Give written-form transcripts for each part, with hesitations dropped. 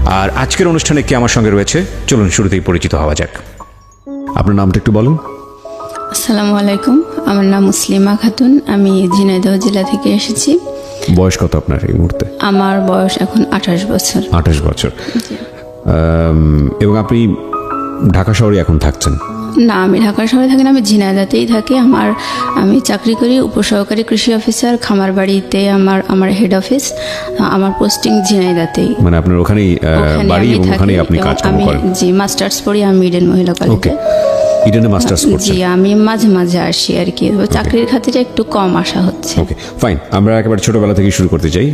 আর আজকের অনুষ্ঠানে কে আমার সঙ্গে রয়েছে চলুন শুরুতেই পরিচিত হওয়া যাক। আপনার নামটা একটু বলুন। আসসালামু আলাইকুম, আমার নাম মুসলিমা খাতুন, আমি ঝিনাইদহ জেলা থেকে এসেছি। বয়স কত আপনার এই মুহূর্তে? আমার বয়স এখন 28 বছর। 28 বছর। এবং আপনি ঢাকা শহরে এখন থাকছেন? না, আমি ঢাকা শহরে থাকি না, আমি ঝিনাইদহতেই থাকি। আমি চাকরি করি উপসহকারী কৃষি অফিসার, খামারবাড়িতে আমার হেড অফিস। আমার পোস্টিং ঝিনাইদহতেই। মানে আপনার ওখানেই বাড়ি এবং ওখানেই আপনি কাজ করেন? জি, মাস্টার্স পড়ি আমি ইডেন মহিলা কলেজে। ইডেনে মাস্টার্স করছেন? জি, আমি মাঝে মাঝে আসি আর কি, চাকরির খাতিরে একটু কম আসা হচ্ছে। ওকে, ফাইন। আমরা একেবারে ছোটবেলা থেকে শুরু করতে চাই,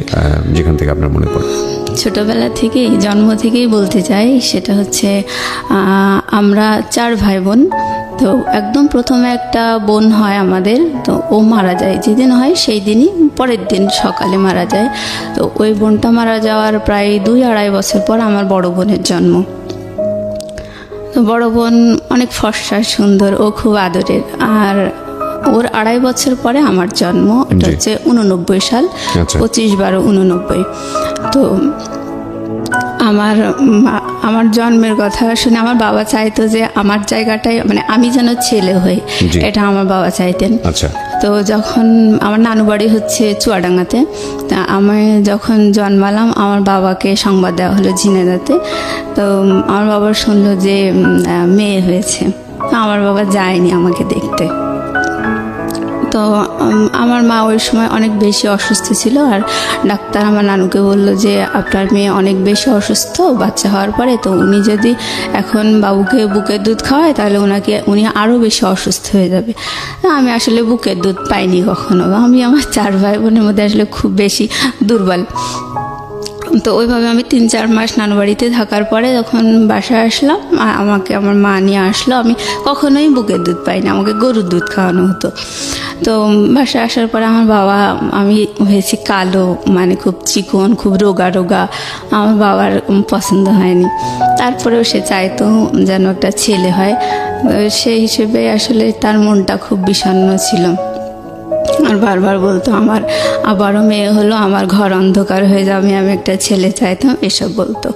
যেখান থেকে আপনার মনে পড়ে। ছোটবেলা থেকেই, জন্ম থেকেই বলতে চাই, সেটা হচ্ছে আমরা 4 ভাই বোন। তো একদম প্রথমে একটা বোন হয় আমাদের, তো ও মারা যায়। যেদিন হয় সেই দিনই পরের দিন সকালে মারা যায়। তো ওই বোনটা মারা যাওয়ার প্রায় 2-2.5 বছর পর আমার বড় বোনের জন্ম। তো বড় বোন অনেক ফর্সা, সুন্দর, ও খুব আদরের। আর ওর 2.5 বছর পরে আমার জন্ম। এটা হচ্ছে 89 সাল, 25/12/89। তো আমার জন্মের কথা শুনে আমার বাবা চাইতো যে আমার জায়গাটায়, মানে আমি যেন ছেলে হই, এটা আমার বাবা চাইতেন। তো যখন আমার নানু বাড়ি হচ্ছে চুয়াডাঙ্গাতে, তা আমি যখন জন্মালাম আমার বাবাকে সংবাদ দেওয়া হলো ঝিনাইদহতে। তো আমার বাবা শুনলো যে মেয়ে হয়েছে। আমার বাবা যায়নি আমাকে দেখতে। তো আমার মা ওই সময় অনেক বেশি অসুস্থ ছিল, আর ডাক্তার আমার নানুকে বললো যে আপনার মেয়ে অনেক বেশি অসুস্থ বাচ্চা হওয়ার পরে, তো উনি যদি এখন বাবুকে বুকের দুধ খাওয়ায় তাহলে উনি আরও বেশি অসুস্থ হয়ে যাবে। আমি আসলে বুকের দুধ পাইনি কখনো। আমি আমার 4 ভাই বোনের মধ্যে আসলে খুব বেশি দুর্বল। তো ওইভাবে আমি 3-4 মাস নানু বাড়িতে থাকার পরে যখন বাসায় আসলাম, আমাকে আমার মা নিয়ে আসলো। আমি কখনোই বুকের দুধ পাইনি, আমাকে গরুর দুধ খাওয়ানো হতো। তো বাসায় আসার পরে আমার বাবা, আমি হয়েছি কালো, মানে খুব চিকন, খুব রোগা রোগা। আমার বাবার পছন্দ হয়নি। তারপরেও সে চাইতো যেন একটা ছেলে হয়। সেই হিসেবে আসলে তার মনটা খুব বিষণ্ণ ছিল। আর বারবার বলতো আমার আবারও মেয়ে হলো, আমার ঘর অন্ধকার হয়ে যাবে, আমি একটা ছেলে চাইতাম, এসব বলতো।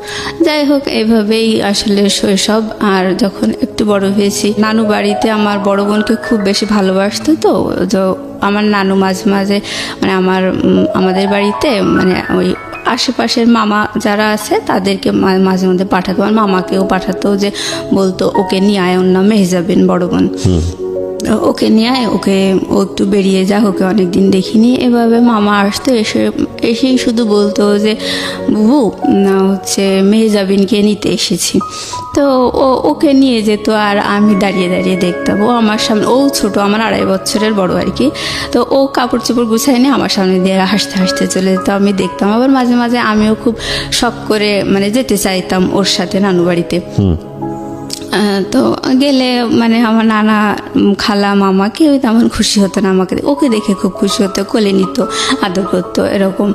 যাই হোক, এইভাবেই আসলে শৈশব। আর যখন একটু বড় হয়েছি, নানু বাড়িতে আমার বড় বোনকে খুব বেশি ভালোবাসতো। তো আমার নানু মাঝে মাঝে, মানে আমাদের বাড়িতে, মানে ওই আশেপাশের মামা যারা আছে তাদেরকে মাঝে মধ্যে পাঠাতো। আমার মামাকেও পাঠাতো, যে বলতো ওকে নিয়ে আয়, ওর নাম মেহজাবিন, বড় বোন, ওকে নিয়ে আয়, ও একটু বেরিয়ে যা, ওকে অনেকদিন দেখিনি। এভাবে মামা আসতো, এসেই শুধু বলতো যে বুবু হচ্ছে মেহজাবিনকে নিতে এসেছি। তো ওকে নিয়ে যেত, আর আমি দাঁড়িয়ে দাঁড়িয়ে দেখতাম। ও আমার সামনে, ও ছোট, আমার 2.5 বছরের বড় আর কি। তো ও কাপড় চোপড় গুছায় নিয়ে আমার সামনে দিয়ে হাসতে হাসতে চলে যেত, আমি দেখতাম। আবার মাঝে মাঝে আমিও খুব শখ করে মানে যেতে চাইতাম ওর সাথে নানু বাড়িতে। তো গেলে মানে আমার নানা, খালা, মামা কেউ তেমন খুশি হতো না আমাকে, ওকে দেখে খুব খুশি হতো, কোলে নিত, আদর করতো, এরকম।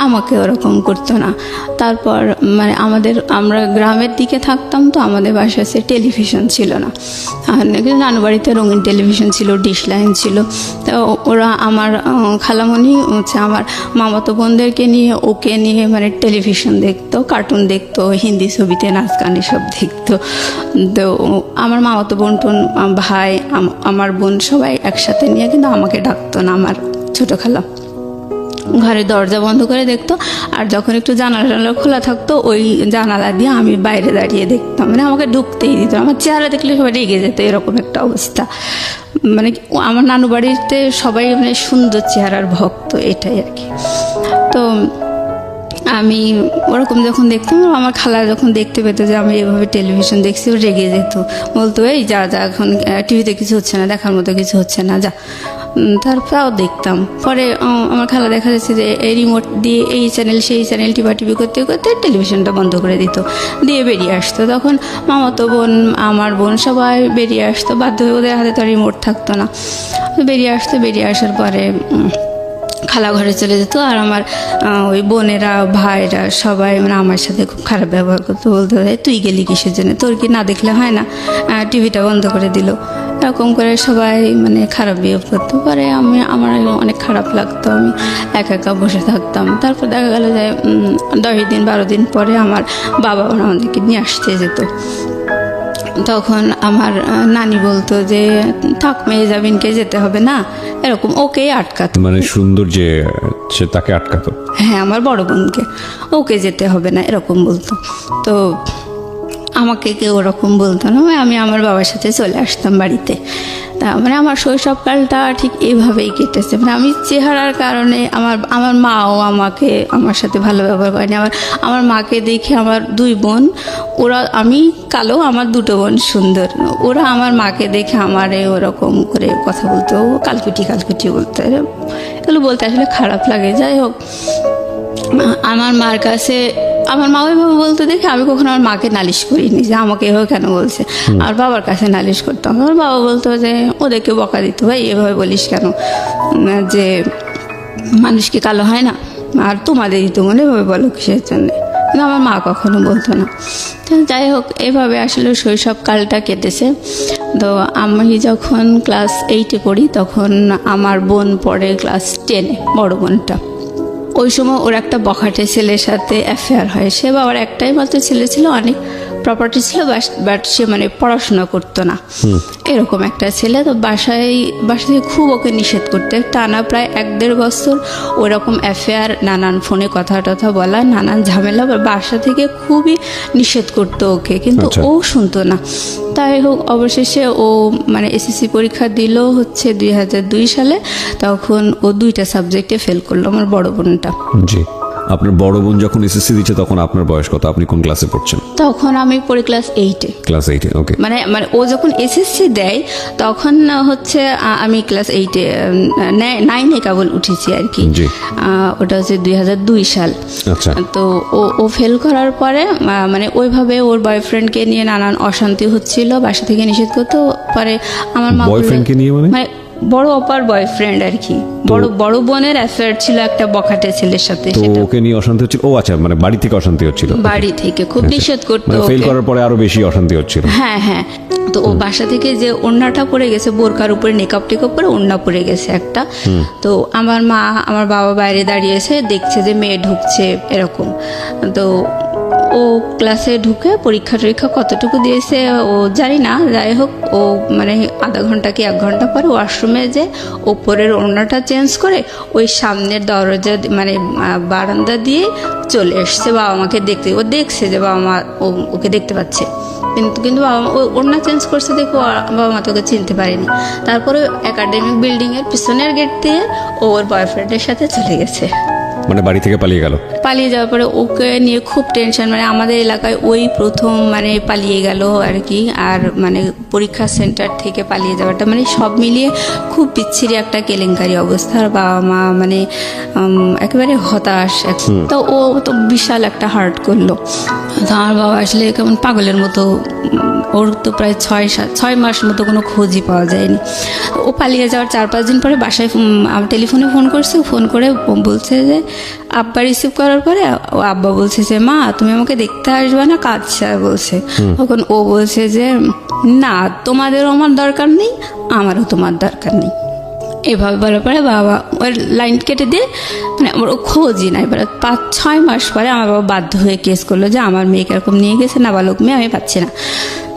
আমাকে ওরকম করতো না। তারপর মানে আমরা গ্রামের দিকে থাকতাম, তো আমাদের বাসায় টেলিভিশন ছিল না। কিন্তু নানু বাড়িতে রঙিন টেলিভিশন ছিল, ডিশ লাইন ছিল। তো ওরা, আমার খালামণি হচ্ছে আমার মামাতো বোনদেরকে নিয়ে, ওকে নিয়ে মানে টেলিভিশন দেখতো, কার্টুন দেখতো, হিন্দি ছবিতে নাচ গান এসব দেখতো। তো আমার মামাতো বোন টোন, ভাই, আমার বোন সবাই একসাথে নিয়ে, কিন্তু আমাকে ডাকতো না আমার ছোট খালা। ঘরের দরজা বন্ধ করে দেখতো, আর যখন একটু জানালা খোলা থাকতো ওই জানালা দিয়ে আমি বাইরে দাঁড়িয়ে দেখতাম, মানে আমাকে ঢুকতেই দিত। আমার চেহারা দেখলে সবাই রেগে যেত, এরকম একটা অবস্থা। মানে আমার নানু বাড়িতে সবাই মানে সুন্দর চেহারার ভক্ত, এটাই আর কি। তো আমি ওরকম যখন দেখতাম, আমার খালা যখন দেখতে পেতো যে আমি এভাবে টেলিভিশন দেখছি, ও রেগে যেত, বলতো এই যা যা, এখন টিভিতে কিছু হচ্ছে না, দেখার মতো কিছু হচ্ছে না, যা। তারপরেও দেখতাম। পরে আমার খালা দেখা যাচ্ছে যে এই রিমোট দিয়ে এই চ্যানেল সেই চ্যানেল টিপি করতে করতে টেলিভিশনটা বন্ধ করে দিত, দিয়ে বেরিয়ে আসতো। তখন মামাতো বোন, আমার বোন সবাই বেরিয়ে আসতো, বাধ্য হয়ে, ওদের হাতে তো রিমোট থাকতো না। বেরিয়ে আসতো, বেরিয়ে আসার পরে খালা ঘরে চলে যেত। আর আমার ওই বোনেরা, ভাইরা সবাই মানে আমার সাথে খুব খারাপ ব্যবহার করতো, বলতো তুই গেলি কিসের জন্য, তোর কি না দেখলে হয় না, টিভিটা বন্ধ করে দিল। এরকম করে সবাই মানে খারাপ বিহেভ করতে পারে। আমার অনেক খারাপ লাগতো, আমি একা একা বসে থাকতাম। তারপর দেখা গেল যে 10 দিন 12 দিন পরে আমার বাবা আমাদেরকে নিয়ে আসতে যেত। তখন আমার নানি বলতো যে থাক মেহজাবিনকে যেতে হবে না, এরকম ওকেই আটকাতো। মানে সুন্দর যে সে তাকে আটকাতো? হ্যাঁ, আমার বড় বোনকে, ওকে যেতে হবে না এরকম বলতো। তো আমাকে কেউ ওরকম বলতো না, আমি আমার বাবার সাথে চলে আসতাম বাড়িতে। তা মানে আমার শৈশবকালটা ঠিক এইভাবেই কেটেছে। মানে আমি চেহারার কারণে আমার মাও আমার সাথে ভালো ব্যবহার করেনি। আমার মাকে দেখে আমার 2 বোন, আমি কালো, আমার 2 বোন সুন্দর, ওরা আমার মাকে দেখে আমারে ওরকম করে কথা বলতো, কালকুটি কালকুটি বলতো। এগুলো বলতে আসলে খারাপ লাগে। যাই হোক, আমার মার কাছে আমার মা ওইভাবে বলতে দেখে আমি কখনো আমার মাকে নালিশ করিনি যে আমাকে এভাবে কেন বলছে। আর বাবার কাছে নালিশ করতাম, আমার বাবা বলতো যে ওদেরকে বকা দিত, ভাই এভাবে বলিস কেন, যে মানুষ কি কালো হয় না, আর তোমাদেরই তো মনে এভাবে বলো কিসের জন্য। কিন্তু আমার মা কখনো বলতো না। তো যাই হোক, এভাবে আসলে শৈশবকালটা কেটেছে। তো আমি যখন ক্লাস 8-এ পড়ি তখন আমার বোন পড়ে ক্লাস 10-এ, বড় বোনটা। ওই সময় ওর একটা বখাটে ছেলের সাথে অ্যাফেয়ার হয়। সে বাবার একটাই মাত্র ছেলে ছিল, অনেক প্রপার্টি ছিল, বাট সে মানে পড়াশোনা করতো না, এরকম একটা ছেলে। তো বাসা থেকে খুব ওকে নিষেধ করতে, টানা প্রায় 1-1.5 বছর ওরকম অ্যাফেয়ার, নানান ফোনে কথা টথা বলা, নানান ঝামেলা, বাসা থেকে খুবই নিষেধ করতো ওকে, কিন্তু ও শুনতো না। তাই হোক, অবশেষে ও মানে এসএসসি পরীক্ষা দিল হচ্ছে 2002 সালে। তখন ও 2টা সাবজেক্টে ফেল করলো, আমার বড় বোনটা। জি। আপনার বড় বোন যখন এসএসসি দিচ্ছে তখন আপনার বয়স কত? আপনি কোন ক্লাসে পড়ছেন? তখন আমি পড়ি ক্লাস 8-এ। ক্লাস 8-এ, ওকে। মানে ও যখন এসএসসি দেয় তখন হচ্ছে আমি ক্লাস 8-এ, 9-এ কেবল উঠেছি আর কি। ওটা হচ্ছে 2002 সাল। আচ্ছা। তো ও ফেল করার পরে মানে ওইভাবে ওর বয়ফ্রেন্ডকে নিয়ে নানান অশান্তি হচ্ছিল, বাসা থেকে নিষেধ করতো। পরে আমার মা বয়ফ্রেন্ডকে নিয়ে মানে বড় অপার বয়ফ্রেন্ড আর কি, বড় বোনের অ্যাফেয়ার ছিল একটা বখাটে ছেলের সাথে। সেটা ওকে নিয়ে অশান্তি হচ্ছিল? ও আচ্ছা, মানে বাড়ি থেকে অশান্তি হচ্ছিল? বাড়ি থেকে খুব নিষেধ করতো, মানে ফেল করার পরে আরো বেশি অশান্তি হচ্ছিল। হ্যাঁ হ্যাঁ। তো ও বাসা থেকে যে ওড়নাটা পরে গেছে, বোরকার উপরে নেকাপ টেকাপ পরে ওড়না পরে গেছে একটা। তো আমার মা আমার বাবা বাইরে দাঁড়িয়েছে, দেখছে যে মেয়ে ঢুকছে এরকম। তো ও ক্লাসে ঢুকে পরীক্ষা টরীক্ষা কতটুকু দিয়েছে ও জানি না। যাই হোক, ও মানে আধা ঘন্টা কি 1 ঘন্টা পরে ওয়াশরুমে যে ওপরের ওড়নাটা চেঞ্জ করে ওই সামনের দরজা মানে বারান্দা দিয়ে চলে এসছে বাবা মাকে দেখতে। ও দেখছে যে বাবা মা ওকে দেখতে পাচ্ছে, কিন্তু বাবা মা ওড়না চেঞ্জ করছে দেখো, বাবা মা তোকে চিনতে পারেনি। তারপরে একাডেমিক বিল্ডিংয়ের পিছনের গেট দিয়ে ওর বয়ফ্রেন্ডের সাথে চলে গেছে, মানে বাড়ি থেকে পালিয়ে গেল। পালিয়ে যাওয়ার পরে ওকে নিয়ে খুব টেনশন, মানে আমাদের এলাকায় ওই প্রথম মানে পালিয়ে গেল আর কি। আর মানে পরীক্ষা সেন্টার থেকে পালিয়ে যাওয়াটা মানে সব মিলিয়ে খুব বিচ্ছিরি একটা কেলেঙ্কারি অবস্থা। আর বাবা মা মানে একেবারে হতাশ। তো ও তো বিশাল একটা হার্ট করলো। তো আমার বাবা আসলে কেমন পাগলের মতো, ওর তো প্রায় 6 মাস মতো কোনো খোঁজই পাওয়া যায়নি। ও পালিয়ে যাওয়ার 4-5 দিন পরে বাসায় টেলিফোনে ফোন করছে, ফোন করে বলছে যে আব্বা রিসিভ করার পরে ও আব্বা বলছে যে মা তুমি আমাকে দেখতে আসবে না, কাঁদছে বলছে। তখন ও বলছে যে না, তোমাদেরও আমার দরকার নেই, আমারও তোমার দরকার নেই। এভাবে বলার পরে বাবা ওর লাইন কেটে দিয়ে মানে আমার ও খোঁজই নাই। এবার 5-6 মাস পরে আমার বাবা বাধ্য হয়ে কেস করলো যে আমার মেয়েকে এরকম নিয়ে গেছে, নাবালক মেয়ে, আমি পাচ্ছি না।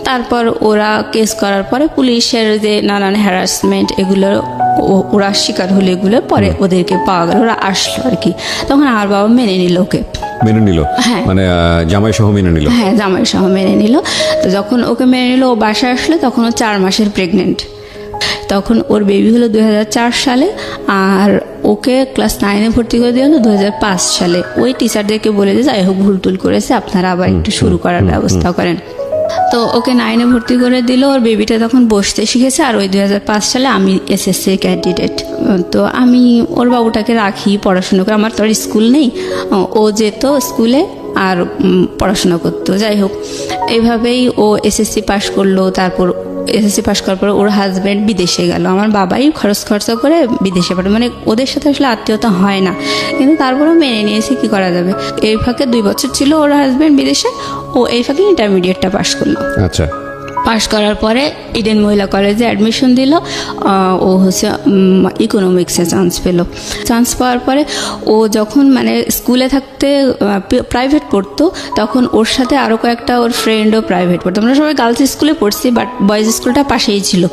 তারপর ওরা কেস করার পরে পুলিশের যে নানান হ্যারাসমেন্ট এগুলো ওরা শিকার হলে এগুলো পরে ওদেরকে পাওয়া গেল, ওরা আসলো আর কি। তখন আমার বাবা মেনে নিল ওকে, মেনে নিল। হ্যাঁ, মানে জামাই সহ মেনে নিল। হ্যাঁ, জামাই সহ মেনে নিল। তো যখন ওকে মেনে নিল, ও বাসায় আসলো, তখন ও 4 মাসের প্রেগনেন্ট। তখন ওর বেবি হলো 2004 সালে, আর ওকে ক্লাস 9-এ ভর্তি করে দেওয়া হলো 2005 সালে। ওই টিচারদেরকে বলে যে যাই হোক ভুল টুল করেছে, আপনারা আবার একটু শুরু করার ব্যবস্থা করেন। তো ওকে 9-এ ভর্তি করে দিল, ওর বেবিটা তখন বসতে শিখেছে। আর ওই 2005 সালে আমি এসএসসি ক্যান্ডিডেট। তো আমি ওর বাবুটাকে রাখি, পড়াশোনা করে, আমার তো আর স্কুল নেই। ও যেত স্কুলে আর পড়াশোনা করতো। যাই হোক, এইভাবেই ও এসএসসি পাশ করলো। তারপর এসএসসি পাশ করার পর ওর হাজব্যান্ড বিদেশে গেল, আমার বাবাই খরচা করে বিদেশে পাঠায়। মানে ওদের সাথে আসলে আত্মীয়তা হয় না, কিন্তু তারপরেও মেনে নিয়েছে, কি করা যাবে। এই ফাঁকে 2 বছর ছিল ওর হাজব্যান্ড বিদেশে, ও এই ফাঁকে ইন্টারমিডিয়েটটা পাশ করলো। আচ্ছা। পাশ করার পরে ইডেন মহিলা কলেজে অ্যাডমিশন দিল। ও হচ্ছে ইকোনমিক্সে চান্স পেল। চান্স পাওয়ার পরে ও যখন মানে স্কুলে থাকতে প্রাইভেট পড়তো, তখন ওর সাথে আরও কয়েকটা ওর ফ্রেন্ডও প্রাইভেট পড়তো। আমরা সবাই গার্লস স্কুলে পড়ছি, বাট বয়েজ স্কুলটা পাশেই ছিল।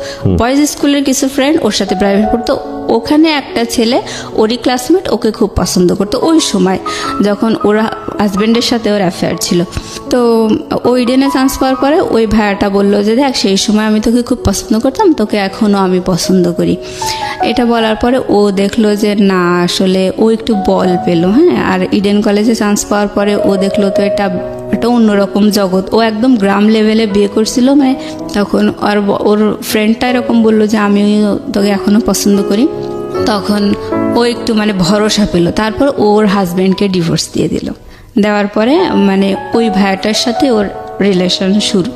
বয়েজ স্কুলের কিছু ফ্রেন্ড ওর সাথে প্রাইভেট পড়তো। ওখানে একটা ছেলে ওরই ক্লাসমেট ওকে খুব পছন্দ করতো ওই সময়, যখন ওরা হাজব্যান্ডের সাথে ওর অ্যাফেয়ার ছিল। তো ও ইডেনে চান্স পাওয়ার পরে ওই ভাইয়াটা বললো যে দেখ, সেই সময় আমি তোকে খুব পছন্দ করতাম, তোকে এখনও আমি পছন্দ করি। এটা বলার পরে ও দেখলো যে না, আসলে ও একটু বল পেলো। হ্যাঁ, আর ইডেন কলেজে চান্স পাওয়ার পরে ও দেখলো তো এটা একটা অন্যরকম জগৎ। ও একদম গ্রাম লেভেলে বিয়ে করছিল, মানে তখন ওর ফ্রেন্ডটা এরকম বললো যে আমি তোকে এখনও পছন্দ করি। তখন ও একটু মানে ভরসা পেল। তারপর ওর হাজব্যান্ডকে ডিভোর্স দিয়ে দিল। দেওয়ার পরে মানে ওই ভাইয়াটার সাথে ওর রিলেশন শুরু।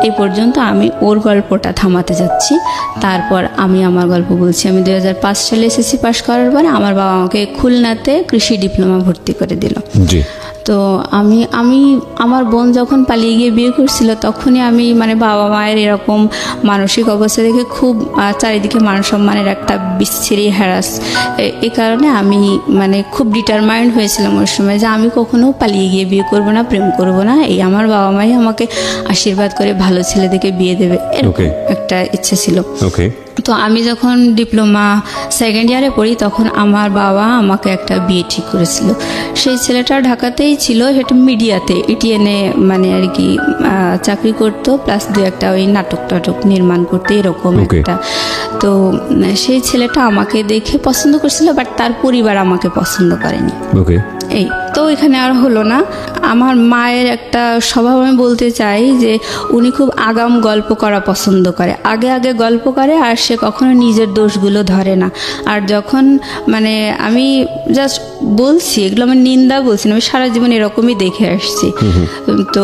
এই পর্যন্ত আমি ওর গল্পটা থামাতে যাচ্ছি, তারপর আমি আমার গল্প বলছি। আমি 2005 সালে এসএসসি পাশ করার পরে আমার বাবা আমাকে খুলনাতে কৃষি ডিপ্লোমা ভর্তি করে দিল। জি। তো আমি আমার বোন যখন পালিয়ে গিয়ে বিয়ে করছিল, তখনই আমি মানে বাবা মায়ের এরকম মানসিক অবস্থা দেখে খুব চারিদিকে মান সম্মানের একটা বিচ্ছিরি হ্যারাস, এই কারণে আমি মানে খুব ডিটারমাইন্ড হয়েছিলাম ওই সময় যে আমি কখনো পালিয়ে গিয়ে বিয়ে করব না, প্রেম করব না। এই আমার বাবা মাই আমাকে আশীর্বাদ করে ভালো ছেলে দেখে বিয়ে দেবে, এরকম একটা ইচ্ছে ছিল। তো আমি যখন ডিপ্লোমা সেকেন্ড ইয়ারে পড়ি, তখন আমার বাবা আমাকে একটা বিয়ে ঠিক করেছিল। সেই ছেলেটা ঢাকাতেই ছিল, সেটা মিডিয়াতে ইটিএনে মানে আর কি চাকরি করতো, প্লাস দু একটা ওই নাটক নির্মাণ করতে, এরকম একটা। তো সেই ছেলেটা আমাকে দেখে পছন্দ করছিল, বাট তার পরিবার আমাকে পছন্দ করেনি। এই তো এখানে আর হলো না। আমার মায়ের একটা স্বভাব আমি বলতে চাই যে উনি খুব আগাম গল্প করা পছন্দ করে, আগে আগে গল্প করে, আর সে কখনো নিজের দোষগুলো ধরে না। আর যখন মানে আমি জাস্ট বলছি, এগুলো আমার নিন্দা বলছি না, আমি সারা জীবন এরকমই দেখে আসছি। তো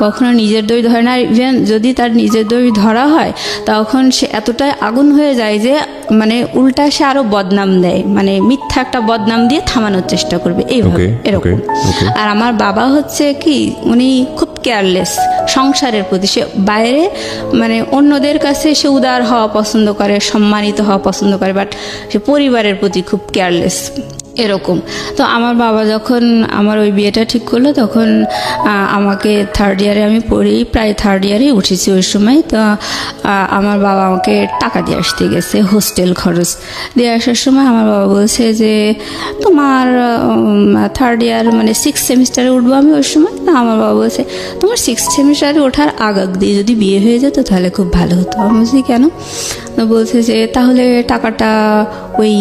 কখনো নিজের দোষ ধরে না। ইভেন যদি তার নিজের দোষ ধরা হয়, তখন সে এতটাই আগুন হয়ে যায় যে মানে উল্টা সে আরো বদনাম দেয়, মানে মিথ্যা একটা বদনাম দিয়ে থামানোর চেষ্টা করবে, এইভাবে এরকম। আর আমার বাবা হচ্ছে কি, উনি খুব কেয়ারলেস সংসারের প্রতি। সে বাইরে মানে অন্যদের কাছে সে উদার হওয়া পছন্দ করে, সম্মানিত হওয়া পছন্দ করে, বাট সে পরিবারের প্রতি খুব কেয়ারলেস, এরকম। তো আমার বাবা যখন আমার ওই বিয়েটা ঠিক করলো, তখন আমাকে থার্ড ইয়ারে আমি পড়ি, প্রায় থার্ড ইয়ারে উঠেছি ওই সময়। তো আমার বাবা আমাকে টাকা দিয়ে আসতে গেছে, হোস্টেল খরচ দিয়ে আসার সময় আমার বাবা বলছে যে তোমার থার্ড ইয়ার মানে 6th সেমিস্টারে উঠবো আমি ওই সময়। না, আমার বাবা বলছে তোমার 6th সেমিস্টারে ওঠার আগ দিয়ে যদি বিয়ে হয়ে যেত তাহলে খুব ভালো হতো। আমি বলছি কেন? বলছে যে তাহলে টাকাটা ওই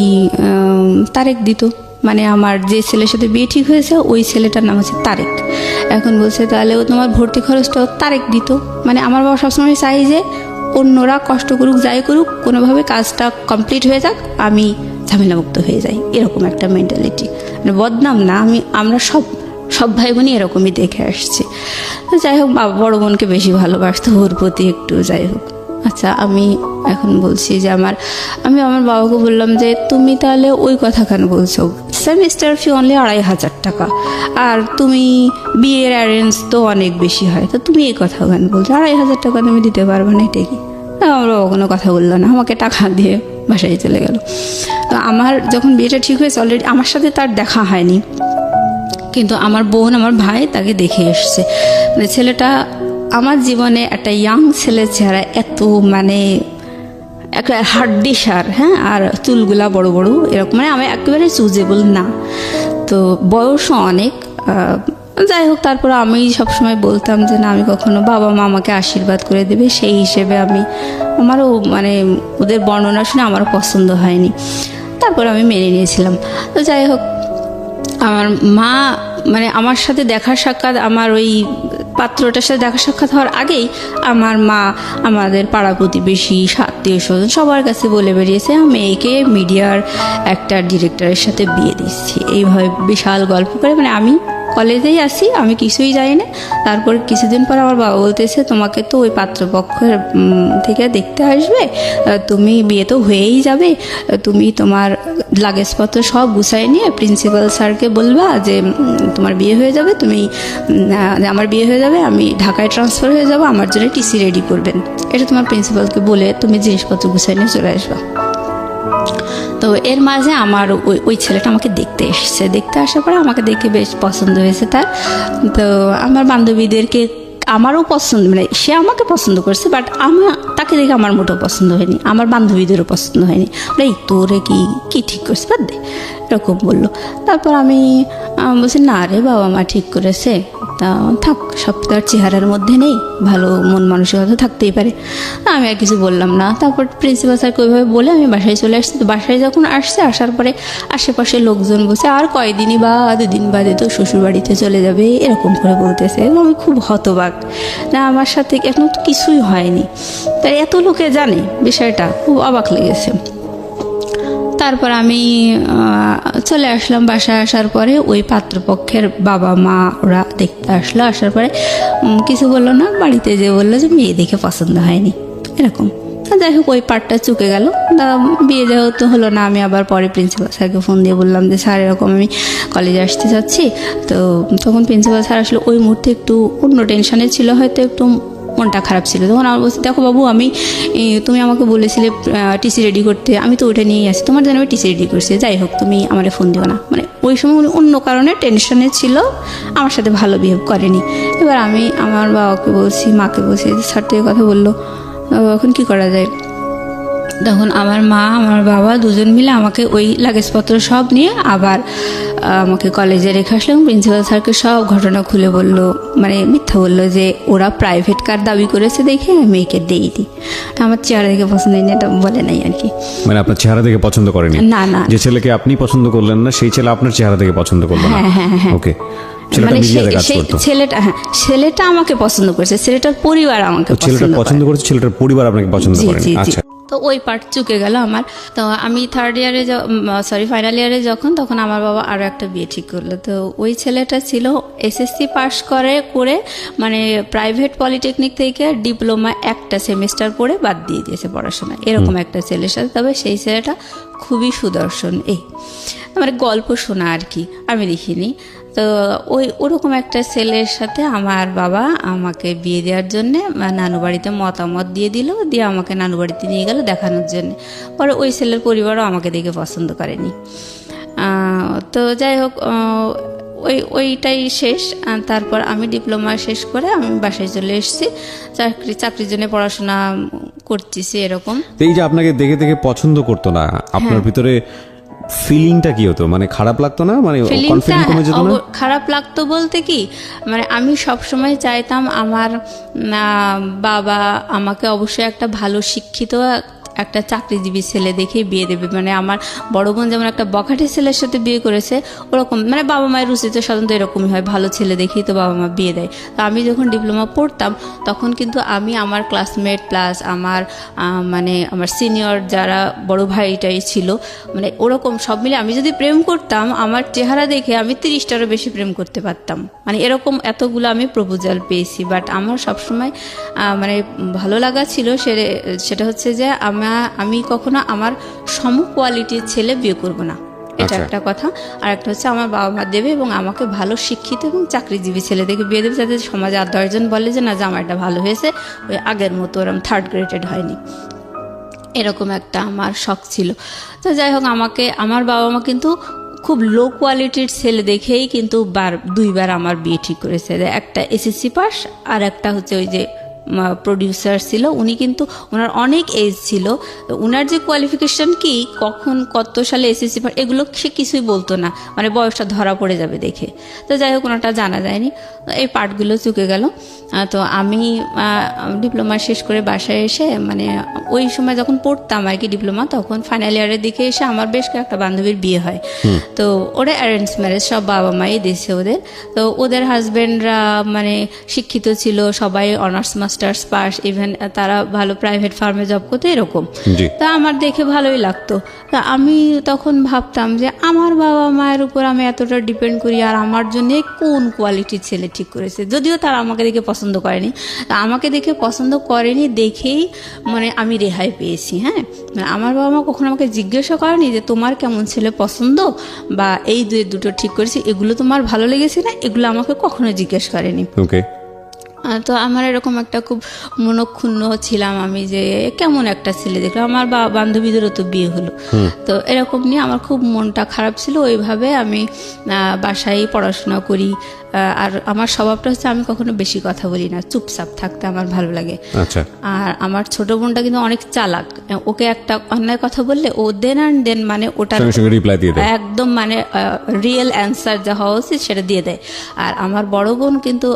তারেক দিত, মানে আমার যে ছেলের সাথে বিয়ে ঠিক হয়েছে ওই ছেলেটার নাম হচ্ছে তারেক। এখন বলছে তাহলে ও তোমার ভর্তি খরচটাও তারেক দিত। মানে আমার বাবা সবসময় চাই যে অন্যরা কষ্ট করুক, যাই করুক, কোনোভাবে কাজটা কমপ্লিট হয়ে যাক, আমি ঝামেলামুক্ত হয়ে যাই, এরকম একটা মেন্টালিটি। মানে বদনাম না, আমরা সব ভাই বোনই এরকমই দেখে আসছি। তো যাই হোক, বাবা বড় বোনকে বেশি ভালোবাসতো, ওর প্রতি একটু যাই হোক। আচ্ছা, আমি এখন বলছি যে আমি আমার বাবাকে বললাম যে তুমি তাহলে ওই কথা কেন বলছো, সেমিস্টার ফি অনলি 2,500 টাকা, আর তুমি বিয়ের অ্যারেঞ্জ তো অনেক বেশি হয়, তো তুমি এই কথা কেন বলছো? 2,500 টাকা তুমি দিতে পারবে না, এটা কি? আমার বাবা কোনো কথা বললো না, আমাকে টাকা দিয়ে বাসায় চলে গেল। তো আমার যখন বিয়েটা ঠিক হয়েছে, অলরেডি আমার সাথে তার দেখা হয়নি, কিন্তু আমার বোন, আমার ভাই তাকে দেখে এসছে। মানে ছেলেটা আমার জীবনে একটা ইয়াং ছেলের চেহারা, এত মানে একটা হাড্ডি সার, হ্যাঁ, আর চুলগুলা বড় বড় এরকম, মানে আমি একেবারে চুজেবল না। তো বয়সও অনেক। যাই হোক, তারপর আমি সবসময় বলতাম যে না, আমি কখনো বাবা মা আমাকে আশীর্বাদ করে দেবে, সেই হিসেবে আমারও মানে ওদের বর্ণনা শুনে আমারও পছন্দ হয়নি। তারপর আমি মেনে নিয়েছিলাম। তো যাই হোক, আমার মা মানে আমার সাথে দেখা সাক্ষাৎ, আমার ওই পাত্রটার সাথে দেখা সাক্ষাৎ হওয়ার আগেই আমার মা আমাদের পাড়া প্রতিবেশী, আত্মীয় স্বজন সবার কাছে বলে বেরিয়েছে আমি একে মিডিয়ার একটা ডিরেক্টরের সাথে বিয়ে দিচ্ছি। এইভাবে বিশাল গল্প করে, মানে আমি কলেজেই আসি, আমি কিছুই জানি না। তারপর কিছুদিন পর আমার বাবা বলতেছে তোমাকে তো ওই পাত্রপক্ষের থেকে দেখতে আসবে, তুমি বিয়ে তো হয়েই যাবে, তুমি তোমার লাগেজপত্র সব গুছাই নিয়ে প্রিন্সিপাল স্যারকে বলবা যে তোমার বিয়ে হয়ে যাবে, তুমি আমার বিয়ে হয়ে যাবে, আমি ঢাকায় ট্রান্সফার হয়ে যাব, আমার জন্য টিসি রেডি করবেন, এটা তোমার প্রিন্সিপালকে বলে তুমি জিনিসপত্র গুছাই নিয়ে চলে আসবা। তো এর মাঝে আমার ওই ছেলেটা আমাকে দেখতে এসেছে, দেখতে আসার পরে আমাকে দেখে বেশ পছন্দ হয়েছে তার। তো আমার বান্ধবীদেরকে আমারও পছন্দ, মানে সে আমাকে পছন্দ করছে, বাট তাকে দেখে আমার মোটেও পছন্দ হয়নি, আমার বান্ধবীদেরও পছন্দ হয়নি। এই তোরে কি ঠিক করছে, বাদ দে, এরকম বললো। তারপর আমি বলছি না রে, বাবা মা ঠিক করেছে, তা থাক, সব তার চেহারার মধ্যে নেই, ভালো মন মানসিকতা থাকতেই পারে। আমি আর কিছু বললাম না। তারপর প্রিন্সিপাল স্যারকে ওইভাবে বলে আমি বাসায় চলে আসছি। তো বাসায় যখন আসার পরে আশেপাশে লোকজন বসে আর কয়দিনই বা 2 দিন বাদে তো শ্বশুর বাড়িতে চলে যাবে, এরকম করে বলতেছে। এবং আমি খুব হতবাক, না আমার সাথে এখন তো কিছুই হয়নি, তাই এত লোকে জানে বিষয়টা, খুব অবাক লেগেছে। তারপর আমি চলে আসলাম। বাসায় আসার পরে ওই পাত্রপক্ষের বাবা মা ওরা দেখতে আসলো, আসার পরে কিছু বললো না, বাড়িতে যে বললো যে মেয়ে দেখে পছন্দ হয়নি, এরকম। যাই হোক ওই পার্টটা চুকে গেল, বিয়ে যেহেতু হলো না। আমি আবার পরে প্রিন্সিপাল স্যারকে ফোন দিয়ে বললাম যে স্যার এরকম আমি কলেজে আসতে চাচ্ছি। তো তখন প্রিন্সিপাল স্যার আসলে ওই মুহূর্তে একটু অন্য টেনশনে ছিল, হয়তো একটু মনটা খারাপ ছিল। তখন আমার বলছি দেখো বাবু, তুমি আমাকে বলেছিলে টিসি রেডি করতে, আমি তো ওইটা নিয়েই আসি, তোমার জন্য আমি টিসি রেডি করছি, যাই হোক তুমি আমার ফোন দিও না। মানে ওই সময় অন্য কারণে টেনশনে ছিল, আমার সাথে ভালো বিহেভ করেনি। এবার আমি আমার বাবাকে বলছি, মাকে বলছি স্যার তো এই কথা বললো, এখন কি করা যায়? তখন আমার মা আমার বাবা দুজন মিলে আমাকে ওই লাগেজপত্র সব নিয়ে আবার আমাকে কলেজে রেখে আসলাম। প্রিন্সিপাল স্যারকে সব ঘটনা খুলে বললো, মানে মিথ্যা বললো যে ওরা প্রাইভেট কার দাবি করেছে দেখে মেয়েকে দিয়ে দিই। আমার চেহারা দেখে পছন্দ হয়নি, এটা বলে নাই আর কি। মানে আপনার চেহারা দেখে পছন্দ করেনি? না না, যে ছেলেকে আপনি পছন্দ করলেন না সেই ছেলে আপনার চেহারা দেখে পছন্দ করলো না? হ্যাঁ। ওকে, মানে ছেলেটা আমাকে পছন্দ করেছে, ছেলেটার পরিবার আমাকে পছন্দ করেছে, ছেলেটার পরিবার আপনাকে পছন্দ করেনি। আচ্ছা, তো ওই পার্ট চুকে গেল আমার। তো আমি ফাইনাল ইয়ারে যখন, তখন আমার বাবা আরও একটা বিয়ে ঠিক করলো। তো ওই ছেলেটা ছিল এসএসসি পাস করে মানে প্রাইভেট পলিটেকনিক থেকে ডিপ্লোমা একটা সেমিস্টার পড়ে বাদ দিয়ে দিয়েছে পড়াশোনা, এরকম একটা ছেলের সাথে। তবে সেই ছেলেটা খুবই সুদর্শন, মানে গল্প শোনা আর কি, আমি দেখিনি। তো ওরকম একটা ছেলের সাথে আমার বাবা আমাকে বিয়ে দেওয়ার জন্যে নানু বাড়িতে মতামত দিয়ে আমাকে নানু বাড়িতে নিয়ে গেল দেখানোর জন্য। পরে ওই ছেলের পরিবারও আমাকে দেখে পছন্দ করেনি। তো যাই হোক ওইটাই শেষ। তারপর আমি ডিপ্লোমা শেষ করে আমি বাসায় চলে এসেছি, চাকরির জন্য পড়াশোনা করতেছি এরকম। এই যে আপনাকে দেখে দেখে পছন্দ করতো না, আপনার ভিতরে ফিলিংটা কি হতো? মানে খারাপ লাগতো না? মানে কনফিডেন্স কমে যেত না? খারাপ লাগতো বলতে কি, মানে আমি সব সময় চাইতাম আমার বাবা আমাকে অবশ্যই একটা ভালো শিক্ষিত একটা চাকরিজীবী ছেলে দেখে বিয়ে দেবে। মানে আমার বড় বোন যেমন একটা বখাটে ছেলের সাথে বিয়ে করেছে, ওরকম মানে বাবা মায়ের রুচিতে সাধারণত এরকমই হয়, ভালো ছেলে দেখেই তো বাবা মা বিয়ে দেয়। তো আমি যখন ডিপ্লোমা পড়তাম তখন কিন্তু আমি আমার ক্লাসমেট প্লাস আমার মানে আমার সিনিয়র যারা বড় ভাইটাই ছিল, মানে ওরকম সব মিলে আমি যদি প্রেম করতাম, আমার চেহারা দেখে আমি 30টারও বেশি প্রেম করতে পারতাম। মানে এরকম এতগুলো আমি প্রপোজাল পেয়েছি। বাট আমার সবসময় মানে ভালো লাগা ছিল সেটা হচ্ছে যে আমি কখনো আমার সম কোয়ালিটির ছেলে বিয়ে করব না, এটা একটা কথা। আর একটা হচ্ছে আমার বাবা মা দেবে এবং আমাকে ভালো শিক্ষিত এবং চাকরিজীবী ছেলে দেখে বিয়ে দেবে, যাতে সমাজে আর 10 জন বলে যে না জামাইটা ভালো হয়েছে, ওই আগের মতো ওরকম 3rd গ্রেডেড হয়নি, এরকম একটা আমার শখ ছিল। তো যাই হোক আমার বাবা মা কিন্তু খুব লো কোয়ালিটির ছেলে দেখেই কিন্তু 2বার আমার বিয়ে ঠিক করেছে। একটা এসএসসি পাস আর একটা হচ্ছে ওই যে প্রডিউসার ছিল, উনি কিন্তু ওনার অনেক এজ ছিল, ওনার যে কোয়ালিফিকেশন কি কখন কত সালে এসএসসি পাস এগুলো সে কিছুই বলতো না, মানে বয়সটা ধরা পড়ে যাবে দেখে। তো যাই হোক ওনারটা জানা যায়নি, এই পার্টগুলো চুকে গেল। তো আমি ডিপ্লোমা শেষ করে বাসায় এসে, মানে ওই সময় যখন পড়তাম আর কি ডিপ্লোমা, তখন ফাইনাল ইয়ারের দিকে এসে আমার বেশ কয়েকটা বান্ধবীর বিয়ে হয়। তো ওরা অ্যারেঞ্জ ম্যারেজ, সব বাবা মাই দিয়েছে ওদের। তো ওদের হাজব্যান্ডরা মানে শিক্ষিত ছিল, সবাই honours master masters pass, even তারা ভালো প্রাইভেট ফার্মে জব করতো এরকম। তা আমার দেখে ভালোই লাগতো। তা আমি তখন ভাবতাম যে আমার বাবা মায়ের উপর আমি এতটা ডিপেন্ড করি, আর আমার জন্য কোন কোয়ালিটির ছেলে ঠিক করেছে। যদিও তারা আমাকে দেখে পছন্দ করেনি, তা আমাকে দেখে পছন্দ করেনি দেখেই মানে আমি রেহাই পেয়েছি। হ্যাঁ, আমার বাবা মা কখনো আমাকে জিজ্ঞাসা করেনি যে তোমার কেমন ছেলে পছন্দ বা এই দুটো ঠিক করেছি এগুলো তোমার ভালো লেগেছে না, এগুলো আমাকে কখনো জিজ্ঞেস করেনি। তো আমার এরকম একটা খুব মনক্ষুণ্ণ ছিলাম আমি যে কেমন একটা ছেলে দেখলাম। আমার বান্ধবীদেরও তো বিয়ে হলো, তো এরকম নিয়ে আমার খুব মনটা খারাপ ছিল। ওইভাবে আমি বাসায় পড়াশোনা করি। আর আমার স্বভাবটা হচ্ছে আমি কখনো বেশি কথা বলি না, চুপচাপ থাকতে আমার ভালো লাগে। আর আমার ছোট বোনটা কিন্তু অনেক চালাক, ওকে একটা অন্যায় কথা বললে ও দেন অ্যান্ড দেন মানে ওটা একদম মানে রিয়েল অ্যান্সার যা হওয়া উচিত সেটা দিয়ে দেয়। আর আমার বড় বোন কিন্তু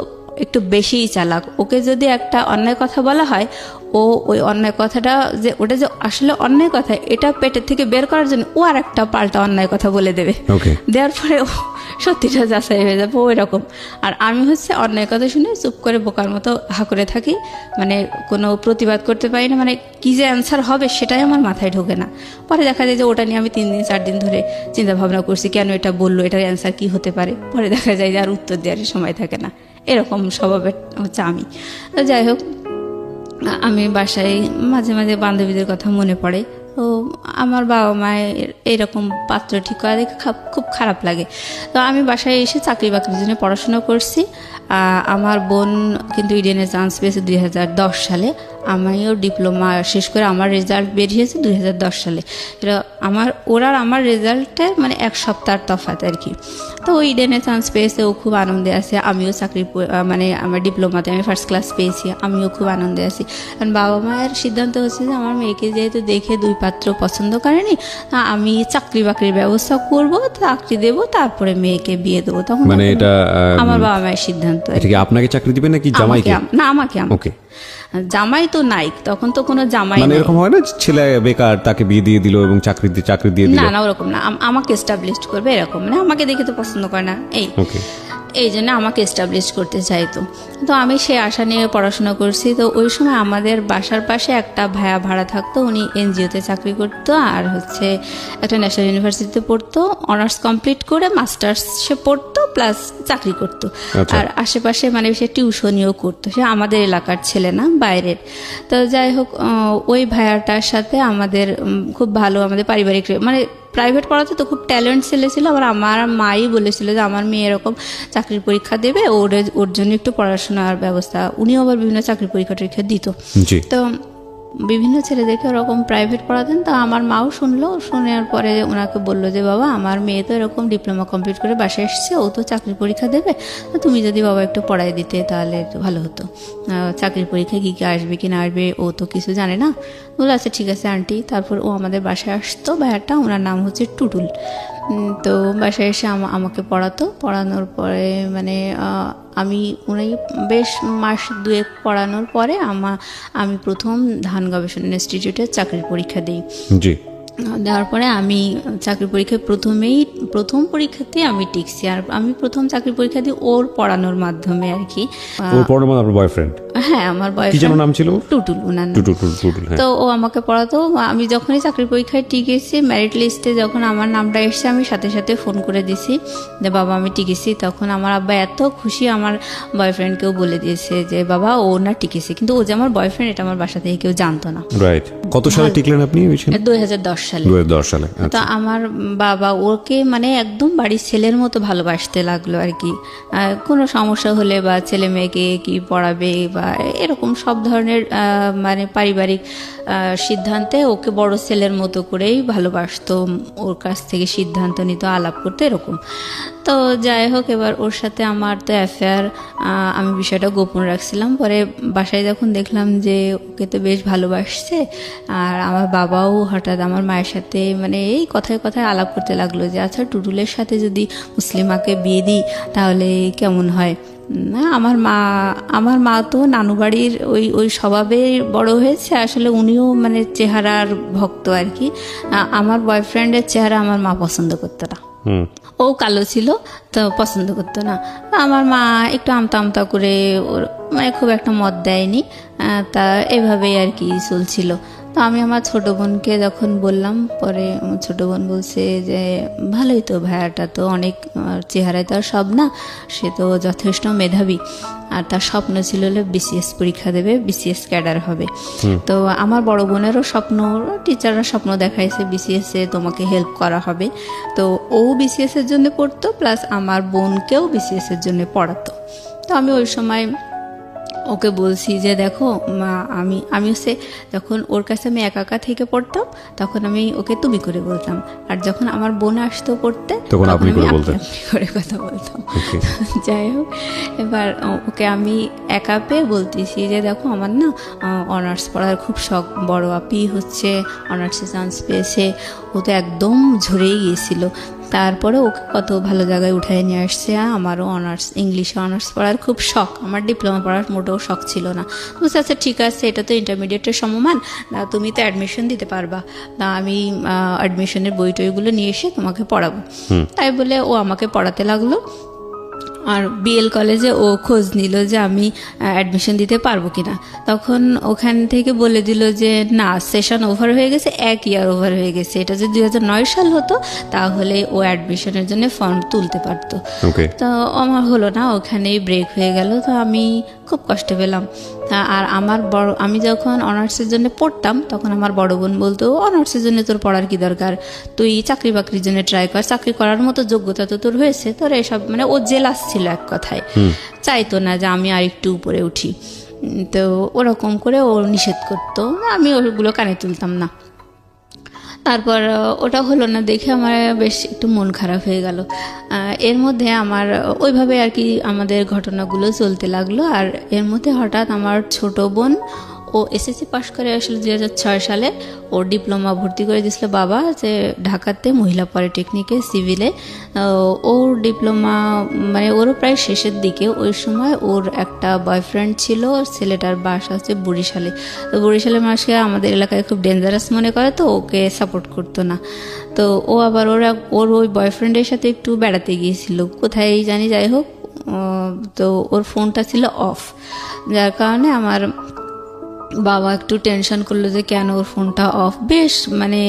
একটু বেশিই চালাক, ওকে যদি একটা অন্যায় কথা বলা হয় ও ওই অন্যায় কথাটা যে ওটা যে আসলে অন্যায় কথা এটা পেটের থেকে বের করার জন্য ও আর একটা পাল্টা অন্যায় কথা বলে দেবে, দেওয়ার পরে ও সত্যিটা যাচাই হয়ে যাবে ওই রকম। আর আমি হচ্ছে অন্যায় কথা শুনে চুপ করে বোকার মতো হা করে থাকি, মানে কোনো প্রতিবাদ করতে পারি না, মানে কি যে অ্যান্সার হবে সেটাই আমার মাথায় ঢোকে না। পরে দেখা যায় যে ওটা নিয়ে আমি 3 দিন 4 দিন ধরে চিন্তা ভাবনা করছি কেন এটা বললো, এটার অ্যান্সার কি হতে পারে। পরে দেখা যায় যে আর উত্তর দেওয়ার সময় থাকে না, এরকম স্বভাবের হচ্ছে আমি। তো যাই হোক, আমি বাসায় মাঝে মাঝে বান্ধবীদের কথা মনে পড়ে। তো আমার বাবা মায়ের এইরকম পাত্র ঠিক করা দেখে খুব খারাপ লাগে। তো আমি বাসায় এসে চাকরি বাকরির জন্য পড়াশোনা করছি। আমার বোন কিন্তু ইডেনে চান্স পেয়েছে 2010 সালে। আমিও ডিপ্লোমা শেষ করে আমার রেজাল্ট বেরিয়েছে 2010 সালে। এটা আমার রেজাল্টে মানে 1 সপ্তাহের তফাৎ আর কি। তো ও ইডেনে চান্স পেয়েছে, ও খুব আনন্দে আছে। আমিও চাকরি মানে আমার ডিপ্লোমাতে আমি ফার্স্ট ক্লাস পেয়েছি, আমিও খুব আনন্দে আছি। কারণ বাবা মায়ের সিদ্ধান্ত হচ্ছে যে আমার মেয়েকে যেহেতু দেখে 2 পাত্র পছন্দ করেনি, আমি চাকরি বাকরির ব্যবস্থা করব, চাকরি দেব, তারপরে মেয়েকে বিয়ে দেবো। তখন মানে এটা আমার বাবা মায়ের সিদ্ধান্ত। আপনাকে চাকরি দিবেন নাকি জামাইকে? না, আমাকে। জামাই তো নাই তখন, তো কোনো জামাই মানে এরকম হয় না ছেলে বেকার তাকে বিয়ে দিয়ে দিল এবং চাকরি দিয়ে দিল? না, ওরকম না, আমাকে এস্টাবলিশ করবে এরকম, মানে আমাকে দেখে তো পছন্দ করে না এই জন্য আমাকে এস্টাবলিশ করতে চাইতো। তো আমি সে আশা নিয়ে পড়াশোনা করছি। তো ওই সময় আমাদের বাসার পাশে একটা ভায়া ভাড়া থাকতো, উনি এনজিওতে চাকরি করতো আর হচ্ছে একটা ন্যাশনাল ইউনিভার্সিটিতে পড়তো, অনার্স কমপ্লিট করে মাস্টার্স সে পড়তো প্লাস চাকরি করতো। আর আশেপাশে মানে সে টিউশনিও করতো, সে আমাদের এলাকার ছেলে না, বাইরের। তো যাই হোক, ওই ভায়াটার সাথে আমাদের খুব ভালো, আমাদের পারিবারিক মানে প্রাইভেট পড়াতে তো খুব ট্যালেন্ট ছেলে ছিল। আবার আমার মাই বলেছিল যে আমার মেয়ে এরকম চাকরির পরীক্ষা দেবে, ওর জন্য একটু পড়াশোনার ব্যবস্থা। উনিও আবার বিভিন্ন চাকরির পরীক্ষা টরীক্ষা দিত। তো বিভিন্ন ছেলেদেরকে ওরকম প্রাইভেট পড়াতেন। তো আমার মাও শোনার পরে ওনাকে বললো যে বাবা আমার মেয়ে তো এরকম ডিপ্লোমা কমপ্লিট করে বাসায় এসছে, ও তো চাকরির পরীক্ষা দেবে, তুমি যদি বাবা একটু পড়াই দিতে তাহলে ভালো হতো। চাকরির পরীক্ষায় কী আসবে কি না আসবে ও তো কিছু জানে না। বলে আচ্ছা ঠিক আছে আন্টি। তারপর ও আমাদের বাসায় আসতো, ভাইয়াটা, ওনার নাম হচ্ছে টুটুল। তো বাসায় এসে আমাকে পড়ানোর পরে মানে আমি উনি বেশ মাস 2 পড়ানোর পরে আমি প্রথম ধান গবেষণা ইনস্টিটিউটে চাকরির পরীক্ষা দিই। দেওয়ার পরে আমি চাকরি পরীক্ষায় প্রথম পরীক্ষাতেই আমি টিকছি। আর আমি প্রথম চাকরি পরীক্ষা দিই ওর পড়ানোর মাধ্যমে আর কি। বয়ফ্রেন্ড? হ্যাঁ, আমার বয়ফ্রেন্ড নাম ছিল টুটুল, ওনার নাম। তো ও আমাকে পড়াতো। আমি যখনই চাকরি পরীক্ষায় টিকেছি, মেরিট লিস্টে যখন আমার নামটা এসেছে আমি সাথে সাথে ফোন করে দিছি যে বাবা আমি টিকেছি। তখন আমার আব্বা এত খুশি, আমার বয়ফ্রেন্ডকেও বলে দিয়েছে যে বাবা ও না টিকেছে, কিন্তু ও যে আমার বয়ফ্রেন্ড এটা আমার বাসা থেকে কেউ জানতো না। কত সালে টিকলেন আপনি? 2010 সালে। তো আমার বাবা ওকে মানে একদম বাড়ির ছেলের মতো ভালোবাসতে লাগলো আর কি। কোনো সমস্যা হলে বা ছেলে মেয়েকে কি পড়াবে বা এরকম সব ধরনের মানে পারিবারিক সিদ্ধান্তে ওকে বড় ছেলের মতো করেই ভালোবাসতো, ওর কাছ থেকে সিদ্ধান্ত নিত, আলাপ করতো এরকম। তো যাই হোক, এবার ওর সাথে আমার তো অ্যাফেয়ার, আমি বিষয়টা গোপন রাখছিলাম। পরে বাসায় যখন দেখলাম যে ওকে তো বেশ ভালোবাসছে, আর আমার বাবাও হঠাৎ আমার মায়ের সাথে মানে এই কথায় কথায় আলাপ করতে লাগলো যে আচ্ছা টুটুলের সাথে যদি মুসলিমাকে বিয়ে দিই তাহলে কেমন হয়। না, আমার মা তো নানু বাড়ির ওই স্বভাবে বড় হয়েছে। আসলে উনিও মানে চেহারার ভক্ত আর কি। আমার বয়ফ্রেন্ডের চেহারা আমার মা পছন্দ করতো না, ও কালো ছিল তো পছন্দ করতো না। আমার মা একটু আমতা আমতা করে ওর মানে খুব একটা মত দেয়নি, তা এভাবেই আর কি চলছিল। তো আমি আমার ছোট বোনকে যখন বললাম, পরে আমার ছোট বোন বলছে যে ভালোই তো, ভাইয়াটা তো অনেক, চেহারায় তো আর সব না, সে তো যথেষ্ট মেধাবী, আর তার স্বপ্ন ছিল বিসিএস পরীক্ষা দেবে, বিসিএস ক্যাডার হবে। তো আমার বড় বোনেরও স্বপ্ন, টিচাররা স্বপ্ন দেখাইছে বিসিএস এ তোমাকে হেল্প করা হবে। তো ও বিসিএস এর জন্য পড়তো, প্লাস আমার বোনকেও বিসিএস এর জন্য পড়াতো। তো আমি ওই সময় ওকে বলছি যে দেখো মা, আমি হচ্ছে যখন ওর কাছে আমি একা থেকে পড়তাম তখন আমি ওকে তুমি করে বলতাম, আর যখন আমার বোন আসতো পড়তে তখন আমি আপনি করে কথা বলতাম। যাই হোক, এবার ওকে আমি একা পেয়ে বলতেছি যে দেখো আমার না অনার্স পড়ার খুব শখ, বড় আপি হচ্ছে অনার্সে চান্স পেয়েছে, ও তো একদম ঝরেই গিয়েছিল, তারপরে ওকে কত ভালো জায়গায় উঠায় নিয়ে আসছে। আমারও ইংলিশে অনার্স পড়ার খুব শখ, আমার ডিপ্লোমা পড়ার মোটেও শখ ছিল না। বুঝতে আচ্ছা ঠিক আছে, এটা তো ইন্টারমিডিয়েটের সমমান, তুমি তো অ্যাডমিশন দিতে পারবা, আমি অ্যাডমিশনের বই টইগুলো নিয়ে এসে তোমাকে পড়াবো। তাই বলে ও আমাকে পড়াতে লাগলো। আর বিএল কলেজে ও খোঁজ নিল যে আমি অ্যাডমিশন দিতে পারবো কিনা। তখন ওখান থেকে বলে দিল যে না, সেশন ওভার হয়ে গেছে, 1 ইয়ার ওভার হয়ে গেছে। এটা যদি 2009 সাল হতো তাহলে ও অ্যাডমিশনের জন্য ফর্ম তুলতে পারতো। তো আমার হলো না, ওখানেই ব্রেক হয়ে গেল। তো আমি খুব কষ্ট পেলাম। আর আমি যখন অনার্সের জন্য পড়তাম তখন আমার বড় বোন বলতো অনার্সের জন্য তোর পড়ার কি দরকার, তুই চাকরি বাকরির জন্য ট্রাই কর, চাকরি করার মতো যোগ্যতা তো তোর হয়েছে, তোর এসব মানে ও জেলাস ছিল এক কথায়, চাইতো না যে আমি আর একটু উপরে উঠি। তো ওরকম করে ও নিষেধ করতো, আমি ওগুলো কানে তুলতাম না। তারপর ওটা হলো না দেখে আমার বেশ একটু মন খারাপ হয়ে গেল। এর মধ্যে আমার ওইভাবে আর কি আমাদের ঘটনাগুলো চলতে লাগলো। আর এর মধ্যে হঠাৎ আমার ছোট বোন, ও এসএসসি পাশ করে আসলে 2006 সালে ওর ডিপ্লোমা ভর্তি করে দিয়েছিল বাবা, যে ঢাকাতে মহিলা পলিটেকনিকে সিভিলে। ওর ডিপ্লোমা মানে ওরও প্রায় শেষের দিকে। ওই সময় ওর একটা বয়ফ্রেন্ড ছিল, ছেলেটার বাসা হচ্ছে বরিশালে। তো বরিশালের মানুষকে আমাদের এলাকায় খুব ডেঞ্জারাস মনে করে, তো ওকে সাপোর্ট করতো না। তো ও আবার ওর ওই বয়ফ্রেন্ডের সাথে একটু বেড়াতে গিয়েছিল কোথায় জানি, যাই হোক। তো ওর ফোনটা ছিল অফ, যার কারণে আমার বাবা একটু টেনশন করলো যে কেন ওর ফোনটা অফ, বেশ মানে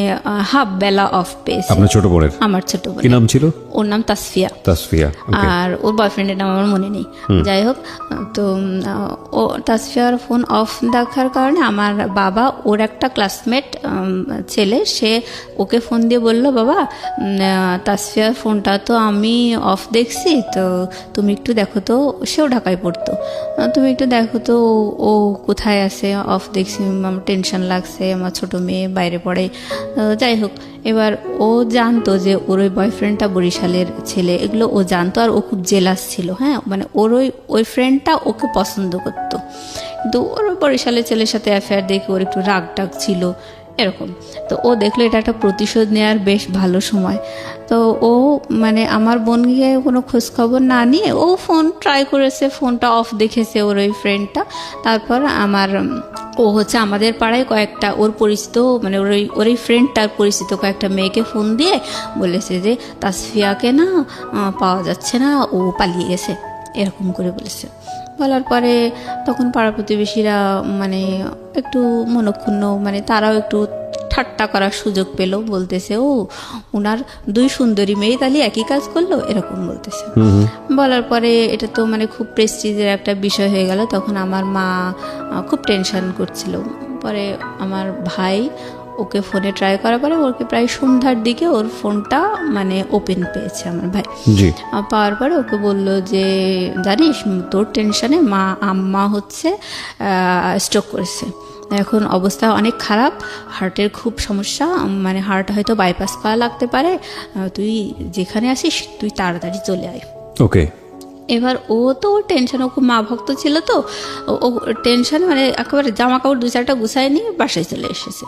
হাফ বেলা অফ পেয়েছে। আপনার ছোট বোনের? আমার ছোট বোন। কি নাম ছিল? ওর নাম তাসফিয়া। আর ওর বয়ফ্রেন্ডের নাম আমার মনে নেই। যাই হোক, তো ও তাসফিয়ার ফোন অফ দেখার কারণে আমার বাবা, ওর একটা ক্লাসমেট ছেলে, সে ওকে ফোন দিয়ে বলল বাবা, তাসফিয়ার ফোনটা তো আমি অফ দেখছি, তো তুমি একটু দেখো তো, সেও ঢাকায় পড়তো, তুমি একটু দেখো তো ও কোথায় আছে, অফ দেখছি, আমার টেনশন লাগছে, আমার ছোট মেয়ে বাইরে পড়ে। যাই হোক, এবার ও জানতো যে ওর ওই বয়ফ্রেন্ডটা বরিশালের ছেলে, এগুলো ও জানতো। আর ও খুব জেলাস ছিল, হ্যাঁ, মানে ওর ওই ফ্রেন্ডটা ওকে পছন্দ করতো, কিন্তু ওর বরিশালের ছেলের সাথে অ্যাফেয়ার দেখে ওর একটু রাগ টাগ ছিল এরকম। তো ও দেখলো এটা একটা প্রতিশোধ নেওয়ার বেশ ভালো সময়। তো ও মানে আমার বোনকে কোনো খোঁজখবর না নিয়ে ও ফোন ট্রাই করেছে, ফোনটা অফ দেখেছে ওর ওই ফ্রেন্ডটা। তারপর ও হচ্ছে আমাদের পাড়ায় কয়েকটা ওর পরিচিত, মানে ওর এই ফ্রেন্ডটার পরিচিত কয়েকটা মেয়েকে ফোন দিয়ে বলেছে যে তাসফিয়াকে না পাওয়া যাচ্ছে না, ও পালিয়ে গেছে, এরকম করে বলেছে। বলার পরে তখন পাড়া প্রতিবেশীরা মানে একটু মনক্ষুণ্ণ, মানে তারাও একটু ঠাট্টা করার সুযোগ পেল, বলতেছে ও ওনার 2 সুন্দরী মেয়ে তাহলে একই কাজ করলো, এরকম বলতেছে। বলার পরে এটা তো মানে খুব প্রেস্টিজের একটা বিষয় হয়ে গেল। তখন আমার মা খুব টেনশন করছিল। পরে আমার ভাই ওকে ফোনে ট্রাই করার পরে ওকে প্রায় সন্ধ্যার দিকে ওর ফোনটা মানে ওপেন পেয়েছে আমার ভাই। পাওয়ার পরে ওকে বললো যে জানিস তোর টেনশনে আম্মা হচ্ছে স্ট্রোক করেছে, এখন অবস্থা অনেক খারাপ, হার্টের খুব সমস্যা, মানে হার্ট হয়তো বাইপাস করা লাগতে পারে, তুই যেখানে আসিস তুই তাড়াতাড়ি চলে আয়। ওকে। এবার ও তো টেনশন, ও খুব মা ভক্ত ছিল, তো ও টেনশন মানে একেবারে জামা কাপড় 2-4টা গুছায় নিয়ে বাসায় চলে এসেছে।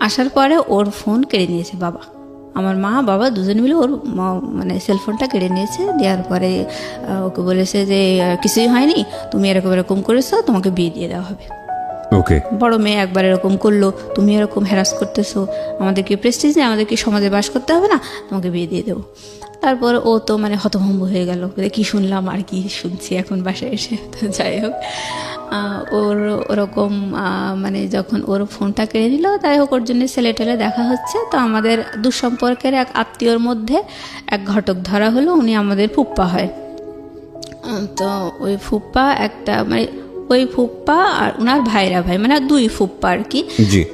আসার পরে ওর ফোন কেড়ে নিয়েছে বাবা, আমার মা বাবা দুজনে মিলে ওর মানে সেলফোনটা কেড়ে নিয়েছে। দেওয়ার পরে ওকে বলেছে যে কিছুই হয়নি, তুমি এরকম করেছো, তোমাকে বিয়ে দিয়ে দেওয়া হবে। ওকে। বড় মেয়ে একবার এরকম করলো, তুমি এরকম হ্যারাস করতেছো, আমাদেরকে প্রেস্টিজ নেই, আমাদেরকে সমাজে বাস করতে হবে না, তোমাকে বিয়ে দিয়ে দেবো। তারপর ও তো মানে হতভম্ব হয়ে গেল, কি শুনলাম আর কি শুনছি এখন বাসায় এসে। তো যাই হোক, ওর ওরকম মানে যখন ওর ফোনটা কেড়ে নিল, তাই হোক ওর জন্য ছেলে টেলে দেখা হচ্ছে। তো আমাদের দুঃসম্পর্কের এক আত্মীয়র মধ্যে এক ঘটক ধরা হলো, উনি আমাদের ফুপ্পা হয়। তো ওই ফুপ্পা একটা মানে ওই ফুপ্পা আর ওনার ভাইরা ভাই, মানে দুই ফুপ্পা আর কি।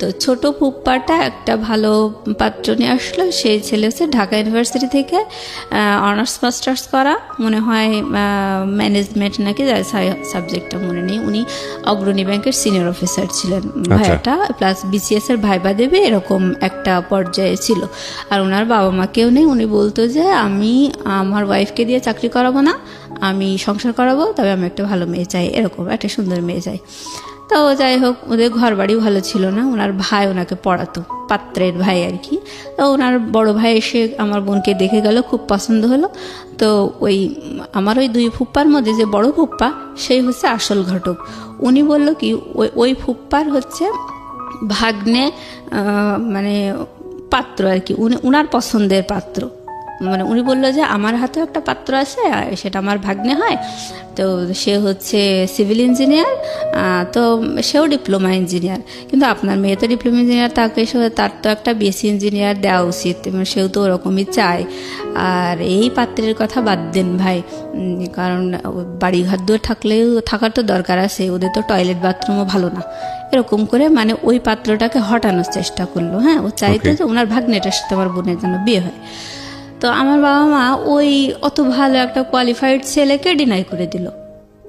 তো ছোট ফুপ্পাটা একটা ভালো পাত্র নিয়ে আসলো, সেই ছেলে হচ্ছে ঢাকা ইউনিভার্সিটি থেকে অনার্স মাস্টার্স করা, মনে হয় ম্যানেজমেন্ট নাকি, সাবজেক্টটা মনে নেই। উনি অগ্রণী ব্যাংকের সিনিয়র অফিসার ছিলেন ভাইয়াটা, প্লাস বিসিএস এর ভাইবা দেবে এরকম একটা পর্যায়ে ছিল। আর ওনার বাবা মা কেউ নেই। উনি বলতো যে আমি আমার ওয়াইফকে দিয়ে চাকরি করাবো না, আমি সংসার করাবো, তবে আমি একটা ভালো মেয়ে চাই, এরকম একটা সুন্দর মেয়ে চাই। তো যাই হোক, ওদের ঘর বাড়িও ভালো ছিল না। ওনার ভাই ওনাকে পড়াতো, পাত্রের ভাই আর কি। তো ওনার বড় ভাই এসে আমার বোনকে দেখে গেল, খুব পছন্দ হলো। তো ওই আমার ওই দুই ফুপ্পার মধ্যে যে বড় ফুপ্পা, সেই হচ্ছে আসল ঘটক। উনি বলল কি, ওই ফুপ্পার হচ্ছে ভাগ্নে মানে পাত্র আর কি, উনার পছন্দের পাত্র। মানে উনি বললো যে আমার হাতেও একটা পাত্র আছে, সেটা আমার ভাগ্নে হয়। তো সে হচ্ছে সিভিল ইঞ্জিনিয়ার, তো সেও ডিপ্লোমা ইঞ্জিনিয়ার, কিন্তু আপনার মেয়ে তো ডিপ্লোমা ইঞ্জিনিয়ার, তার তো একটা বিএসসি ইঞ্জিনিয়ার দেওয়া উচিত, সেও তো ওরকমই চায়। আর এই পাত্রের কথা বাদ দেন ভাই, কারণ বাড়িঘর দূর থাকার তো দরকার আছে, ওদের তো টয়লেট বাথরুমও ভালো না। এরকম করে মানে ওই পাত্রটাকে হটানোর চেষ্টা করলো। হ্যাঁ, ও চাইতো যে ওনার ভাগ্নেটার সাথে আমার বোনের জন্য বিয়ে হয়। তো আমার বাবা মা ওই অত ভালো একটা কোয়ালিফাইড ছেলেকে ডিনাই করে দিল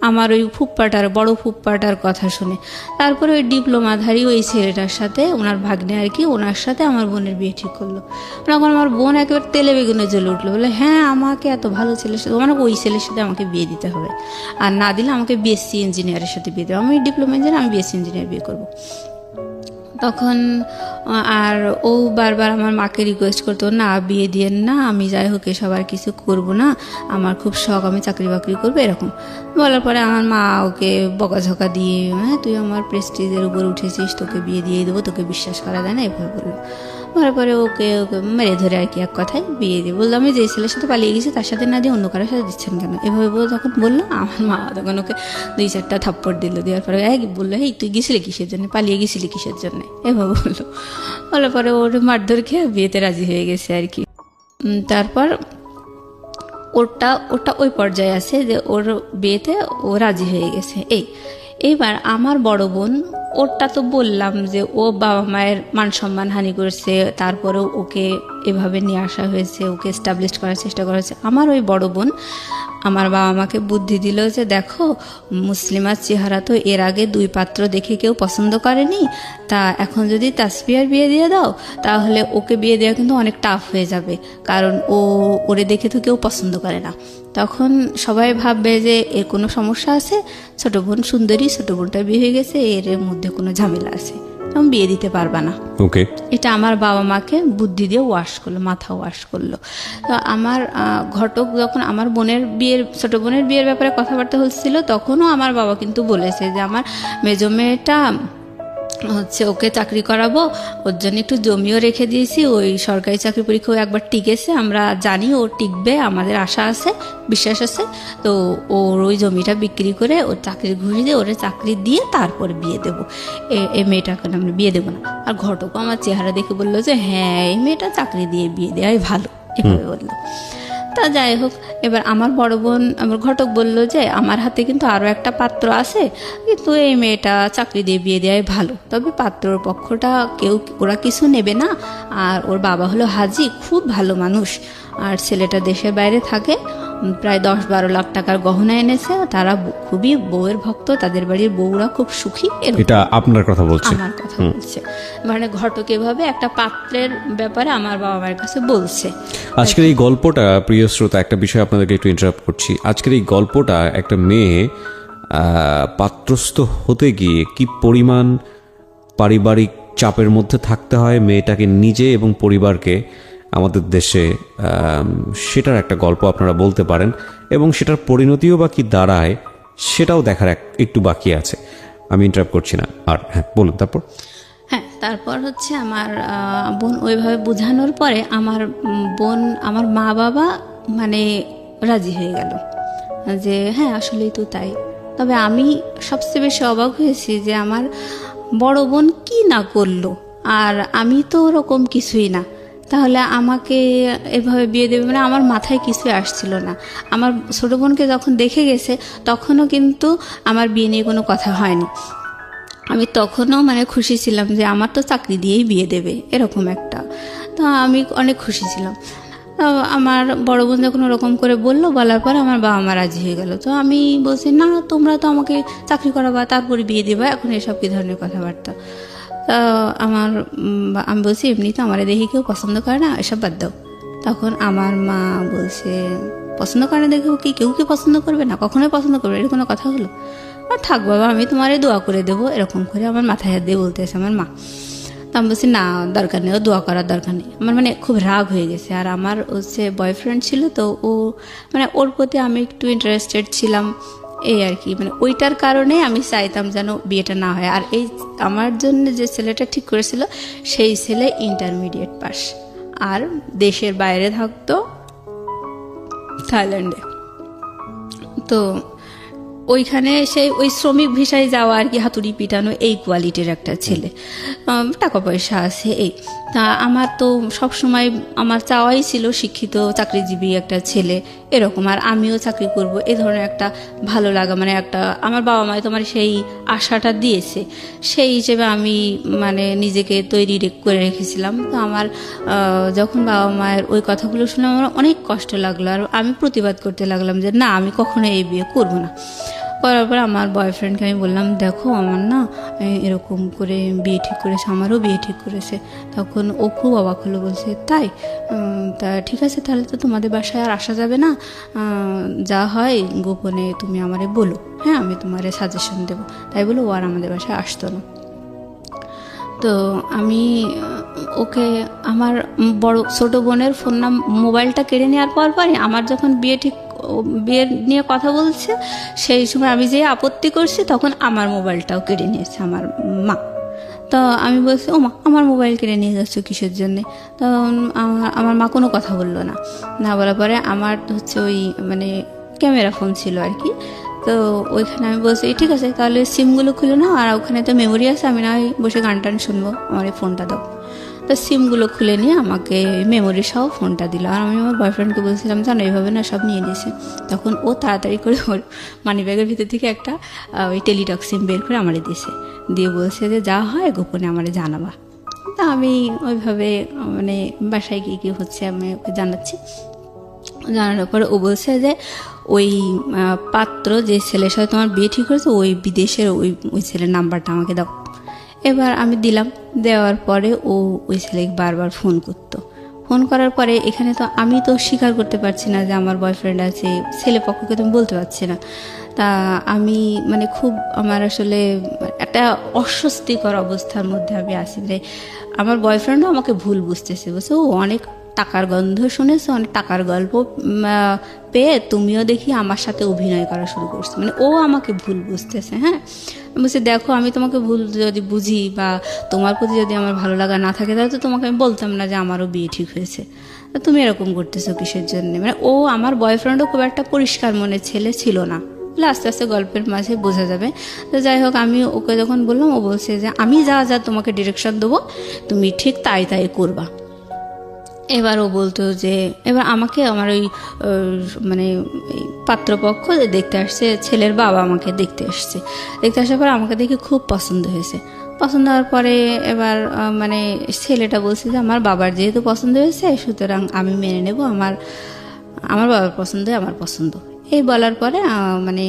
আমার ওই ফুপ্পাটার, বড় ফুপ্পাটার কথা শুনে। তারপরে ওই ডিপ্লোমাধারী ওই ছেলেটার সাথে, ওনার ভাগ্নে আর কি, ওনার সাথে আমার বোনের বিয়ে ঠিক করলো। তখন আমার বোন একেবারে তেলে বেগুনে জ্বলে উঠলো, বলে হ্যাঁ, আমাকে এত ভালো ছেলের সাথে, মানে ওই ছেলের সাথে আমাকে বিয়ে দিতে হবে, আর না দিলে আমাকে বিএসসি ইঞ্জিনিয়ারের সাথে বিয়ে দেবো, আমি ডিপ্লোমা ইঞ্জিনিয়ার, আমি বিএসসি ইঞ্জিনিয়ার বিয়ে করবো। তখন আর ও বারবার আমার মাকে রিকোয়েস্ট করতো, না বিয়ে দিয়েন না, আমি যাই হোক এসব আর কিছু করবো না, আমার খুব শখ, আমি চাকরি বাকরি করবো, এরকম বলার পরে আমার মা ওকে বকাঝকা দিয়ে, হ্যাঁ তুই আমার প্রেস্টিজের উপর উঠেছিস, তোকে বিয়ে দিয়ে দেবো, তোকে বিশ্বাস করা যায় না, এভাবে বললো। বলার পরে ওকে মেরে ধরে আর কি এক কথায় বিয়ে দিয়ে বললো, আমি যে ছেলের সাথে পালিয়ে গেছি তার সাথে না দিয়ে অন্য কারোর সাথে দিচ্ছেন কেন, এভাবে যখন বললো, আমার মা তখন ওকে 2-4টা থাপ্পড় দিল। দেওয়ার পরে বললো, এই তুই গেছিলি কিসের জন্য, পালিয়ে গেছিলি কিসের জন্য, এভাবে বললো। বলার পরে ওর মারধর খেয়ে বিয়েতে রাজি হয়ে গেছে আর কি। তারপর ওটা ওই পর্যায়ে আছে যে ওর বিয়েতে ও রাজি হয়ে গেছে। এইবার আমার বড় বোন, ওরটা তো বললাম যে ও বাবা মায়ের মান সম্মান হানি করেছে, তারপরেও ওকে এভাবে নিয়ে আসা হয়েছে, ওকে এস্টাবলিশ করার চেষ্টা করা হয়েছে। আমার ওই বড় বোন আমার বাবা মাকে বুদ্ধি দিল যে দেখো, মুসলিমার চেহারা তো এর আগে 2 পাত্র দেখে কেউ পছন্দ করেনি, তা এখন যদি তাসফিয়ার বিয়ে দিয়ে দাও, তাহলে ওকে বিয়ে দেওয়া কিন্তু অনেক টাফ হয়ে যাবে, কারণ ওরে দেখে তো কেউ পছন্দ করে না। তখন সবাই ভাববে যে এর কোনো সমস্যা আছে, ছোট বোন সুন্দরী, ছোট বোনটার বিয়ে হয়ে গেছে, এর মধ্যে কোনো ঝামেলা আছে, আমি বিয়ে দিতে পারবা না। ওকে, এটা আমার বাবা মাকে বুদ্ধি দিয়ে মাথা ওয়াশ করলো। তো আমার ঘটক যখন আমার ছোট বোনের বিয়ের ব্যাপারে কথাবার্তা হচ্ছিল, তখনও আমার বাবা কিন্তু বলেছে যে আমার মেজো মেয়েটা হচ্ছে ওকে চাকরি করাবো, ওর জন্য একটু জমিও রেখে দিয়েছি, ওই সরকারি চাকরি পরীক্ষাও একবার টিকেছে, আমরা জানি ও টিকবে, আমাদের আশা আছে, বিশ্বাস আছে। তো ওর ওই জমিটা বিক্রি করে ওর চাকরির ঘুষি দিয়ে ওরে চাকরি দিয়ে তারপর বিয়ে দেবো, এই মেয়েটাকে আমরা বিয়ে দেবো না। আর ঘটকও আমার চেহারা দেখে বললো যে হ্যাঁ, এই মেয়েটা চাকরি দিয়ে বিয়ে দেওয়াই ভালো, এভাবে বললো। তা যাই হোক, এবার আমার বড় বোন, আমার ঘটক বলল যে আমার হাতে কিন্তু আরও একটা পাত্র আছে, কিন্তু এই মেয়েটা চাকরি দিয়ে বিয়ে দেওয়াই ভালো, তবে পাত্রর পক্ষটা ওরা কিছু নেবে না, আর ওর বাবা হলো হাজি, খুব ভালো মানুষ, আর ছেলেটা দেশের বাইরে থাকে, প্রায় 10-12 লাখ টাকার গহনা এনেছে, তারা খুবই বউয়ের ভক্ত, তাদের বাড়ির বউরা খুব সুখী। এটা আপনার কথা বলছে? আমার কথা বলছে, মানে ঘটক এভাবে একটা পাত্রের ব্যাপারে আমার বাবা মায়ের কাছে বলছে। আজকের এই গল্পটা, প্রিয় শ্রোতা, একটা বিষয় আপনাদেরকে একটু ইন্টারাপ্ট করছি। আজকের এই গল্পটা একটা মেয়ে পাত্রস্থ হতে গিয়ে কি পরিমাণ পারিবারিক চাপের মধ্যে থাকতে হয় মেয়েটাকে নিজে এবং পরিবারকে আমাদের দেশে, সেটার একটা গল্প আপনারা বলতে পারেন, এবং সেটার পরিণতিও বা কি দাঁড়ায় সেটাও দেখার একটু বাকি আছে। আমি ইন্টারাপ্ট করছি না, আর হ্যাঁ বলুন। তারপর হচ্ছে আমার বোন ওইভাবে বোঝানোর পরে আমার বোন, আমার মা বাবা মানে রাজি হয়ে গেল যে হ্যাঁ আসলেই তো তাই। তবে আমি সবচেয়ে বেশি অবাক হয়েছি যে আমার বড় বোন কি না করলো, আর আমি তো ওরকম কিছুই না, তাহলে আমাকে এভাবে বিয়ে দেবে, মানে আমার মাথায় কিছুই আসছিল না। আমার ছোটো বোনকে যখন দেখে গেছে তখনও কিন্তু আমার বিয়ে নিয়ে কোনো কথা হয়নি। আমি তখনও মানে খুশি ছিলাম যে আমার তো চাকরি দিয়েই বিয়ে দেবে, এরকম একটা। তো আমি অনেক খুশি ছিলাম। তো আমার বড় বোন যখন ওরকম করে বললো, বলার পর আমার বাবা মা রাজি হয়ে গেল। তো আমি বলছি না, তোমরা তো আমাকে চাকরি করাবা তারপরে বিয়ে দেবা, এখন এসব কী ধরনের কথাবার্তা। তা আমি বলছি এমনি তো আমার দেখে কেউ পছন্দ করে না, এসব বাদ দাও। তখন আমার মা বলছে পছন্দ করে না দেখেও কি কেউ কি পছন্দ করবে না, কখনোই পছন্দ করবে, এটা কোনো কথা হলো? আর থাক বাবা, আমি তোমারে দোয়া করে দেবো, এরকম করে আমার মাথায় হাত দিয়ে বলতেছে আমার মা। তো আমি বলছি না, দরকার নেই, ও দোয়া করার দরকার নেই। আমার মানে খুব রাগ হয়ে গেছে। আর আমার হচ্ছে বয়ফ্রেন্ড ছিল, তো ও মানে ওর প্রতি আমি একটু ইন্টারেস্টেড ছিলাম, এই আর কি। মানে ওইটার কারণে আমি চাইতাম যেন বিয়েটা না হয়। আর এই আমার জন্য যে ছেলেটা ঠিক করেছিল সেই ছেলে ইন্টারমিডিয়েট পাস, আর দেশের বাইরে থাকতো, থাইল্যান্ডে। তো ওইখানে সেই ওই শ্রমিক ভিসায় যাওয়া আর কি, হাতুড়ি পিটানো, এই কোয়ালিটির একটা ছেলে, টাকা পয়সা আছে এই। তা আমার তো সবসময় আমার চাওয়াই ছিল শিক্ষিত চাকরিজীবী একটা ছেলে এরকম, আর আমিও চাকরি করব, এই ধরনের একটা ভালো লাগা, মানে একটা আমার বাবা মায় তোমার সেই আশাটা দিয়েছে, সেই হিসেবে আমি মানে নিজেকে তৈরি করে রেখেছিলাম। তো আমার যখন বাবা মায়ের ওই কথাগুলো শুনে আমার অনেক কষ্ট লাগলো, আর আমি প্রতিবাদ করতে লাগলাম যে না, আমি কখনো এই বিয়ে করবো না। করার পর আমার বয়ফ্রেন্ডকে আমি বললাম দেখো আমার না এরকম করে বিয়ে ঠিক করেছে, আমারও বিয়ে ঠিক করেছে। তখন ও খুব অবাক হলো, বলছে তাই? তা ঠিক আছে, তাহলে তো তোমাদের বাসায় আর আসা যাবে না, যা হয় গোপনে তুমি আমারে বলো, হ্যাঁ আমি তোমারে সাজেশন দেবো। তাই বলে ও আর আমাদের বাসায় আসতো না। তো আমি ওকে আমার বড় ছোটো বোনের ফোন মোবাইলটা কেড়ে নেওয়ার পরই আমার যখন বিয়ের নিয়ে কথা বলছে, সেই সময় আমি যে আপত্তি করছি তখন আমার মোবাইলটাও কেড়ে নিয়েছে আমার মা। তো আমি বলছি ও মা, আমার মোবাইল কেড়ে নিয়ে যাচ্ছ কিসের জন্যে? তো আমার মা কোনো কথা বললো না বলার পরে আমার হচ্ছে ওই মানে ক্যামেরা ফোন ছিল আর কি। তো ওইখানে আমি বলছি ঠিক আছে, তাহলে সিমগুলো খুলে নাও, আর ওখানে তো মেমোরি আছে, আমি না বসে গান টান শুনবো, আমার এই ফোনটা দাও। তো সিমগুলো খুলে নিয়ে আমাকে মেমোরি সহ ফোনটা দিল। আর আমি আমার বয়ফ্রেন্ডকে বলছিলাম জানো এইভাবে না সব নিয়ে নিয়েছে। তখন ও তাড়াতাড়ি করে ওর মানি ব্যাগের ভিতর থেকে একটা ওই টেলিটক সিম বের করে আমারে দিয়েছে, দিয়ে বলছে যে যা হয় গোপনে আমারে জানাবা। তা আমি ওইভাবে মানে বাসায় গিয়ে কী হচ্ছে আমি ওকে জানাচ্ছি। জানানোর পরে ও বলছে যে ওই পাত্র যে ছেলের সাথে তোমার বিয়ে ঠিক করেছে ওই বিদেশের ওই ছেলের নাম্বারটা আমাকে দাও। এবার আমি দিলাম, দেওয়ার পরে ও ওই ছেলেকে বারবার ফোন করতো। ফোন করার পরে এখানে তো আমি তো স্বীকার করতে পারছি না যে আমার বয়ফ্রেন্ড আছে, ছেলে পক্ষকে তো আমি বলতে পারছি না। তা আমি মানে খুব আমার আসলে একটা অস্বস্তিকর অবস্থার মধ্যে আমি আছি যে আমার বয়ফ্রেন্ডও আমাকে ভুল বুঝতেছে, বলছে ও অনেক টাকার গন্ধ শুনেছে, অনেক টাকার গল্প পেয়ে তুমিও দেখি আমার সাথে অভিনয় করা শুরু করছো, মানে ও আমাকে ভুল বুঝতেছে। হ্যাঁ বলছি দেখো আমি তোমাকে ভুল যদি বুঝি বা তোমার প্রতি যদি আমার ভালো লাগা না থাকে তাহলে তো তোমাকে আমি বলতাম না যে আমারও বিয়ে ঠিক হয়েছে, তুমি এরকম করতেছো কিসের জন্য? মানে ও আমার বয়ফ্রেন্ডও খুব একটা পরিষ্কার মনের ছেলে ছিল না, আস্তে আস্তে গল্পের মাঝে বোঝা যাবে। তো যাই হোক আমি ওকে যখন বললাম ও বলছে যে আমি যা তোমাকে ডিরেকশন দেবো তুমি ঠিক তাই করবা। এবার ও বলতো যে এবার আমাকে আমার ওই মানে পাত্রপক্ষ দেখতে আসছে, ছেলের বাবা আমাকে দেখতে আসছে, দেখতে আসার পর আমাকে দেখে খুব পছন্দ হয়েছে। পছন্দ হওয়ার পরে এবার মানে ছেলেটা বলছে যে আমার বাবার যেহেতু পছন্দ হয়েছে সুতরাং আমি মেনে নেব, আমার বাবার পছন্দ আমার পছন্দ। এই বলার পরে মানে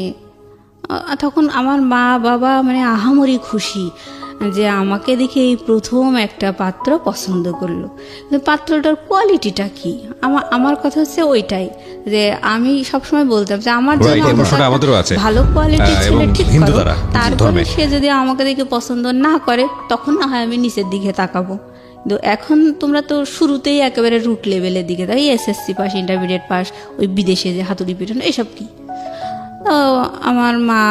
তখন আমার মা বাবা মানে আহামরি খুশি যে আমাকে দেখে এই প্রথম একটা পাত্র পছন্দ করলো। কিন্তু পাত্রটার কোয়ালিটিটা কি, আমার কথা হচ্ছে ওইটাই যে আমি সবসময় বলতাম যে আমার জন্য ভালো কোয়ালিটির ছেলে ঠিক করো, তারপরে সে যদি আমাকে দেখে পছন্দ না করে তখন না হয় আমি নিচের দিকে তাকাবো। কিন্তু এখন তোমরা তো শুরুতেই একেবারে রুট লেভেলের দিকে, তাই এসএসসি পাস ইন্টারমিডিয়েট পাস, ওই বিদেশে যে হাতুড়ি পিটানো এসব কি। তো আমার মা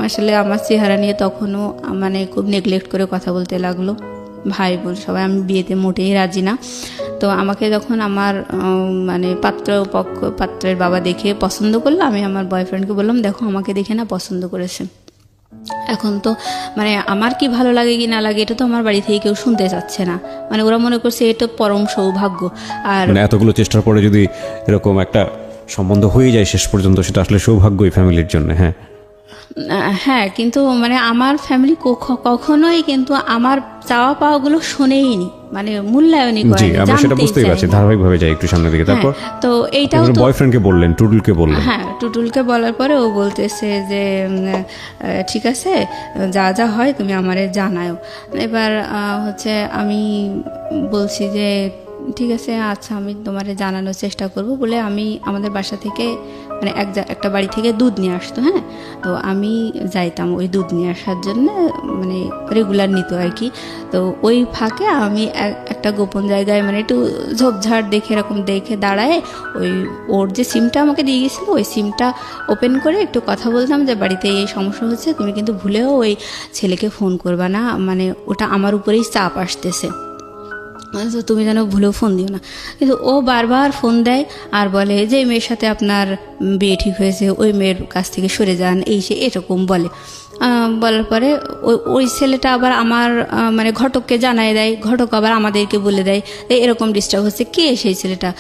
আসলে আমার চেহারা নিয়ে তখনও মানে খুব নেগলেক্ট করে কথা বলতে লাগলো, ভাই বোন সবাই, আমি বিয়েতে মোটেই রাজি না। তো আমাকে যখন আমার মানে পাত্রের বাবা দেখে পছন্দ করলো, আমি আমার বয়ফ্রেন্ডকে বললাম দেখো আমাকে দেখে না পছন্দ করেছে। এখন তো মানে আমার কি ভালো লাগে কি না লাগে এটা তো আমার বাড়ি থেকে কেউ শুনতে চাচ্ছে না, মানে ওরা মনে করছে এটা পরম সৌভাগ্য। আর মানে এতগুলো চেষ্টার পরে যদি এরকম একটা সম্বন্ধ হয়ে যায় শেষ পর্যন্ত, সেটা আসলে সৌভাগ্যই ফ্যামিলির জন্য। হ্যাঁ হ্যাঁ, কিন্তু মানে আমার ফ্যামিলি কখনোই কিন্তু আমার চাওয়া পাওয়াগুলো শোনেইনি, মানে মূল্যায়নই জি, করেনি, আমরা সেটা বুঝতেই পারছি। ধারাবাহিকভাবে যাই একটু সামনের দিকে। তারপর তো এইটাও তো বয়ফ্রেন্ডকে বললেন, টুটুলকে বললেন? হ্যাঁ, টুটুলকে বলার পরে ও বলতেছে যে ঠিক আছে, যা যা হয় তুমি আমারে জানাও। এবার হচ্ছে আমি বলছি যে ঠিক আছে, আচ্ছা আমি তোমারে জানানোর চেষ্টা করব বলে আমি আমাদের বাসা থেকে মানে একটা বাড়ি থেকে দুধ নিয়ে আসতো। হ্যাঁ, তো আমি যাইতাম ওই দুধ নিয়ে আসার জন্য, মানে রেগুলার নিত আর কি। তো ওই ফাঁকে আমি একটা গোপন জায়গায় মানে একটু ঝোপঝাড় দেখে এরকম দেখে দাঁড়ায় ওর যে সিমটা আমাকে দিয়ে গেছিলো ওই সিমটা ওপেন করে একটু কথা বলতাম যে বাড়িতে এই সমস্যা হচ্ছে, তুমি কিন্তু ভুলেও ওই ছেলেকে ফোন করবা না, মানে ওটা আমার উপরেই চাপ আসতেছে, তুমি যেন ভুলেও ফোন দিও না। কিন্তু ও বারবার ফোন দেয় আর বলে যে মেয়ের সাথে আপনার বিয়ে ঠিক হয়েছে, ওই মেয়ের কাছ থেকে সরে যান, এই সে এরকম বলে। বলার পরে ওই ছেলেটা আবার আমার মানে ঘটককে জানাই দেয়, ঘটক আবার আমাদেরকে বলে দেয় এরকম ডিস্টার্ব হচ্ছে, কে সেই ছেলেটা?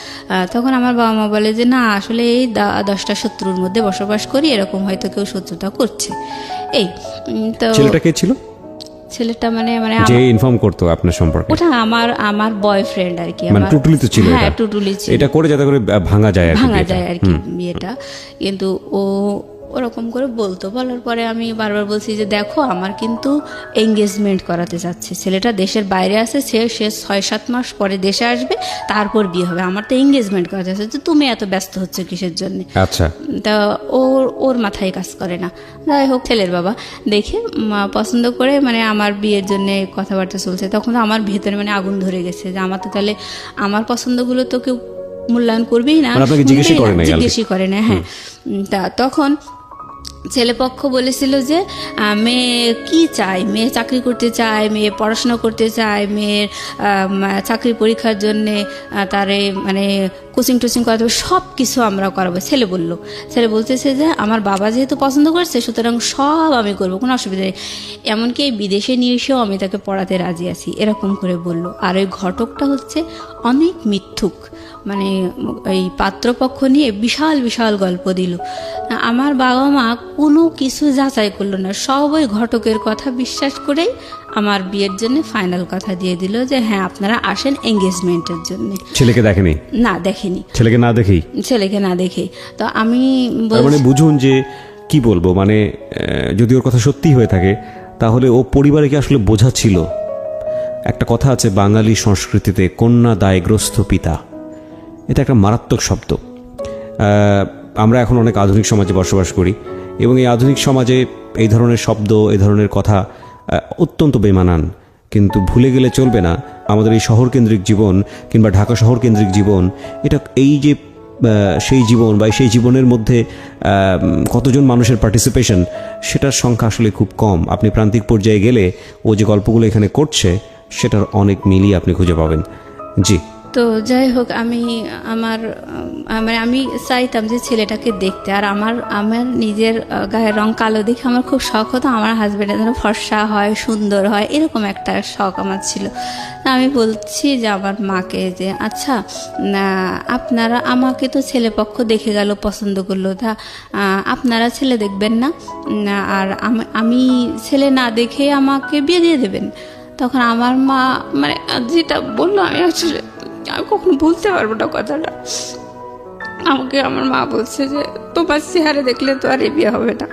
তখন আমার বাবা মা বলে যে না, আসলে এই 10টা শত্রুর মধ্যে বসবাস করি, এরকম হয়তো কেউ শত্রুতা করছে। এই তো ছেলেটা কে ছিল? ছেলেটা মানে মানে যে ইনফর্ম করতো আপনার সম্পর্কে? ওটা আমার বয়ফ্রেন্ড আর কি। মানে টুটুলি তো ছিল? হ্যাঁ, টুটুলি ছিল। এটা করে যাতে করে ভাঙা যায় আর কি বিয়েটা। কিন্তু ও ওরকম করে বলার পরে আমি বারবার বলছি যে দেখো আমার কিন্তু এঙ্গেজমেন্ট করাতে যাচ্ছে, ছেলেটা দেশের বাইরে আছে, সে 6-7 মাস পরে দেশে আসবে, তারপর বিয়ে হবে, আমার তো এঙ্গেজমেন্ট করাতে যাচ্ছে, তুমি এত ব্যস্ত হচ্ছে কিসের জন্য? আচ্ছা, তা ওর মাথায় কাজ করে না। যাই হোক, ছেলের বাবা দেখে পছন্দ করে মানে আমার বিয়ের জন্য কথাবার্তা চলছে। তখন তো আমার ভেতরে মানে আগুন ধরে গেছে যে আমার তো তাহলে আমার পছন্দগুলো তো কেউ মূল্যায়ন করবেই না, জিজ্ঞেসই করে না। হ্যাঁ, তা তখন ছেলেপক্ষ বলেছিল যে মেয়ে কি চায়, মেয়ে চাকরি করতে চায়, মেয়ে পড়াশোনা করতে চায়, মেয়ের চাকরি পরীক্ষার জন্যে তারে মানে কোচিং টোচিং করাতে হবে, সব কিছু আমরা করাবো। ছেলে বলতেছে যে আমার বাবা যেহেতু পছন্দ করছে সুতরাং সব আমি করবো, কোনো অসুবিধা নেই, এমনকি এই বিদেশে নিয়ে এসেও আমি তাকে পড়াতে রাজি আছি, এরকম করে বলল। আর ওই ঘটকটা হচ্ছে অনেক মিথ্যুক, মানে এই পাত্রপক্ষ নিয়ে বিশাল বিশাল গল্প দিল। আমার বাবা মা কোনো কিছু যাচাই করলো না, সব ওই ঘটকের কথা বিশ্বাস করেই আমার বিয়ের জন্য ফাইনাল কথা দিয়ে দিল যে হ্যাঁ আপনারা আসেন এঙ্গেজমেন্টের জন্য। ছেলেকে দেখেনি? না, দেখেনি। ছেলেকে না দেখেই তো আমি মানে বুঝুন যে কি বলবো, মানে যদি ওর কথা সত্যি হয়ে থাকে তাহলে ও পরিবারে কি আসলে বোঝা ছিল? একটা কথা আছে বাঙালি সংস্কৃতিতে, কন্যা দায়গ্রস্ত পিতা, এটা একটা মারাত্মক শব্দ। আমরা এখন অনেক আধুনিক সমাজে বসবাস করি এবং এই আধুনিক সমাজে এই ধরনের শব্দ, এই ধরনের কথা অত্যন্ত বেমানান, কিন্তু ভুলে গেলে চলবে না আমাদের এই শহরকেন্দ্রিক জীবন কিংবা ঢাকা শহরকেন্দ্রিক জীবন, এটা এই যে সেই জীবন বা সেই জীবনের মধ্যে কতজন মানুষের পার্টিসিপেশন, সেটার সংখ্যা আসলে খুব কম। আপনি প্রান্তিক পর্যায়ে গেলে ও যে গল্পগুলো এখানে করছে সেটার অনেক মিলই আপনি খুঁজে পাবেন। জি, তো যাই হোক, আমি চাইতাম যে ছেলেটাকে দেখতে, আর আমার নিজের গায়ের রং কালো দেখে আমার খুব শখ হতো আমার হাজব্যান্ডের যেন ফর্সা হয়, সুন্দর হয়, এরকম একটা শখ আমার ছিল। আমি বলছি যে আমার মাকে যে আচ্ছা আপনারা, আমাকে তো ছেলেপক্ষ দেখে গেল, পছন্দ করলো, তা আপনারা ছেলে দেখবেন না আর আমি ছেলে না দেখে আমাকে বিয়ে দিয়ে দেবেন? তখন আমার মা মানে যেটা বললো আমি কখনো বলতে পারবো না কথাটা। আমাকে আমার মা বলছে যে তোমার চেহারা দেখলে তো আর বিয়ে হবে না।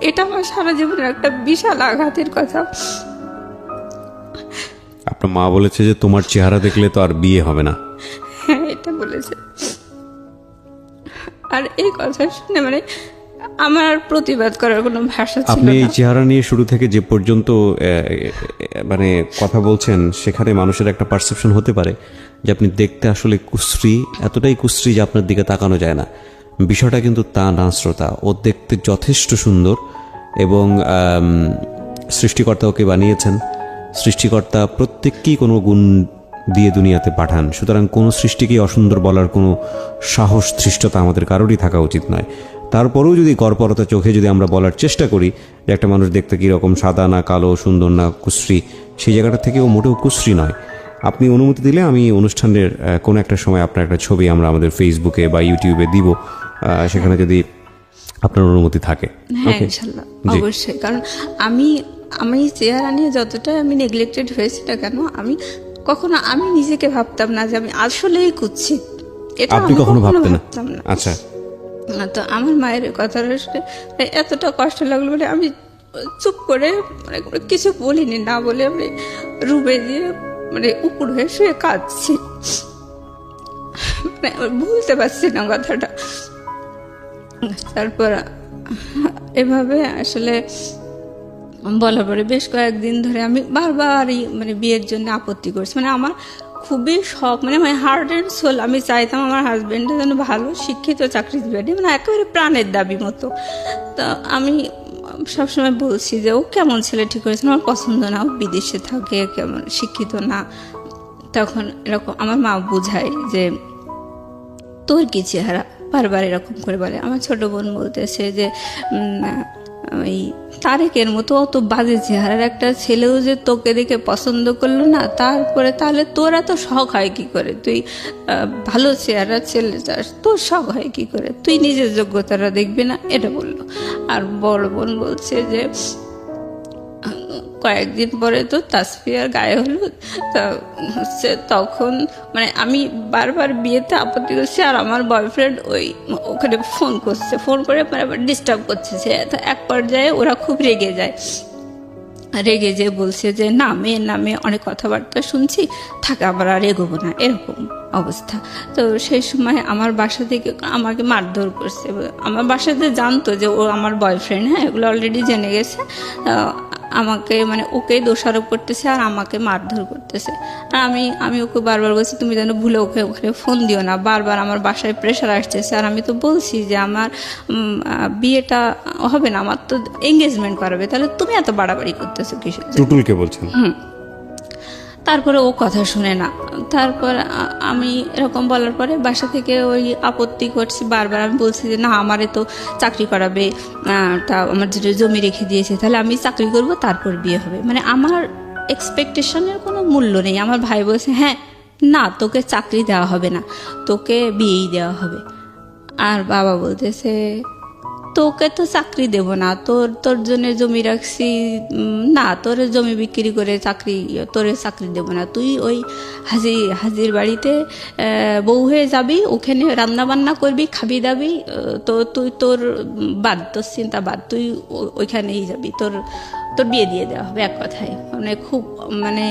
এটা আমার সারা জীবনের একটা বিশাল আঘাতের কথা। আপনার মা বলেছে যে তোমার চেহারা দেখলে তো আর বিয়ে হবে না? হ্যাঁ, এটা বলেছে। আর এই কথা শুনে মানে আমার প্রতিবাদ করার কোনো ভাষা ছিল না। আপনি এই চেহারা নিয়ে শুরু থেকে যে পর্যন্ত মানে কথা বলছেন, সেখানে মানুষের একটা পারসেপশন হতে পারে যে আপনি দেখতে আসলে কুশ্রী, এতটাই কুশ্রী যে আপনার দিকে তাকানো যায় না। বিষয়টা কিন্তু তা না শ্রোতা, ও দেখতে যথেষ্ট সুন্দর এবং সৃষ্টিকর্তা ওকে বানিয়েছেন। সৃষ্টিকর্তা প্রত্যেককেই কোনো গুণ দিয়ে দুনিয়াতে পাঠান। সুতরাং কোনো সৃষ্টিকেই অসুন্দর বলার কোনো সাহস ধৃষ্টতা আমাদের কারোরই থাকা উচিত নয়। তারপরেও যদি গড়পরতা চোখে যদি আমরা বলার চেষ্টা করি যে একটা মানুষ দেখতে কীরকম, সাদা না কালো, সুন্দর না কুশ্রী, সেই জায়গাটা থেকেও মোটেও কুশ্রী নয়। আপনি অনুমতি দিলে আমি অনুষ্ঠানের কোনো একটা সময় আপনার একটা ছবি আমরা আমাদের ফেসবুকে বা ইউটিউবে দিব, সেখানে যদি আপনার অনুমতি থাকে। হ্যাঁ ইনশাল্লাহ, অবশ্যই। কারণ আমি চেহারা নিয়ে যতটা আমি নেগলেক্টেড হয়েছি না কেন, আমি নিজেকে ভাবতাম না যে আমি আসলেই কুৎসিত। এটা আপনি কখনো ভাবতেন না? আচ্ছা। তো আমার মায়ের কথাটা শুনে এতটা কষ্ট লাগলো, মানে আমি চুপ করে মানে কিছু বলিনি, না বলে আমি রুমে দিয়ে মানে উপর হয়ে শুয়ে কাঁদছি, মানে ভুলতে পারছি না কথাটা। তারপর এভাবে আসলে বলার পরে বেশ কয়েকদিন ধরে আমি বারবারই মানে বিয়ের জন্য আপত্তি করছি। মানে আমার খুবই শখ, মানে মাই হার্ট অ্যান্ড সোল, আমি চাইতাম আমার হাজব্যান্ডের জন্য ভালো শিক্ষিত চাকরিজীবী, মানে একেবারে প্রাণের দাবি মতো। তো আমি সবসময় বলছি যে ও কেমন ছেলে ঠিক করেছে, আমার পছন্দ না, ও বিদেশে থাকে, কেমন শিক্ষিত না। তখন এরকম আমার মা বোঝায় যে তোর কি চেহারা, বারবার এরকম করে বলে। আমার ছোট বোন বলতেছে যে ওই তারেকের মতো অত বাজে চেহারার একটা ছেলেও যে তোকে দেখে পছন্দ করলো না, তারপরে তাহলে তোর এত শখ হয় কি করে, তুই ভালো চেহারার ছেলে চাস, তোর শখ হয় কি করে, তুই নিজের যোগ্যতাটা দেখবি না, এটা বললো। আর বড় বোন বলছে যে কয়েকদিন পরে তো তাসফিয়ার গায়ে হলুদ, তা হচ্ছে তখন মানে আমি বারবার বিয়েতে আপত্তি করছি, আর আমার বয়ফ্রেন্ড ওখানে ফোন করছে, ফোন করে বারবার ডিস্টার্ব করছে। এক পর্যায়ে ওরা খুব রেগে যায়, রেগে যেয়ে বলছে যে না, মেয়ের নামে অনেক কথাবার্তা শুনছি, থাকে আবার আর এগোবো না, এরকম অবস্থা। তো সেই সময় আমার বাসা থেকে আমাকে মারধর করছে। আমার বাসাতে জানতো যে ও আমার বয়ফ্রেন্ড, হ্যাঁ, এগুলো অলরেডি জেনে গেছে। আমাকে মানে ওকে দোষারোপ করতেছে আর আমাকে মারধর করতেছে। আর আমি ওকে বারবার বলছি তুমি যেন ভুলে ওখানে ফোন দিও না, বারবার আমার বাসায় প্রেশার আসতেছে। আর আমি তো বলছি যে আমার বিয়েটা হবে না, আমার তো এঙ্গেজমেন্ট করাবে, তাহলে তুমি এত বাড়াবাড়ি করতেছো কিসের? টুটুলকে বলছেন? তারপরে ও কথা শুনে না। তারপর আমি এরকম বলার পরে বাসা থেকে ওই আপত্তি করছি, বারবার আমি বলছি যে না, আমারে তো চাকরি করাবে, তা আমার যেটা জমি রেখে দিয়েছে, তাহলে আমি চাকরি করব, তারপর বিয়ে হবে। মানে আমার এক্সপেকটেশনের কোনো মূল্য নেই। আমার ভাই বলছে হ্যাঁ না, তোকে চাকরি দেওয়া হবে না, তোকে বিয়েই দেওয়া হবে। আর বাবা বলতেছে তোকে তো চাকরি দেব না, তোর জন্য জমি রাখছি, না তোর জমি বিক্রি করে তোরে চাকরি দেব না, তুই ওই হাজির বাড়িতে বউ হয়ে যাবি, ওখানে রান্না বান্না করবি, খাবি দাবি, তো তুই তোর চিন্তা বাদ, তুই ওইখানেই যাবি, তোর বিয়ে দিয়ে দেওয়া হবে। এক কথায় মানে খুব মানে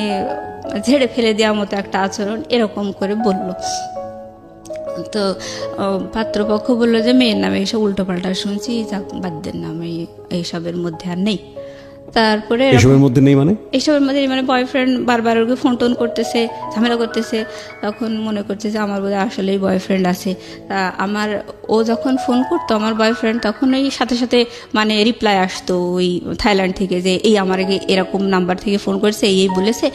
ঝেড়ে ফেলে দেওয়ার মতো একটা আচরণ এরকম করে বললো। তো পাত্রপক্ষ বললো যে মেয়ের নামে এইসব উল্টোপাল্টা শুনছি, বাদ দেন না, আমি এইসবের মধ্যে আর নেই। তারপরে এসবের মধ্যে নেই মানে বয়ফ্রেন্ড বারবার ওকে ফোন টোন করতেছে, ঝামেলা করতেছে। তখন মনে করছে যে আমার বোধহয় আসলেই বয়ফ্রেন্ড আছে। তা ও যখন ফোন করতো আমার বয়ফ্রেন্ড, তখন ওই সাথে সাথে মানে রিপ্লাই আসতো ওই থাইল্যান্ড থেকে যে এই আমার এরকম নাম্বার থেকে ফোন করছে, এই বলেছে,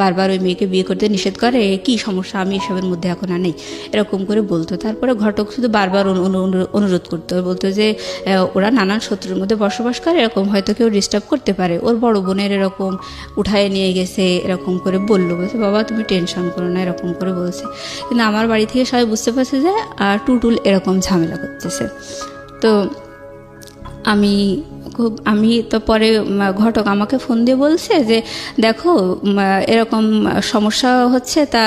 বারবার ওই মেয়েকে বিয়ে করতে নিষেধ করে, কি সমস্যা, আমি এসবের মধ্যে এখন আর নেই, এরকম করে বলতো। তারপরে ঘটক শুধু বারবার অনুরোধ করতো, বলতো যে ওরা নানান শত্রুর মধ্যে বসবাস করে, এরকম হয়তো কেউ ডিস্টার্ব করতে পারে, ওর বড় বোনের এরকম উঠায় নিয়ে গেছে, এরকম করে বললো। বলছে বাবা তুমি টেনশন করো না, এরকম করে বলছে। কিন্তু আমার বাড়ি থেকে সবাই বুঝতে পারছে যে টুটুল এরকম ঝামেলা করতেছে। তো আমি তো পরে ঘটক আমাকে ফোন দিয়ে বলছে যে দেখো এরকম সমস্যা হচ্ছে, তা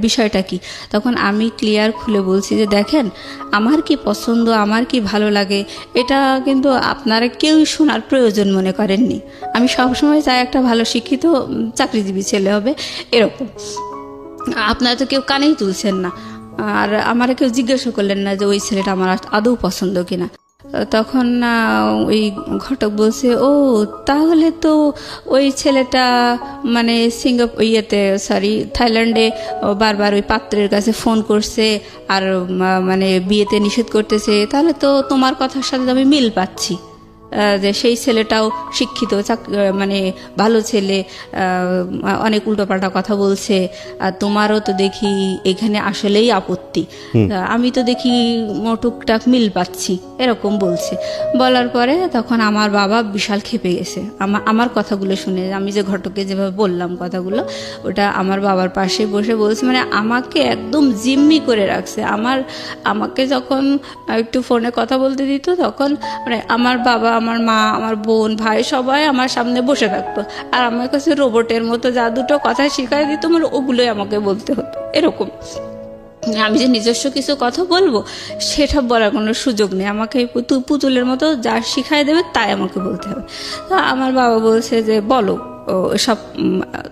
বিষয়টা কি। তখন আমি ক্লিয়ার খুলে বলছি যে দেখেন আমার কি পছন্দ, আমার কি ভালো লাগে, এটা কিন্তু আপনারা কেউই শোনার প্রয়োজন মনে করেননি। আমি সবসময় চাই একটা ভালো শিক্ষিত চাকরিজীবী ছেলে হবে, এরকম। আপনারা তো কেউ কানেই তুলছেন না, আর আমার কেউ জিজ্ঞাসা করলেন না যে ওই ছেলেটা আমার আদৌ পছন্দ কিনা। তখন ওই ঘটক বলছে ও তাহলে তো ওই ছেলেটা মানে থাইল্যান্ডে বারবার ওই পাত্রের কাছে ফোন করছে আর মানে বিয়েতে নিষেধ করতেছে, তাহলে তো তোমার কথার সাথে আমি মিল পাচ্ছি। যে সেই ছেলেটাও শিক্ষিত, মানে ভালো ছেলে, অনেক উল্টোপাল্টা কথা বলছে, আর তোমারও তো দেখি এখানে আসলেই আপত্তি, আমি তো দেখি টুকটাক মিল পাচ্ছি, এরকম বলছে। বলার পরে তখন আমার বাবা বিশাল খেপে গেছে আমার কথাগুলো শুনে। আমি যে ঘটককে যেভাবে বললাম কথাগুলো, ওটা আমার বাবার পাশে বসে বলছে, মানে আমাকে একদম জিম্মি করে রাখছে। আমাকে যখন একটু ফোনে কথা বলতে দিত তখন মানে আমার বাবা, আমার মা, আমার বোন, ভাই সবাই আমার সামনে বসে থাকতো, আর আমার কাছে রোবটের মতো যা দুটো কথা শিখাই দিত, মানে ওগুলোই আমাকে বলতে হতো। এরকম আমি যে নিজস্ব কিছু কথা বলবো সেটা বলার কোনো সুযোগ নেই, আমাকে পুতুলের মতো যা শিখাই দেবে তাই আমাকে বলতে হবে। তো আমার বাবা বলছে যে বলো সব।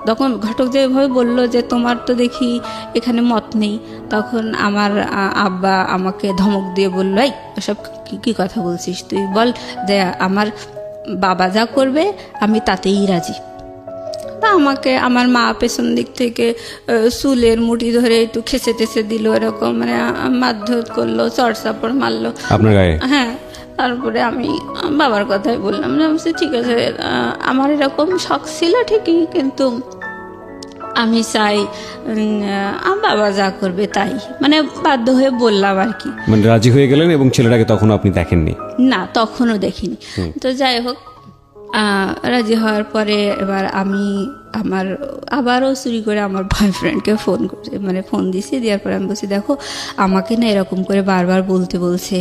তখন ঘটক যেভাবে বললো যে তোমার তো দেখি এখানে মত নেই, তখন আমার আব্বা আমাকে ধমক দিয়ে বললো, এই সব কি কথা বলছিস, তুই বল যে আমার বাবা যা করবে আমি তাতেই রাজি। তা আমাকে আমার মা পেছন দিক থেকে চুলের মুঠি ধরে একটু খেচে টেচে দিল, এরকম মানে মারধর করলো, চড়চাপড় মারলো আপনার গায়ে। হ্যাঁ। তারপরে আমি বাবার কথাই বললাম যে ঠিক আছে, আমার এরকম শখ ছিল ঠিকই, কিন্তু আমি চাই বাবা যা করবে তাই, মানে বাধ্য হয়ে বললাম আর কি। মানে রাজি হয়ে গেলেন এবং ছেলেটাকে তখনও আপনি দেখেননি? না, তখনও দেখিনি। তো যাই হোক, রাজি হওয়ার পরে এবার আমি আবারও চুরি করে আমার বয়ফ্রেন্ডকে ফোন দিছি। দেওয়ার পরে আমি বলছি, দেখো আমাকে না এরকম করে বারবার বলছে,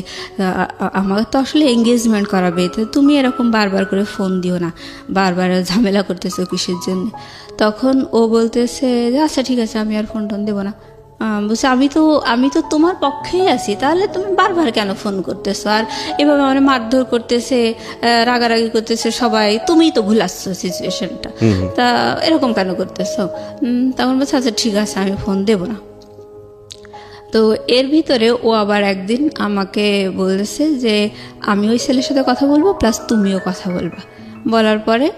আমাকে তো আসলে এঙ্গেজমেন্ট করাবে, তো তুমি এরকম বারবার করে ফোন দিও না, বারবার ঝামেলা করতেছো কিসের জন্য। তখন ও বলতেছে যে আচ্ছা ঠিক আছে, আমি আর ফোন দেবো না। বলছে আমি তো তোমার পক্ষেই আছি, তাহলে তুমি বারবার কেন ফোন করতেছো, আর এভাবে আমার মারধর করতেছে, রাগারাগি করতেছে সবাই, তুমিই তো ভুলাচ্ছ সিচুয়েশনটা, তা এরকম কেন করতেছো। তখন বলছে আচ্ছা ঠিক আছে, আমি ফোন দেব না। তো এর ভিতরে ও আবার একদিন আমাকে বলেছে যে আমি ওই ছেলের সাথে কথা বলবো, প্লাস তুমিও কথা বলবা। বলার পরে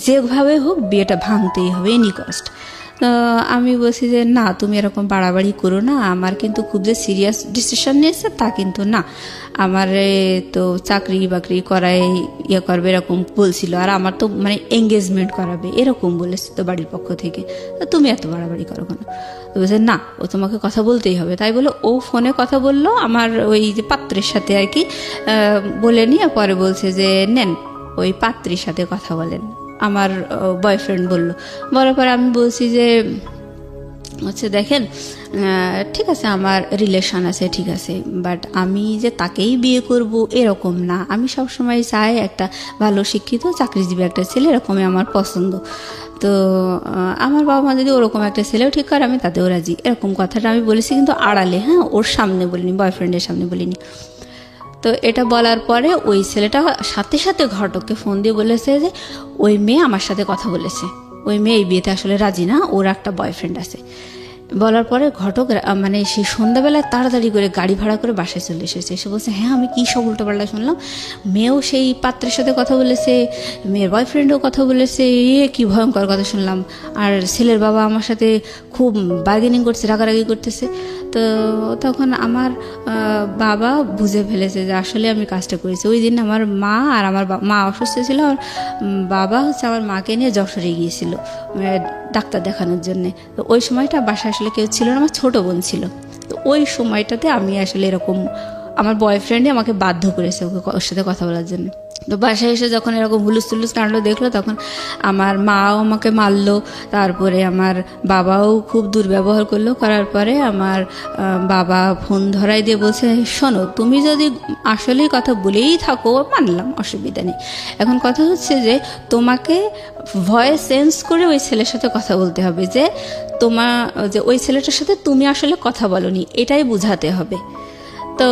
যেভাবে হোক বিয়েটা ভাঙতেই হবে, এনি কস্ট। আমি বলছি যে না, তুমি এরকম বাড়াবাড়ি করো না, আমার কিন্তু খুব যে সিরিয়াস ডিসিশন নিয়েছে তা কিন্তু না, আমার তো চাকরি বাকরি করায় করবে এরকম বলছিল, আর আমার তো মানে এঙ্গেজমেন্ট করাবে এরকম বলেছে তো বাড়ির পক্ষ থেকে, তুমি এত বাড়াবাড়ি করো কেন। তো বলছে না, ও তোমাকে কথা বলতেই হবে। তাই বলে ও ফোনে কথা বললো আমার ওই যে পাত্রের সাথে আর কি, বলে নিয়ে পরে বলছে যে নেন ওই পাত্রীর সাথে কথা বলেন, আমার বয়ফ্রেন্ড বলার পরে আমি বলছি যে দেখেন ঠিক আছে আমার রিলেশন আছে, ঠিক আছে, বাট আমি যে তাকেই বিয়ে করব এরকম না, আমি সবসময় চাই একটা ভালো শিক্ষিত চাকরিজীবী একটা ছেলে, এরকমই আমার পছন্দ। তো আমার বাবা মা যদি ওরকম একটা ছেলেও ঠিক করে আমি তাতেও রাজি, এরকম কথাটা আমি বলেছি, কিন্তু আড়ালে, হ্যাঁ, ওর সামনে বলিনি, বয়ফ্রেন্ডের সামনে বলিনি। তো এটা বলার পরে ওই ছেলেটা সাথে সাথে ঘটককে ফোন দিয়ে বলেছে যে ওই মেয়ে আমার সাথে কথা বলেছে, ওই মেয়ে এই বিয়েতে আসলে রাজি না, ওর একটা বয়ফ্রেন্ড আছে। বলার পরে ঘটক মানে সেই সন্ধ্যাবেলায় তাড়াতাড়ি করে গাড়ি ভাড়া করে বাসায় চলে এসেছে। এসে বলছে হ্যাঁ আমি কী সব উল্টোপাল্টা শুনলাম, মেয়েও সেই পাত্রের সাথে কথা বলেছে, মেয়ের বয়ফ্রেন্ডও কথা বলেছে, কি ভয়ঙ্কর কথা শুনলাম, আর ছেলের বাবা আমার সাথে খুব বার্গেনিং করছে, রাগারাগি করতেছে। তো তখন আমার বাবা বুঝে ফেলেছে যে আসলে আমি কাজটা করেছি। ওই দিন আমার মা আর আমার মা অসুস্থ ছিল, আর বাবা হচ্ছে আমার মাকে নিয়ে যশোরে গিয়েছিল ডাক্তার দেখানোর জন্যে। তো ওই সময়টা বাসায় আসলে কেউ ছিল না, আমার ছোটো বোন ছিল। তো ওই সময়টাতে আমি আসলে এরকম আমার বয়ফ্রেন্ডই আমাকে বাধ্য করেছে ওর সাথে কথা বলার জন্য। তো বাসায় এসে যখন এরকম হুলুস তুলুস কাণ্ড দেখলো, তখন আমার মাও আমাকে মারলো, তারপরে আমার বাবাও খুব দুর্ব্যবহার করলো। করার পরে আমার বাবা ফোন ধরাই দিয়ে বলছে শোনো, তুমি যদি আসলেই কথা বলেই থাকো মানলাম, অসুবিধা নেই, এখন কথা হচ্ছে যে তোমাকে ভয়েস চেঞ্জ করে ওই ছেলের সাথে কথা বলতে হবে, যে ওই ছেলেটার সাথে তুমি আসলে কথা বলোনি, এটাই বোঝাতে হবে। তো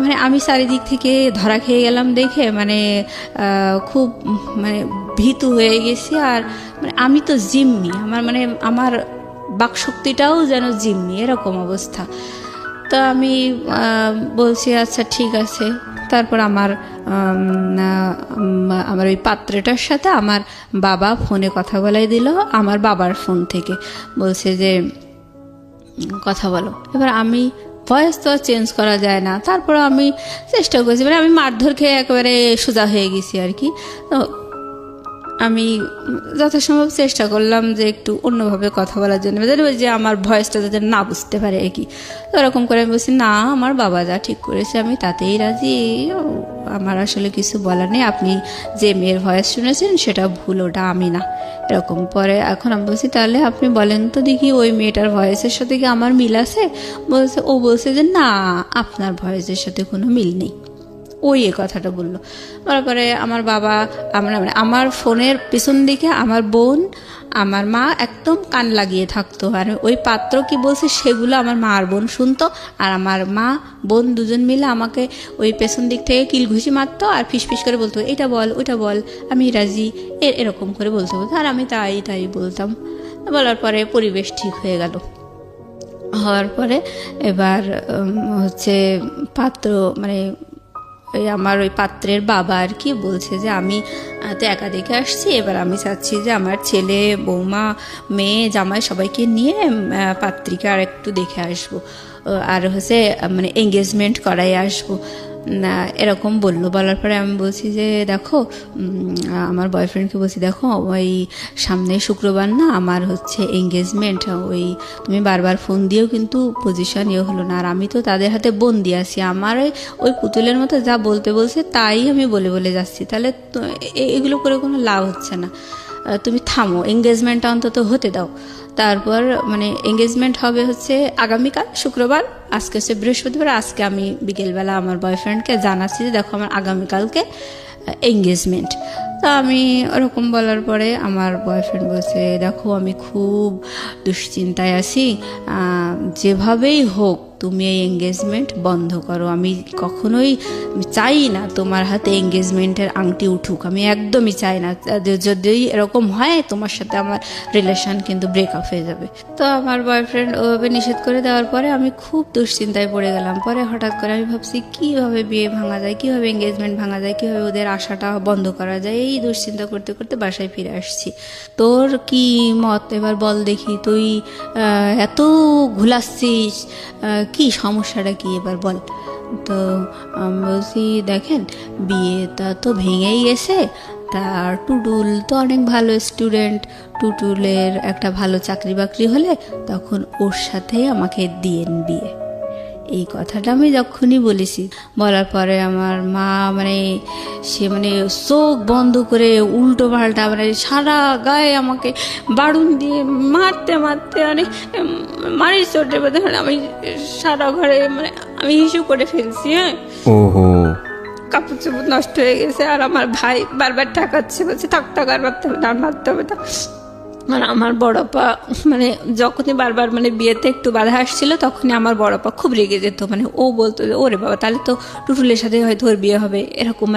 মানে আমি চারিদিক থেকে ধরা খেয়ে গেলাম দেখে মানে খুব মানে ভীতু হয়ে গেছি। আর মানে আমি তো জিম্মি, আমার বাকশক্তিটাও যেন জিম্মি, এরকম অবস্থা। তো আমি বলছি আচ্ছা ঠিক আছে। তারপর আমার ওই পাত্রটার সাথে আমার বাবা ফোনে কথা বলাই দিল, আমার বাবার ফোন থেকে বলছে যে কথা বলো। এবার আমি ভয়েস তো আর চেঞ্জ করা যায় না। তারপর আমি চেষ্টা করছি, মানে আমি মারধর খেয়ে একেবারে সোজা হয়ে গেছি আর কি। তো আমি যথাসম্ভব চেষ্টা করলাম যে একটু অন্যভাবে কথা বলার জন্য, যে আমার ভয়েসটা যাতে না বুঝতে পারে আর কি। তো ওরকম করে আমি বলছি, না আমার বাবা যা ঠিক করেছে আমি তাতেই রাজি, আমার আসলে কিছু বলার নেই, আপনি যে মেয়ের ভয়েস শুনেছেন সেটা ভুল, ওটা আমি না, এরকম। পরে এখন আমি বলছি, তাহলে আপনি বলেন তো দেখি ওই মেয়েটার ভয়েসের সাথে কি আমার মিল আছে? ও বলছে যে না, আপনার ভয়েসের সাথে কোনো মিল নেই। ওই এ কথাটা বললো। তারপরে আমার বাবা, আমার ফোনের পিছন দিকে আমার বোন, আমার মা একদম কান লাগিয়ে থাকতো, আর ওই পাত্র কি বলছে সেগুলো আমার মা আর বোন শুনতো, আর আমার মা বোন দুজন মিলে আমাকে ওই পেছন দিক থেকে কিলঘুষি মারতো আর ফিসফিস করে বলতো, এটা বল ওইটা বল, আমি রাজি, এরকম করে বলতে বলতো, আর আমি তাই বলতাম। বলার পরে পরিবেশ ঠিক হয়ে গেল। হওয়ার পরে এবার হচ্ছে পাত্র, মানে আমার ওই পাত্রের বাবা আর কি বলছে যে আমি তো একা দেখে আসছি, এবার আমি চাচ্ছি যে আমার ছেলে, বৌমা, মেয়ে, জামাই সবাইকে নিয়ে পাত্রিকা আর একটু দেখে আসবো, আর হচ্ছে মানে এঙ্গেজমেন্ট করাই আসবো, এরকম বললো। বলার পরে আমি বলছি যে দেখো, আমার বয়ফ্রেন্ডকে বলছি, দেখো ওই সামনে শুক্রবার না আমার হচ্ছে এঙ্গেজমেন্ট, ওই তুমি বারবার ফোন দিয়েও কিন্তু পজিশন হলো না, আর আমি তো তাদের হাতে বন্দি আছি, আমার ওই পুতুলের মতো যা বলতে বলছে তাই আমি বলে যাচ্ছি, তাহলে এগুলো করে কোনো লাভ হচ্ছে না, তুমি থামো, এঙ্গেজমেন্টটা অন্তত হতে দাও। তারপর মানে এঙ্গেজমেন্ট হবে হচ্ছে আগামীকাল শুক্রবার, আজকে হচ্ছে বৃহস্পতিবার। আজকে আমি বিকেলবেলা আমার বয়ফ্রেন্ডকে জানাচ্ছি যে দেখো আমার আগামীকালকে এঙ্গেজমেন্ট। তো আমি ওরকম বলার পরে আমার বয়ফ্রেন্ড বলছে, দেখো আমি খুব দুশ্চিন্তায় আছি, যেভাবেই হোক তুমি এই এঙ্গেজমেন্ট বন্ধ করো, আমি কখনোই চাই না তোমার হাতে এঙ্গেজমেন্টের আংটি উঠুক, আমি একদমই চাই না, যদি এরকম হয় তোমার সাথে আমার রিলেশন কিন্তু ব্রেকআপ হয়ে যাবে। তো আমার বয়ফ্রেন্ড ওভাবে নিষেধ করে দেওয়ার পরে আমি খুব দুশ্চিন্তায় পড়ে গেলাম। পরে হঠাৎ করে আমি ভাবছি কীভাবে বিয়ে ভাঙা যায়, কীভাবে এঙ্গেজমেন্ট ভাঙা যায়, কীভাবে ওদের আশাটা বন্ধ করা যায়, এই দুশ্চিন্তা করতে করতে বাসায় ফিরে আসছি। তোর কি মত এবার বল দেখি, তুই এত ঘুলাচ্ছিস, কি সমস্যাটা কি এবার বল। তো বলছি, দেখেন বিয়েটা তো ভেঙেই গেছে, তার টুটুল তো অনেক ভালো স্টুডেন্ট, টুটুলের একটা ভালো চাকরি বাকরি হলে তখন ওর সাথেই আমাকে দিয়েন বিয়ে। এই কথাটা আমি যখনই বলেছি, বলার পরে আমার মা সে চোখ বন্ধ করে উল্টো পাল্টা সারা গায়ে আমাকে বাড়ুন দিয়ে মারতে মারি চোটে বেঁধে আমি সারা ঘরে আমি হিসু করে ফেলছি। হ্যাঁ, কাপড় চোপড় নষ্ট হয়ে গেছে। আর আমার ভাই বারবার ঠেকাচ্ছে, বলছে থাক আর মারতে হবে না, মারতে হবে না। আমার বড়পা যখনই বারবার বিয়েতে একটু বাধা আসছিল তখনই আমার বড়পা খুব রেগে যেত। ও বলতো যে ওরে বাবা, তাহলে তো টুটুলের সাথে হয়তো ওর বিয়ে হবে, এরকম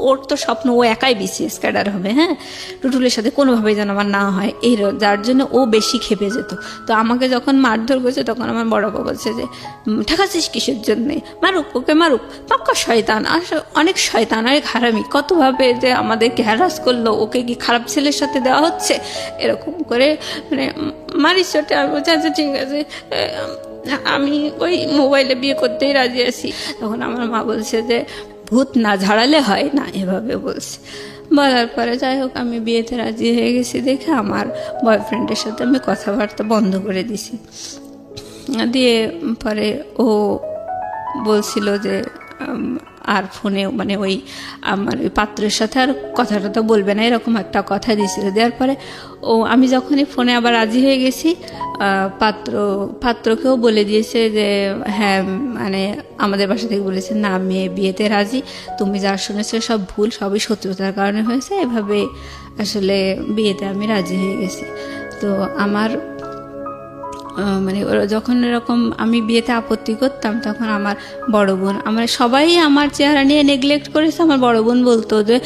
ওর তো স্বপ্ন ও একাই বিসিএস ক্যাডার হবে। হ্যাঁ, টুটুলের সাথে কোনোভাবেই যেন আমার না হয়, যার জন্য ও বেশি খেপে যেত। তো আমাকে যখন মারধর করেছে তখন আমার বড়পা বলছে যে ঠেকাচ্ছিস কিসের জন্যে, মারুক, ওকে মারুক, পাক্কা শয়তান, আর অনেক শয়তান, অনেক হারামি, কতভাবে যে আমাদেরকে হ্যারাস করলো, ওকে কি খারাপ ছেলের সাথে দেওয়া হচ্ছে, এরকম করে মারিস চোটে। আমি বলছি আচ্ছা ঠিক আছে, আমি ওই মোবাইলে বিয়ে করতেই রাজি আছি। তখন আমার মা বলছে যে ভূত না ঝাড়ালে হয় না, এভাবে বলছে। বলার পরে যাই হোক আমি বিয়েতে রাজি হয়ে গেছি দেখে আমার বয়ফ্রেন্ডের সাথে আমি কথাবার্তা বন্ধ করে দিছি। দিয়ে পরে ও বলছিল যে আর ফোনে ওই আমার ওই পাত্রের সাথে আর কথাটা তো বলবে না, এরকম একটা কথা দিয়েছিল। দেওয়ার পরে আমি যখনই ফোনে আবার রাজি হয়ে গেছি, পাত্রকেও বলে দিয়েছে যে হ্যাঁ আমাদের বাসা থেকে বলেছে না, মেয়ে বিয়েতে রাজি, তুমি যা শুনেছো সব ভুল, সবই শত্রুতার কারণে হয়েছে, এভাবে আসলে বিয়েতে আমি রাজি হয়ে গেছি। তো আমার যখন এরকম আমি বিয়েতে আপত্তি করতাম তখন আমার বড় বোন, সবাই আমার চেহারা নিয়ে নেগলেক্ট করেছে। আমার বড় বোন বলতো যে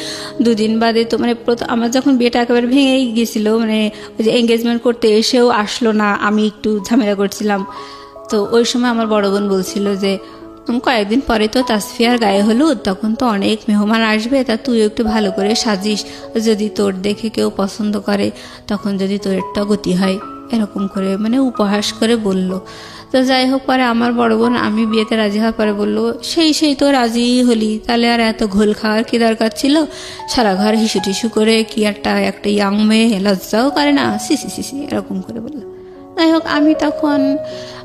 দুদিন বাদে তো আমার যখন বিয়েটা একেবারে ভেঙেই গেছিলো, ওই যে এঙ্গেজমেন্ট করতে এসেও আসলো না, আমি একটু ঝামেলা করছিলাম। তো ওই সময় আমার বড় বোন বলছিল যে কয়েকদিন পরে তো তাসফিয়ার গায়ে হলুদ, তখন তো অনেক মেহমান আসবে, তা তুই একটু ভালো করে সাজিস, যদি তোর দেখে কেউ পছন্দ করে তখন যদি তোর একটা গতি হয়। এরকম করে মানে উপহাস করে বলল। তো যাই হোক, পরে আমার বড় বোন আমি বিয়েতে রাজি হওয়ার পরে বললো, সেই তো রাজি হলি, তাহলে আর এত ঘোল খাওয়ার কি দরকার ছিল, সারা ঘর হিসু টিসু করে কি একটা ইয়াং মেয়ে লজ্জাও করে না, সি এরকম করে বললো। যাই হোক, আমি তখন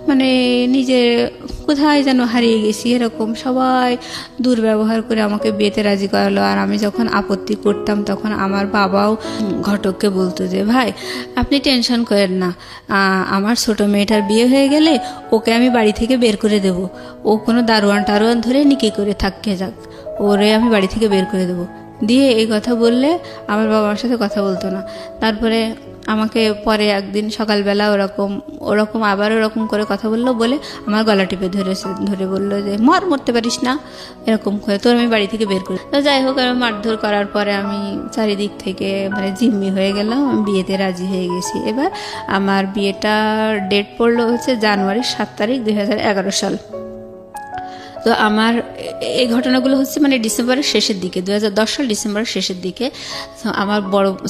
মানে নিজে কোথায় যেন হারিয়ে গেছি, এরকম সবাই দুর্ব্যবহার করে আমাকে বিয়েতে রাজি করালো। আর আমি যখন আপত্তি করতাম তখন আমার বাবাও ঘটককে বলতো যে ভাই আপনি টেনশন করেন না, আমার ছোট মেয়েটার বিয়ে হয়ে গেলে ওকে আমি বাড়ি থেকে বের করে দেব, ও কোনো দারোয়ান টারোয়ান ধরে নিকি করে থাকতে যাক, ওরে আমি বাড়ি থেকে বের করে দেব। দিয়ে এই কথা বললে আমার বাবার সাথে কথা বলতো না। তারপরে আমাকে পরে একদিন সকালবেলা ওরকম আবার ওরকম করে কথা বললো, বলে আমার গলা টিপে ধরে বললো যে মরতে পারিস না, এরকম করে তোর আমি বাড়ি থেকে বের করি। তো যাই হোক, আমি মারধর করার পরে আমি চারিদিক থেকে মানে জিম্মি হয়ে গেলাম, আমি বিয়েতে রাজি হয়ে গেছি। এবার আমার বিয়েটার ডেট পড়লো হচ্ছে জানুয়ারি 7 তারিখ 2011 সাল। তো আমার এই ঘটনাগুলো হচ্ছে মানে ডিসেম্বরের শেষের দিকে, 2010 সাল ডিসেম্বরের শেষের দিকে। আমার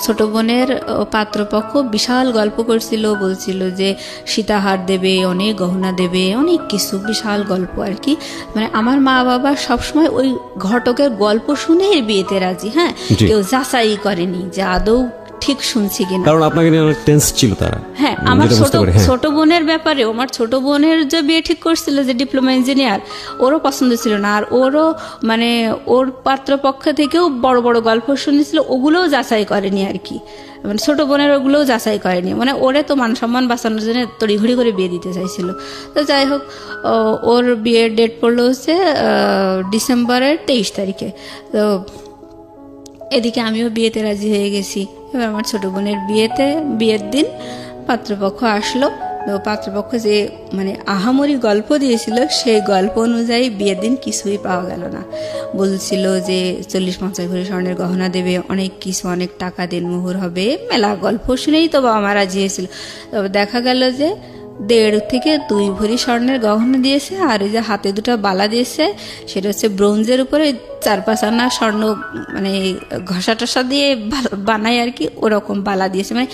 ছোট বোনের পাত্রপক্ষ বিশাল গল্প করছিল, বলছিল যে সীতাহার দেবে, অনেক গহনা দেবে, অনেক কিছু, বিশাল গল্প আর কি। মানে আমার মা বাবা সবসময় ওই ঘটকের গল্প শুনে বিয়েতে রাজি। হ্যাঁ, কেউ যাচাই করেনি যে আদৌ ঠিক শুনছি কিনা, কারণ আপনাকে নিয়ে অনেক টেন্স ছিল তারা। হ্যাঁ, আমার ছোট বোনের ব্যাপারে, আমার ছোট বোনের যে বিয়ে ঠিক করছিল যে ডিপ্লোমা ইঞ্জিনিয়ার, ওরও পছন্দ ছিল না। আর ওরও মানে ওর পাত্রপক্ষ থেকেও বড় বড় গল্প শুনেছিল, ওগুলোও যাচাই করেনি আর কি। মানে ছোট বোনের ওগুলোও যাচাই করেনি, মানে ওরে তো মান সম্মান বাঁচানোর জন্য তড়িঘড়ি করে বিয়ে দিতে চাইছিল। তো যাই হোক, ওর বিয়ের ডেট পড়লো হচ্ছে ডিসেম্বরের 23 তারিখে। তো এদিকে আমিও বিয়েতে রাজি হয়ে গেছি। এবার আমার ছোট বোনের বিয়ের দিন পাত্রপক্ষ আসলো। তো পাত্রপক্ষ যে মানে আহামরি গল্প দিয়েছিল, সেই গল্প অনুযায়ী বিয়ের দিন কিছুই পাওয়া গেল না। বলছিল যে 40-50 ভরি স্বর্ণের গহনা দেবে, অনেক কিছু, অনেক টাকা দিনমোহর হবে, মেলা গল্প শুনেই তো বাবা মা রাজি হয়েছিল। তবে দেখা গেল যে 1.5 থেকে 2 ভরি স্বর্ণের গহনা দিয়েছে, আর এই যে হাতে 2টা বালা দিয়েছে, সেটা হচ্ছে ব্রোঞ্জের উপরে 4-5 আনা স্বর্ণ মানে ঘষা টসা দিয়ে বানায় আর কি, ওরকম বালা দিয়েছে। মানে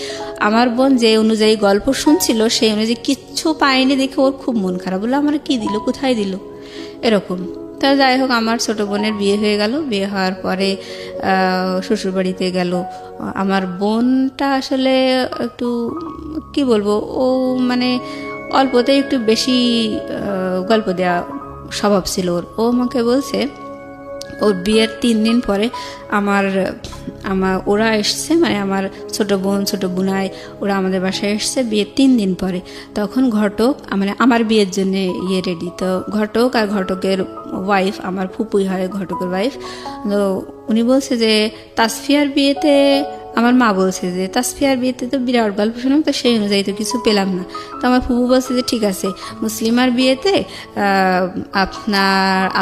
আমার বোন যে অনুযায়ী গল্প শুনছিল সেই অনুযায়ী কিচ্ছু পায়নি দেখে ওর খুব মন খারাপ, বললো আমার কি দিল, কোথায় দিল, এরকম। তা যাই হোক, আমার ছোট বোনের বিয়ে হয়ে গেল। বিয়ে হওয়ার পরে শ্বশুরবাড়িতে গেল। আমার বোনটা আসলে একটু কি বলবো, ও মানে অল্পতে একটু বেশি গল্প দেওয়া স্বভাব ছিল ওর। ও আমাকে বলছে ওর বিয়ের 3 দিন পরে ওরা এসছে, মানে আমার ছোট বোন ছোট বোনাই ওরা আমাদের বাসায় এসছে বিয়ের 3 দিন পরে। তখন ঘটক মানে আমার বিয়ের জন্য রেডি। তো ঘটক আর ঘটকের ওয়াইফ, আমার ফুপুই হয় ঘটকের ওয়াইফ, তো উনি বলছে যে তাসফিয়ার বিয়েতে, আমার মা বলছে যে তাসফিয়ার বিয়েতে তো বিরাট গল্প শুনলাম, তো সেই অনুযায়ী তো কিছু পেলাম না। তো আমার ফুপু বলছে যে ঠিক আছে, মুসলিমার বিয়েতে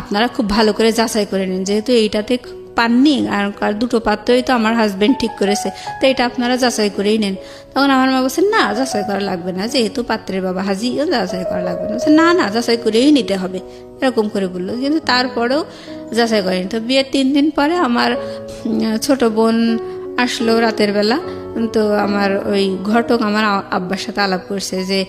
আপনারা খুব ভালো করে যাচাই করে নিন, যেহেতু এইটাতে পাননি, আর 2টো পাত্রই তো আমার হাজবেন্ড ঠিক করেছে, তো এটা আপনারা যাচাই করেই নেন। তখন আমার মা বলছে না, যাচাই করা লাগবে না, যেহেতু পাত্রের বাবা হাজি, যাচাই করা লাগবে না। না যাচাই করেই নিতে হবে, এরকম করে বললো। কিন্তু তারপরেও যাচাই করেনি। তো বিয়ের 3 দিন পরে আমার ছোট বোন আসলো রাতের বেলা। তো আমার ওই ঘটক আমার আব্বার সাথে আলাপ করছে যে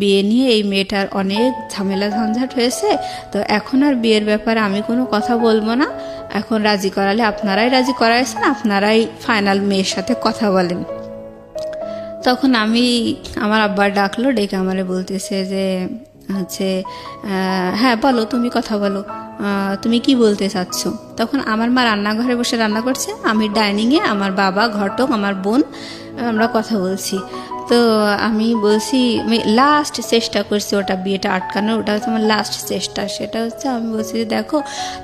বিয়ে নিয়ে এই মেয়েটার অনেক ঝামেলা ঝঞ্ঝাট হয়েছে, তো এখন আর বিয়ের ব্যাপারে আমি কোনো কথা বলবো না, এখন রাজি করালে আপনারাই রাজি করাইছেন, আপনারাই ফাইনাল মেয়ের সাথে কথা বলেন। তখন আমার আব্বার ডাকলো, ডেকে আমারে বলতেছে যে হচ্ছে হ্যাঁ বলো, তুমি কথা বলো, তুমি কি বলতে চাচ্ছ। তখন আমার মা রান্নাঘরে বসে রান্না করছে, আমি ডাইনিংয়ে, আমার বাবা, ঘটক, আমার বোন, আমরা কথা বলছি। তো আমি বলছি, আমি লাস্ট চেষ্টা করছি ওটা বিয়েটা আটকানোর, ওটা হচ্ছে আমার লাস্ট চেষ্টা। সেটা হচ্ছে আমি বলছি যে দেখো,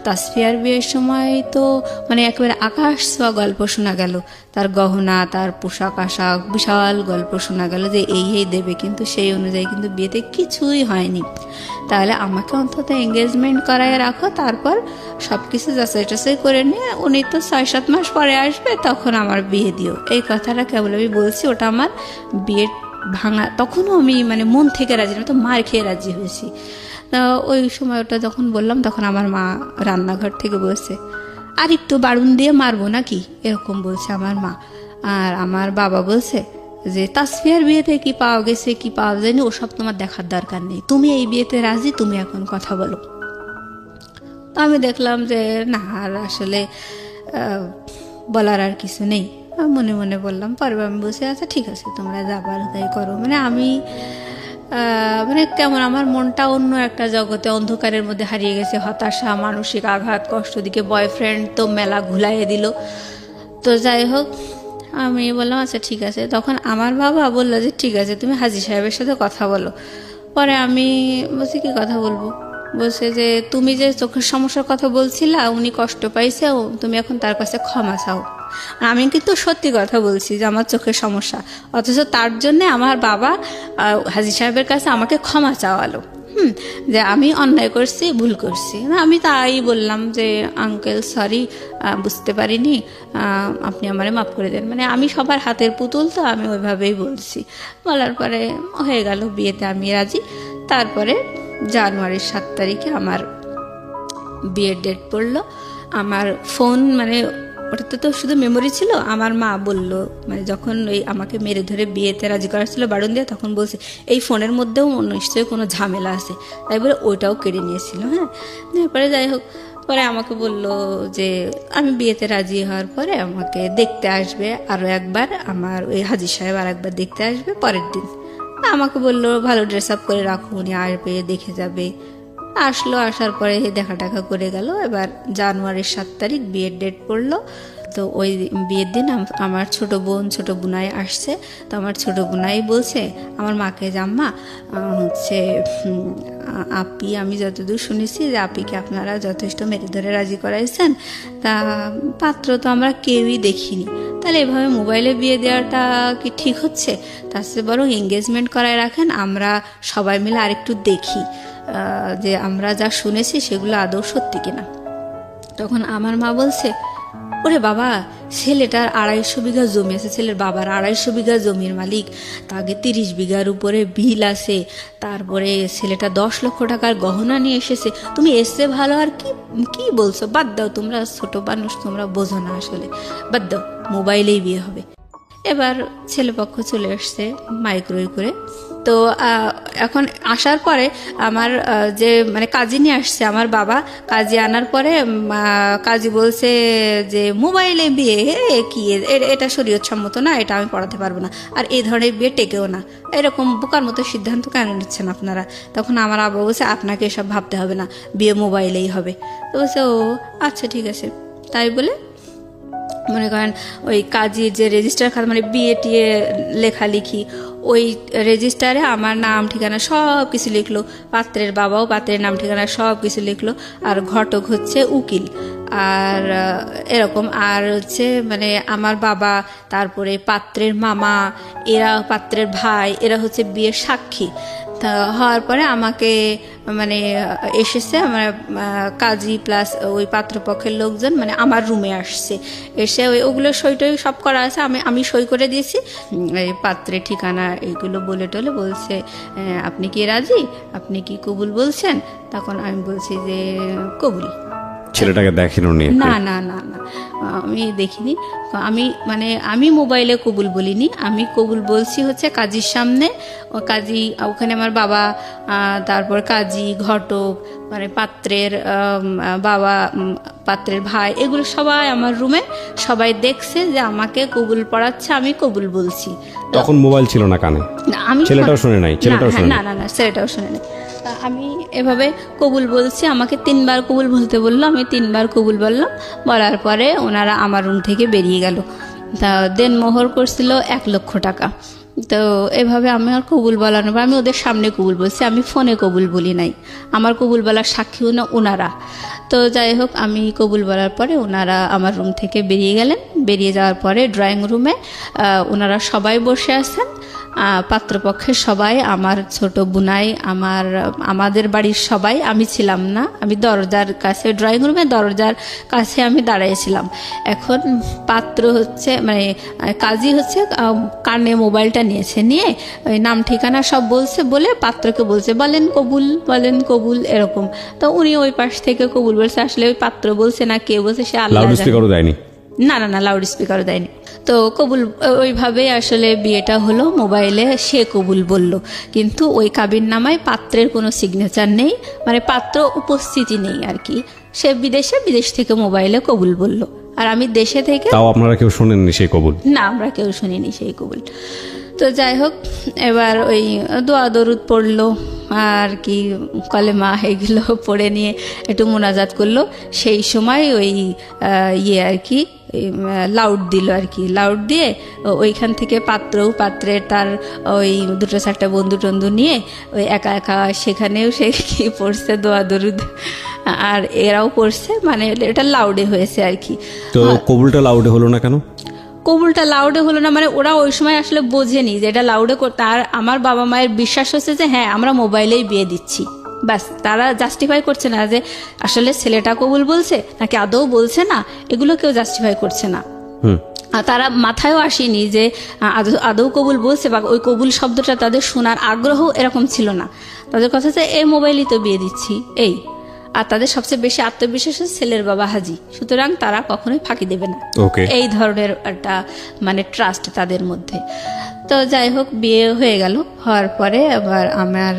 তাসফিয়ার বিয়ের সময় তো মানে একেবারে আকাশ ছোঁয়া গল্প শোনা গেল, তার গহনা, তার পোশাক আশাক, বিশাল গল্প শোনা গেল যে এই দেবে, কিন্তু সেই অনুযায়ী কিন্তু বিয়েতে কিছুই হয়নি। তাহলে আমাকে অন্তত এঙ্গেজমেন্ট করায় রাখো, তারপর সব কিছু যাচাই টাচাই করে নিয়ে উনি তো 6-7 মাস পরে আসবে, তখন আমার বিয়ে দিও। এই কথাটা কেবল আমি বলছি, ওটা আমার বিয়ের ভাঙা। তখনও আমি মানে মন থেকে রাজি না, তো মার খেয়ে রাজি হয়েছি। ওই সময় ওটা যখন বললাম, তখন আমার মা রান্নাঘর থেকে বলছে আর একটু বাড়ুন দিয়ে মারবো নাকি, এরকম বলছে আমার মা। আর আমার বাবা বলছে যে তাসফিয়ার বিয়েতে কি পাওয়া গেছে কি পাওয়া যায়নি ওসব তোমার দেখার দরকার নেই, তুমি এই বিয়েতে রাজি, তুমি এখন কথা বলো। তো আমি দেখলাম যে না, আর আসলে বলার আর কিছু নেই, মনে মনে বললাম। পরে আমি বসে আচ্ছা ঠিক আছে তোমরা যাবার তাই করো। মানে আমি মানে কেমন আমার মনটা অন্য একটা জগতে অন্ধকারের মধ্যে হারিয়ে গেছে, হতাশা, মানসিক আঘাত, কষ্ট, দিকে বয়ফ্রেন্ড তো মেলা ঘুলাইয়ে দিল। তো যাই হোক আমি বললাম আচ্ছা ঠিক আছে। তখন আমার বাবা বললো যে ঠিক আছে তুমি হাজী সাহেবের সাথে কথা বলো। পরে আমি বলছি কি কথা বলবো, বলছে যে তুমি যে চোখের সমস্যার কথা বলছিলা, উনি কষ্ট পাইছে, তুমি এখন তার কাছে ক্ষমা চাও। আমি কিন্তু সত্যি কথা বলছি যে আমার চোখের সমস্যা, অথচ তার জন্যে আমার বাবা হাজী সাহেবের কাছে আমাকে ক্ষমা চাওয়ালো। যে আমি অন্যায় করছি, ভুল করছি। আমি তাই বললাম যে আঙ্কেল সরি, বুঝতে পারিনি, আপনি আমারে মাফ করে দেন। মানে আমি সবার হাতের পুতুল, তো আমি ওইভাবেই বলছি। বলার পরে হয়ে গেল, বিয়েতে আমি রাজি। তারপরে জানুয়ারির 7 তারিখে আমার বিয়ের ডেট পড়লো। আমার ফোন, মানে ওটাতে তো শুধু মেমোরি ছিল। আমার মা বলল, মানে যখন ওই আমাকে মেরে ধরে বিয়েতে রাজি করা ছিল বারণ দিয়ে, তখন বলছে এই ফোনের মধ্যেও নিশ্চয়ই কোনো ঝামেলা আছে, তাই বলে ওইটাও কেড়ে নিয়েছিল। হ্যাঁ, তারপরে যাই হোক, পরে আমাকে বলল যে আমি বিয়েতে রাজি হওয়ার পরে আমাকে দেখতে আসবে আরও একবার, আমার ওই হাজী সাহেব আর একবার দেখতে আসবে পরের দিন। আমাকে বললো ভালো ড্রেস আপ করে রাখো, উনি আসবে, দেখে যাবে। আসলো, আসার পরে দেখা টাকা করে গেল। এবার জানুয়ারির 7 তারিখ বিয়ের ডেট পড়লো। তো ওই বিয়ের দিন আমার ছোট বোন, ছোট বোনাই আসছে। তো আমার ছোট বোনাই বলছে আমার মাকে যে আম্মা হচ্ছে আপি, আমি যতদূর শুনেছি যে আপিকে আপনারা যথেষ্ট মেরে ধরে রাজি করাইছেন, তা পাত্র তো আমরা কেউই দেখিনি, তাহলে এভাবে মোবাইলে বিয়ে দেওয়াটা কি ঠিক হচ্ছে? তার চেয়ে বরং এঙ্গেজমেন্ট করায় রাখেন, আমরা সবাই মিলে আরেকটু দেখি যে আমরা যা শুনেছি সেগুলো আদৌ সত্যি কিনা। তখন আমার মা বলছে ওরে বাবা, ছেলেটার 250 বিঘা জমি আছে, ছেলের বাবার 250 বিঘা জমির মালিক, তাকে 30 বিঘার উপরে বিল আছে, তারপরে ছেলেটা 10 লক্ষ টাকার গহনা নিয়ে এসেছে, তুমি এসে ভালো আর কি বলছো? বাদ দাও, তোমরা ছোট মানুষ, তোমরা বোঝো না, আসলে বাদ দাও, মোবাইলেই বিয়ে হবে। এবার ছেলেপক্ষ চলে আসছে মাইক্রোওয়েভ করে। তো এখন আসার পরে আমার যে মানে কাজী নিয়ে আসছে আমার বাবা, কাজী আনার পরে কাজী বলছে যে মোবাইলে বিয়ে কি, এটা শরীয়তসম্মত না, এটা আমি পড়াতে পারবো না, আর এই ধরনের বিয়ে টেকেও না, এরকম বোকার মতো সিদ্ধান্ত কেন নিচ্ছেন আপনারা? তখন আমার আব্বা বলছে আপনাকে এসব ভাবতে হবে না, বিয়ে মোবাইলেই হবে। তো বলছে ও আচ্ছা ঠিক আছে। তাই বলে মনে করেন ওই কাজী যে রেজিস্টার খাতা, মানে বিয়ে টিয়ে লেখালেখি, ওই রেজিস্টারে আমার নাম ঠিকানা সব কিছু লিখলো, পাত্রের বাবাও পাত্রের নাম ঠিকানা সব কিছু লিখলো, আর ঘটক হচ্ছে উকিল, আর এরকম, আর হচ্ছে মানে আমার বাবা, তারপরে পাত্রের মামা, এরা পাত্রের ভাই, এরা হচ্ছে বিয়ের সাক্ষী। তা হওয়ার পরে আমাকে মানে এসেছে আমার কাজী প্লাস ওই পাত্রপক্ষের লোকজন, মানে আমার রুমে আসছে, এসে ওগুলো সই টই সব করা আছে, আমি সই করে দিয়েছি, এই পাত্রের ঠিকানা এইগুলো বলে টলে বলছে আপনি কি রাজি, আপনি কি কবুল বলছেন? তখন আমি বলছি যে কবুল। ছেলেটাকে দেখেন? না না না না, আমি দেখিনি। আমি মোবাইলে কবুল বলিনি, আমি কবুল বলছি হচ্ছে কাজীর সামনে। কাজী ওখানে আমার বাবা, তারপর কাজী, ঘটক, মানে পাত্রের বাবা, পাত্রের ভাই, এগুলো সবাই আমার রুমে সবাই দেখছে যে আমাকে কবুল পড়াচ্ছে, আমি কবুল বলছি। তখন মোবাইল ছিল না কানে? আমি ছেলেটাও শুনে নাই? না না না, ছেলেটাও শুনে নাই। আমি এভাবে কবুল বলছি, আমাকে 3 বার কবুল বলতে বললো, আমি 3 বার কবুল বললাম। বলার পরে ওনারা আমার রুম থেকে বেরিয়ে গেল। তা দেনমোহর করছিল 1 লক্ষ টাকা। তো এভাবে আমার কবুল বলানোর পর আমি ওদের সামনে কবুল বলছি, আমি ফোনে কবুল বলি নাই, আমার কবুল বলার সাক্ষীও না ওনারা। তো যাই হোক, আমি কবুল বলার পরে ওনারা আমার রুম থেকে বেরিয়ে গেলেন। বেরিয়ে যাওয়ার পরে ড্রয়িং রুমে ওনারা সবাই বসে আছেন, পাত্রপক্ষের সবাই, আমার ছোট বুনাই, আমাদের বাড়ির সবাই। আমি ছিলাম না, আমি দরজার কাছে, ড্রয়িং রুমে দরজার কাছে আমি দাঁড়াইছিলাম। এখন পাত্র হচ্ছে মানে কাজী হচ্ছে কানে মোবাইলটা নিয়েছে, নিয়ে ওই নাম ঠিকানা সব বলছে, বলে পাত্রকে বলছে বলেন কবুল, বলেন কবুল, এরকম। তো উনি ওই পাশ থেকে কবুল বলছে। আসলে ওই পাত্র বলছে না কে বলছে সে আল্লাহ জানে। লাউড স্পিকারও দেয়নি? না না না, লাউড স্পিকারও দেয়নি। তো কবুল ওইভাবে আসলে বিয়েটা হলো, মোবাইলে সে কবুল বলল, কিন্তু ওই কাবিননামায় পাত্রের কোনো সিগনেচার নেই, মানে পাত্র উপস্থিতি নেই আর কি। সে বিদেশ থেকে মোবাইলে কবুল বলল, আর আমি দেশে থেকে। তাও আপনারা কেউ শোনেননি সেই কবুল? না, আমরা কেউ শুনিনি সেই কবুল। তো যাই হোক, এবার ওই দোয়া দরুদ পড়লো আর কি, কলেমা এগুলো পড়ে নিয়ে একটু মোনাজাত করলো। সেই সময় ওই আর কি লাউড দিল আর কি, লাউড দিয়ে ওইখান থেকে পাত্রের তার ওই 2-4টা বন্ধু টন্ধু নিয়ে ওই একা একা সেখানেও সে কি পড়ছে দোয়া দরুদ, আর এরাও পড়ছে, মানে এটা লাউডে হয়েছে আর কি। তো কবুলটা লাউডে হলো না কেন? কবুলটা লাউডে হলো না মানে ওরা ওই সময় আসলে বোঝেনি যে এটা লাউডে করতে। আর আমার বাবা মায়ের বিশ্বাস হচ্ছে যে হ্যাঁ আমরা মোবাইলেই বিয়ে দিচ্ছি, ব্যাস। তারা জাস্টিফাই করছে না যে আসলে ছেলেটা কবুল বলছে নাকি আদৌ বলছে না, এগুলো কেউ জাস্টিফাই করছে না। আর তারা মাথায়ও আসেনি যে আদৌ কবুল বলছে, বা ওই কবুল শব্দটা তাদের শোনার আগ্রহ এরকম ছিল না। তাদের কথা হচ্ছে এই মোবাইলেই তো বিয়ে দিচ্ছি এই। আর তাদের সবচেয়ে বেশি আত্মবিশ্বাস ছেলের বাবা হাজি, সুতরাং তারা কখনোই ফাঁকি দেবে না, এই ধরনের একটা মানে ট্রাস্ট তাদের মধ্যে। তো যাই হোক, বিয়ে হয়ে গেল। হওয়ার পরে আবার আমার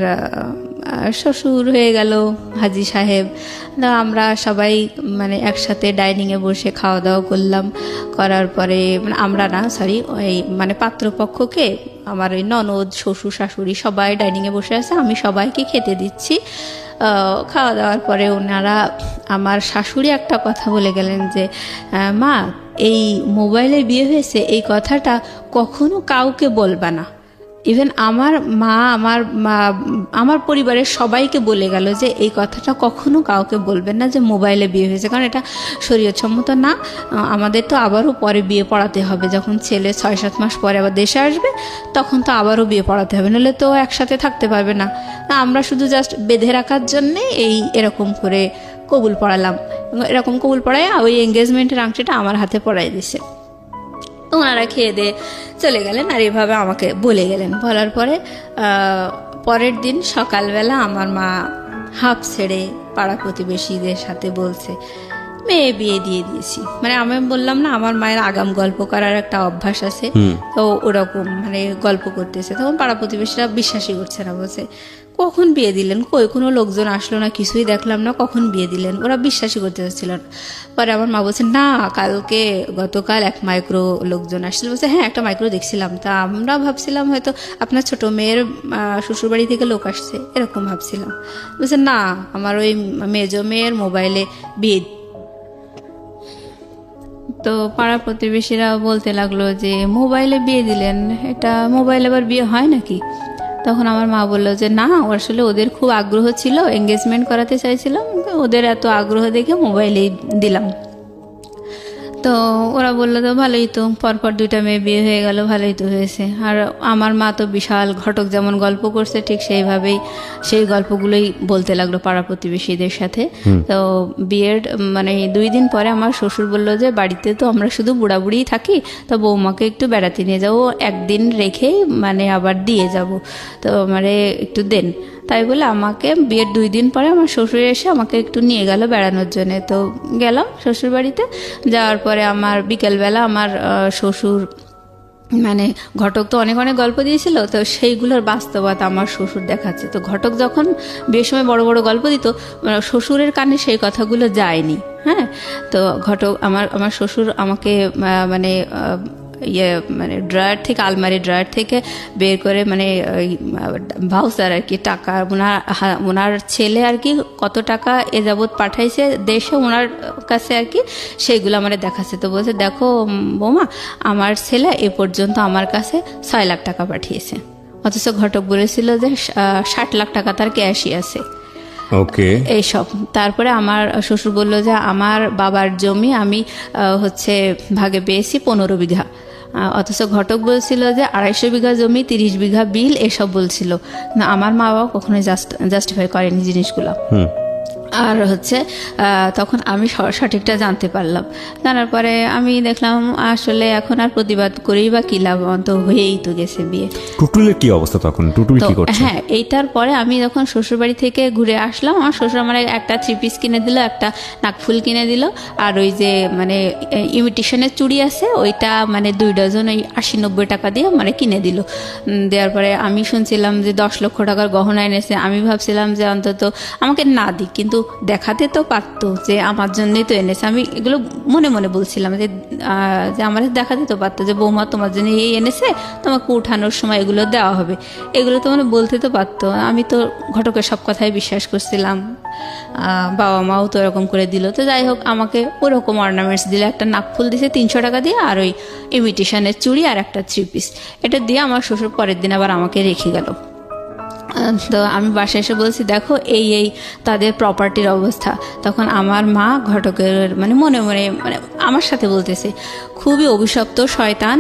শ্বশুর হয়ে গেল হাজি সাহেব। আমরা সবাই মানে একসাথে ডাইনিংয়ে বসে খাওয়া দাওয়া করলাম। করার পরে মানে আমরা না, সরি, ওই মানে পাত্রপক্ষকে আমার ওই ননদ, শ্বশুর, শাশুড়ি সবাই ডাইনিংয়ে বসে আছে, আমি সবাইকে খেতে দিচ্ছি। খাওয়া দাওয়ার পরে ওনারা, আমার শাশুড়ি একটা কথা বলে গেলেন যে মা, এই মোবাইলে বিয়ে হয়েছে এই কথাটা কখনো কাউকে বলবা না। ইভেন আমার মা, আমার পরিবারের সবাইকে বলে গেল যে এই কথাটা কখনো কাউকে বলবেন না যে মোবাইলে বিয়ে হয়েছে, কারণ এটা শরীয়তসম্মত না। আমাদের তো আবারও পরে বিয়ে পড়াতে হবে, যখন ছেলে 6-7 মাস পরে আবার দেশে আসবে তখন তো আবারও বিয়ে পড়াতে হবে, নাহলে তো একসাথে থাকতে পারবে না। আমরা শুধু জাস্ট বেঁধে রাখার জন্যে এরকম করে কবুল পড়ালাম। এরকম কবুল পড়ায় ওই এঙ্গেজমেন্টের আংটিটা আমার হাতে পড়াই দিছে। ওনারা খেয়ে দিয়ে চলে গেলেন, আর এভাবে আমাকে বলে গেলেন। বলার পরে পরের দিন সকালবেলা আমার মা হাঁপ ছেড়ে পাড়া প্রতিবেশীদের সাথে বলছে মেয়ে বিয়ে দিয়ে দিয়েছি। মানে আমি বললাম না, আমার মায়ের আগাম গল্প করার একটা অভ্যাস আছে, তো ওরকম মানে গল্প করতেছে। তখন পাড়া প্রতিবেশীরা বিশ্বাসই করছে না, বলছে কখন বিয়ে দিলেন, কই কোনো লোকজন আসলো না, কিছুই দেখলাম না, কখন বিয়ে দিলেন? ওরা বিশ্বাসই করতে চাচ্ছিল না। পরে আমার মা বলছে না, গতকাল 1 মাইক্রো লোকজন আসছিল। বলছে হ্যাঁ, একটা মাইক্রো দেখছিলাম। তা আমরা ভাবছিলাম হয়তো আপনার ছোট মেয়ের শ্বশুরবাড়ি থেকে লোক আসছে, এরকম ভাবছিলাম। বলছে না, আমার ওই মেজো মেয়ের মোবাইলে বিয়ে। তো পাড়া প্রতিবেশীরা বলতে লাগলো যে মোবাইলে বিয়ে দিলেন, এটা মোবাইলে আবার বিয়ে হয় নাকি? তখন আমার মা বললো যে না, আসলে ওদের খুব আগ্রহ ছিল, এঙ্গেজমেন্ট করাতে চাইছিলাম, ওদের এত আগ্রহ দেখে মোবাইলেই দিলাম। তো ওরা বললো তো ভালোই তো, পরপর 2টা মেয়ে বিয়ে হয়ে গেল, ভালোই তো হয়েছে। আর আমার মা তো বিশাল ঘটক যেমন গল্প করছে ঠিক সেইভাবেই সেই গল্পগুলোই বলতে লাগলো পাড়া প্রতিবেশীদের সাথে। তো বিয়ের মানে 2 দিন পরে আমার শ্বশুর বলল যে বাড়িতে তো আমরা শুধু বুড়াবুড়িই থাকি, তো বৌমাকে একটু বেড়াতে নিয়ে যাবো, 1 দিন রেখেই মানে আবার দিয়ে যাব, তো মানে একটু দেন। তাই বলে আমাকে বিয়ের 2 দিন পরে আমার শ্বশুর এসে আমাকে একটু নিয়ে গেল বেড়ানোর জন্য। তো গেলাম শ্বশুর বাড়িতে। যাওয়ার পরে আমার বিকেলবেলা আমার শ্বশুর মানে ঘটক তো অনেক অনেক গল্প দিয়েছিল, তো সেইগুলোর বাস্তবতা আমার শ্বশুর দেখাচ্ছে। তো ঘটক যখন বিয়ের সময় বড় বড় গল্প দিত, শ্বশুরের কানে সেই কথাগুলো যায়নি। হ্যাঁ, তো ঘটক আমার শ্বশুর আমাকে মানে মানে আলমারি ড্রয়ার থেকে বের করে মানে ভাউচার আর কি, টাকা ওনার ছেলে আর কি কত টাকা এ যাবৎ পাঠাইছে দেশে ওনার কাছে আর কি, সেইগুলো আমার দেখাচ্ছে। তো বলছে দেখো বৌমা, আমার ছেলে এ পর্যন্ত আমার কাছে 6 লাখ টাকা পাঠিয়েছে, অথচ ঘটক বলেছিল যে 60 লাখ টাকা তার ক্যাশই আছে। ওকে, এইসব। তারপরে আমার শ্বশুর বলল যে আমার বাবার জমি আমি হচ্ছে ভাগে পেয়েছি 15 বিঘা, অথচ ঘটক বলছিল যে 250 বিঘা জমি, 30 বিঘা বিল, এসব বলছিল না। আমার মা বাবা কখনোই জাস্টিফাই করেনি জিনিসগুলো। আর হচ্ছে তখন আমি সঠিকটা জানতে পারলাম। জানার পরে আমি দেখলাম আসলে এখন আর প্রতিবাদ করেই বা কি লাভ, তো হয়েই তো গেছে বিয়ে। টুটুলের কি অবস্থা তখন? টুটুল কি করছে? হ্যাঁ, এইটার পরে আমি যখন শ্বশুরবাড়ি থেকে ঘুরে আসলাম, আমার শ্বশুর আমার একটা 3 পিস কিনে দিল, একটা নাকফুল কিনে দিল, আর ওই যে মানে ইমিটেশনের চুড়ি আছে ওইটা মানে 2 ডজন ওই 80-90 টাকা দিয়ে মানে কিনে দিল। দেওয়ার পরে আমি শুনছিলাম যে 10 লক্ষ টাকার গহনা এনেছে। আমি ভাবছিলাম যে অন্তত আমাকে না দিক, কিন্তু দেখাতে তো পারতো যে আমার জন্যই তো এনেছে। আমি এগুলো মনে মনে বলছিলাম যে আমাদের দেখাতে তো পারতো যে বৌমা তোমার জন্য এই এনেছে, তোমাকে উঠানোর সময় এগুলো দেওয়া হবে, এগুলো তো মানে বলতে তো পারতো। আমি তো ঘটকের সব কথাই বিশ্বাস করছিলাম, বাবা মাও তো এরকম করে দিল। তো যাই হোক, আমাকে ওরকম অর্নামেন্টস দিলে, একটা নাকফুল দিছে 300 টাকা দিয়ে, আর ওই ইমিটেশনের চুড়ি আর একটা 3 পিস, এটা দিয়ে আমার শ্বশুর পরের দিন আবার আমাকে রেখে গেল। তো আমি বাসায় এসে বলছি দেখো এই এই তাদের প্রপার্টির অবস্থা। তখন আমার মা ঘটকের মানে মনে মনে মানে আমার সাথে বলতেছে, খুবই অভিশপ্ত শয়তান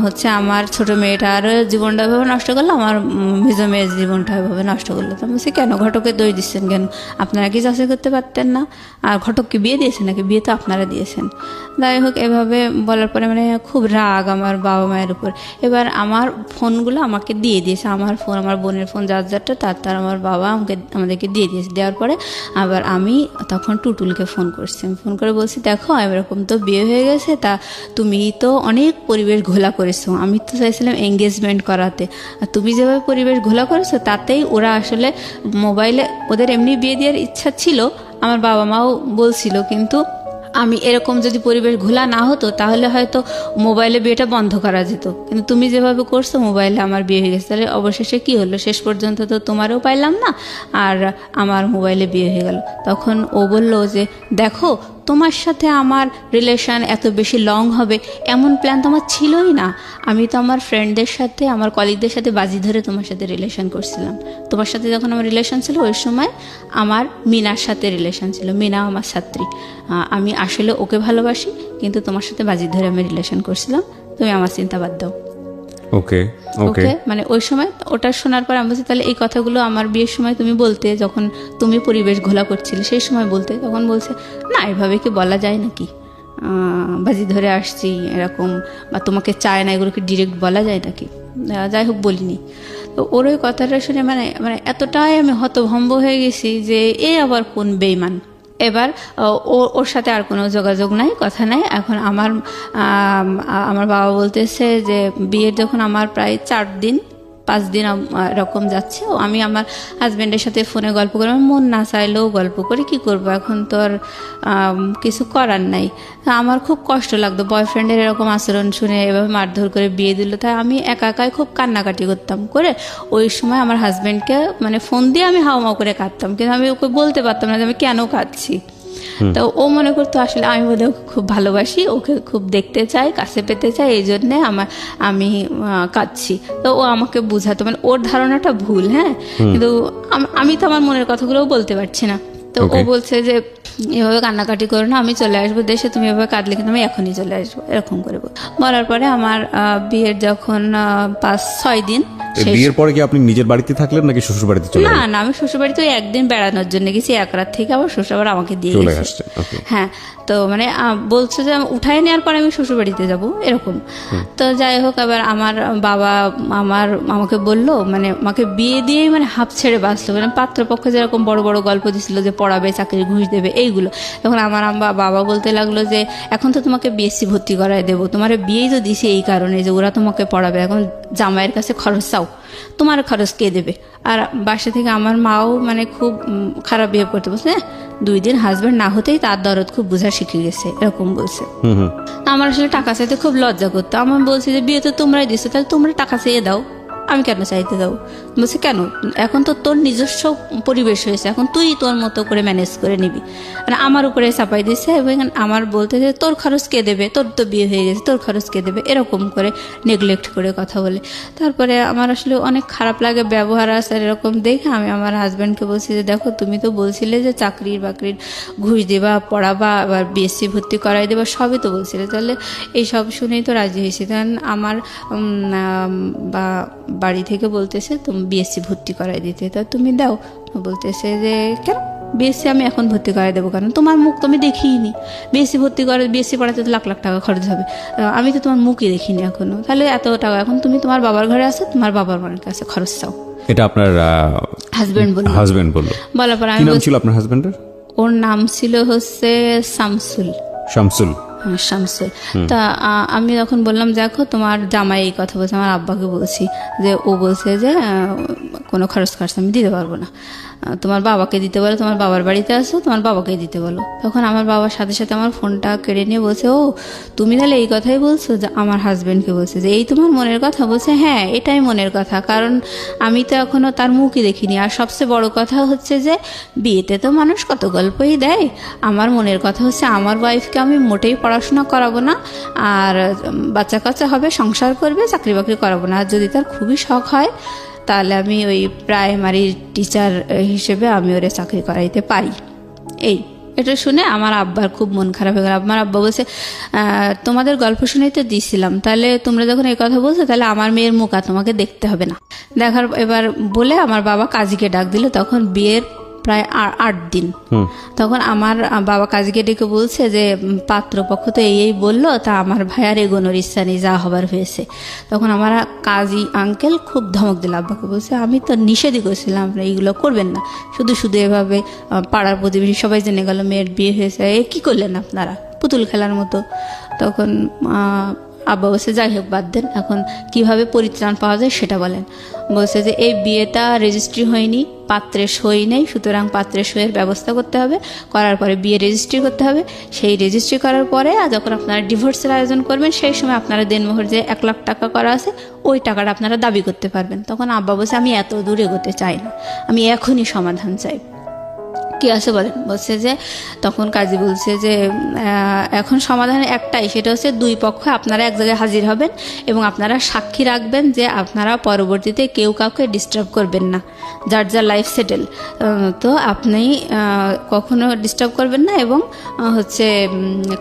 হচ্ছে আমার ছোট মেয়েটার জীবনটা এভাবে নষ্ট করলো, আমার মেজ মেয়ের জীবনটা এভাবে নষ্ট করলো। তো বলছি কেন, ঘটকে দোষ দিচ্ছেন কেন? আপনারা কি যাচাই করতে পারতেন না? আর ঘটককে বিয়ে দিয়েছেন নাকি? বিয়ে তো আপনারা দিয়েছেন। যাই হোক, এভাবে বলার পরে মানে খুব রাগ আমার বাবা মায়ের উপর। এবার আমার ফোনগুলো আমাকে দিয়ে দিয়েছে, আমার ফোন, আমার বোনের ফোন, যারটা তার আমার বাবা আমাদেরকে দিয়ে দিয়েছে। দেওয়ার পরে আবার আমি তখন টুটুলকে ফোন করছি, ফোন করে বলছি দেখো এরকম তো বিয়ে হয়ে গেছে, তা তুমি তো অনেক পরিবেশ ঘোলা করেছো, আমি তো চাইছিলাম এঙ্গেজমেন্ট করাতে, আর তুমি যেভাবে পরিবেশ ঘোলা করেছো তাতেই ওরা আসলে মোবাইলে, ওদের এমনি বিয়ে দেওয়ার ইচ্ছা ছিল, আমার বাবা মাও বলছিল, কিন্তু আমি এরকম যদি পরিবেশ ঘোলা না হতো তাহলে হয়তো মোবাইলে বিয়েটা বন্ধ করা যেত, কিন্তু তুমি যেভাবে করছো মোবাইলে আমার বিয়ে হয়ে গেছে। তাহলে অবশেষে কি হলো, শেষ পর্যন্ত তো তোমারও পাইলাম না আর আমার মোবাইলে বিয়ে হয়ে গেল। তখন ও বলল যে দেখো তোমার সাথে আমার রিলেশন এত বেশি লং হবে এমন প্ল্যান তো আমার ছিলই না। আমি তো আমার ফ্রেন্ডদের সাথে, আমার কলিগদের সাথে বাজি ধরে তোমার সাথে রিলেশন করছিলাম। তোমার সাথে যখন আমার রিলেশন ছিল ওই সময় আমার মিনার সাথে রিলেশন ছিল, মিনা আমার ছাত্রী, আমি আসলে ওকে ভালোবাসি, কিন্তু তোমার সাথে বাজি ধরে আমি রিলেশন করছিলাম, তুমি আমার চিন্তা বাদ দাও। ওকে ওকে, মানে ওই সময় ওটা শোনার পর আমি বলছি তাহলে এই কথাগুলো আমার বিয়ের সময় তুমি বলতে, যখন তুমি পরিবেশ ঘোলা করছিলে সেই সময় বলতে। তখন বলছে না, এভাবে কি বলা যায় নাকি, বাজি ধরে আসছি এরকম, বা তোমাকে চায় না, এগুলোকে ডিরেক্ট বলা যায় নাকি? যাই হোক, বলিনি। তো ওর ওই কথাটা শুনে মানে মানে এতটাই আমি হতভম্ব হয়ে গেছি যে এ আবার কোন বেইমান। এবার ওর সাথে আর কোনো যোগাযোগ নাই, কথা নাই। এখন আমার বাবা বলতেছে যে বিয়ের যখন আমার প্রায় 4-5 দিন এরকম যাচ্ছে, আমি আমার হাজব্যান্ডের সাথে ফোনে গল্প করি, আমার মন না চাইলেও গল্প করি, কি করব, এখন তো আর কিছু করার নাই। আমার খুব কষ্ট লাগতো বয়ফ্রেন্ডের এরকম আচরণ শুনে, এভাবে মারধর করে বিয়ে দিল। তাই আমি একা একাই খুব কান্নাকাটি করতাম করে, ওই সময় আমার হাজব্যান্ডকে মানে ফোন দিয়ে আমি হাওমাও করে কাঁদতাম, কিন্তু আমি ওকে বলতে পারতাম না যে আমি কেন কাঁদছি। তো ও মনে করতো আসলে আমি বোধহয় ওকে খুব ভালোবাসি, ওকে খুব দেখতে চাই, কাছে পেতে চাই, এই জন্যে আমি কাঁদছি। তো ও আমাকে বুঝাতো, মানে ওর ধারণাটা ভুল। হ্যাঁ, কিন্তু আমি তো আমার মনের কথাগুলোও বলতে পারছি না। তো ও বলছে যে এভাবে কান্নাকাটি করো না, আমি চলে আসবো দেশে, তুমি এভাবে কাঁদলে কিন্তু আমি এখনই চলে আসবো, এরকম করে বলার পরে আমার বিয়ের যখন 5-6 দিন, বিয়ের পরে কি আপনি নিজের বাড়িতে থাকলেন নাকি শ্বশুর বাড়িতে চলে গেলেন? না, আমি শ্বশুর বাড়িতে ওই একদিন বেড়ানোর জন্য গেছি, 1 রাত থেকে আবার শ্বশুর আবার আমাকে দিয়ে গেছে। হ্যাঁ, তো মানে বলছে যে উঠায় নেওয়ার পরে আমি শ্বশুর বাড়িতে যাবো এরকম। তো যাই হোক, এবার আমার বাবা আমাকে বললো, মানে আমাকে বিয়ে দিয়েই মানে হাফ ছেড়ে বাঁচলো, মানে পাত্রপক্ষ যেরকম বড় বড় গল্প দিছিল যে পড়াবে, চাকরি ঘুষ দেবে, এইগুলো। তখন আমার বাবা বলতে লাগলো যে এখন তো তোমাকে বিএসসি ভর্তি করায় দেবো, তোমার বিয়েই তো দিছি এই কারণে যে ওরা তোমাকে পড়াবে, এখন জামাইয়ের কাছে খরচ চাও, তোমার খরচ কে দেবে? আর বাসা থেকে আমার মাও মানে খুব খারাপ বিহেভ করতে বলছে, 2 দিন হাজব্যান্ড না হতেই তার দরদ খুব বোঝা শিখে গেছে, এরকম বলছে। আমার আসলে টাকা চাইতে খুব লজ্জা করতো। আমার বলছি যে বিয়ে তো তোমরাই দিছো, তাহলে তোমরা টাকা চেয়ে দাও, আমি কেন চাইতে যাবো? বলছে কেন, এখন তো তোর নিজস্ব পরিবেশ হয়েছে, এখন তুই তোর মতো করে ম্যানেজ করে নিবি। মানে আমার উপরে চাপাই দিচ্ছে এবং আমার বলতে যে তোর খরচ কে দেবে, তোর তো বিয়ে হয়ে গেছে, তোর খরচ কে দেবে, এরকম করে নেগলেক্ট করে কথা বলে। তারপরে আমার আসলে অনেক খারাপ লাগে ব্যবহার আচার এরকম দেখে। আমি আমার হাজব্যান্ডকে বলছি যে দেখো তুমি তো বলছিলে যে চাকরির বাকরির ঘুষ দেবা, পড়াবা, আবার বিএসসি ভর্তি করাই দেবা, সবই তো বলছিলে, তাহলে এই সব শুনেই তো রাজি হয়েছি। তখন আমার বাড়ি থেকে বলতেছে তুমি বিএসসি ভর্তি করাই দিতে, তা তুমি দাও। বলতেছে যে কেন, বিএসসি আমি এখন ভর্তি করাই দেবো কেন, তোমার মুখ তো আমি দেখিনি, বিএসসি ভর্তি করে বিএসসি পড়াতে তো লাখ লাখ টাকা খরচ হবে, আমি তো তোমার মুখই দেখিনি এখনো, তাহলে এত টাকা এখন তুমি তোমার বাবার ঘরে আসো, তোমার বাবার মায়ের কাছে খরচ চাও। এটা আপনার হাজবেন্ড বললো? বলার পর আমি, ছিল আপনার হাজবেন্ডের? ওর নাম ছিল হচ্ছে শামসুল। শামসুল? হ্যাঁ শামসুল। তা আমি তখন বললাম দেখো তোমার জামাই এই কথা বলছে, আমার আব্বাকে বলছি যে ও বলছে যে কোনো খরচ আমি দিতে পারবো না, তোমার বাবাকে দিতে বলো, তোমার বাবার বাড়িতে আসো, তোমার বাবাকে দিতে বলো। তখন আমার বাবার সাথে সাথে আমার ফোনটা কেড়ে নিয়ে বলছে, ও তুমি তাহলে এই কথাই বলছো? যে আমার হাজবেন্ডকে বলছে যে এই তোমার মনের কথা? বলছে হ্যাঁ এটাই মনের কথা, কারণ আমি তো এখনো তার মুখই দেখিনি, আর সবচেয়ে বড় কথা হচ্ছে যে বিয়েতে তো মানুষ কত গল্পই দেয়, আমার মনের কথা হচ্ছে আমার ওয়াইফকে আমি মোটেই পড়াশোনা করাবো না, আর বাচ্চা কাচ্চা হবে, সংসার করবে, চাকরি বাকরি করাবো না, আর যদি তার খুবই শখ হয় তাহলে আমি ওই প্রাইমারি টিচার হিসেবে আমি ওরে চাকরি করাইতে পারি। এটা শুনে আমার আব্বার খুব মন খারাপ হয়ে গেল। আমার আব্বা বলছে তোমাদের গল্প শুনেই তো দিয়েছিলাম, তাহলে তোমরা যখন এই কথা বলছো তাহলে আমার মেয়ের মুখ আর তোমাকে দেখতে হবে না। দেখার এবার বলে আমার বাবা কাজীকে ডাক দিল, তখন বিয়ের প্রায় 8 দিন। তখন আমার বাবা কাজীকে ডেকে বলছে যে পাত্রপক্ষ তো এই বললো, তা আমার ভাইয়ার এগোনোর ইচ্ছা নেই, যা হবার হয়েছে। তখন আমার কাজী আঙ্কেল খুব ধমক দিল আব্বাকে, বলছে আমি তো নিষেধই করেছিলাম আপনারা এইগুলো করবেন না, শুধু শুধু এভাবে পাড়ার প্রতিবেশী সবাই জেনে গেল মেয়ের বিয়ে হয়েছে, এ কী করলেন আপনারা, পুতুল খেলার মতো। তখন আব্বা বলছে যাই হোক বাদ দেন, এখন কিভাবে পরিত্রাণ পাওয়া যায় সেটা বলেন। বলছে যে এই বিয়েটা রেজিস্ট্রি হয়নি, পাত্রের সই নেই, সুতরাং পাত্রের সইয়ের ব্যবস্থা করতে হবে, করার পরে বিয়ে রেজিস্ট্রি করতে হবে, সেই রেজিস্ট্রি করার পরে যখন আপনারা ডিভোর্সের আয়োজন করবেন সেই সময় আপনারা দেনমোহর যে 1 লাখ টাকা করা আছে ওই টাকাটা আপনারা দাবি করতে পারবেন। তখন আব্বা বলছে আমি এত দূর এগোতে চাই না, আমি এখনই সমাধান চাই। কি আছে বলেন? বলছে যে তখন কাজী বলছে যে এখন সমাধান একটাই, সেটা হচ্ছে 2 পক্ষ আপনারা এক জায়গায় হাজির হবেন এবং আপনারা সাক্ষী রাখবেন যে আপনারা পরবর্তীতে কেউ কাউকে ডিস্টার্ব করবেন না, যার যা লাইফ সেটেল, তো আপনি কখনো ডিস্টার্ব করবেন না এবং হচ্ছে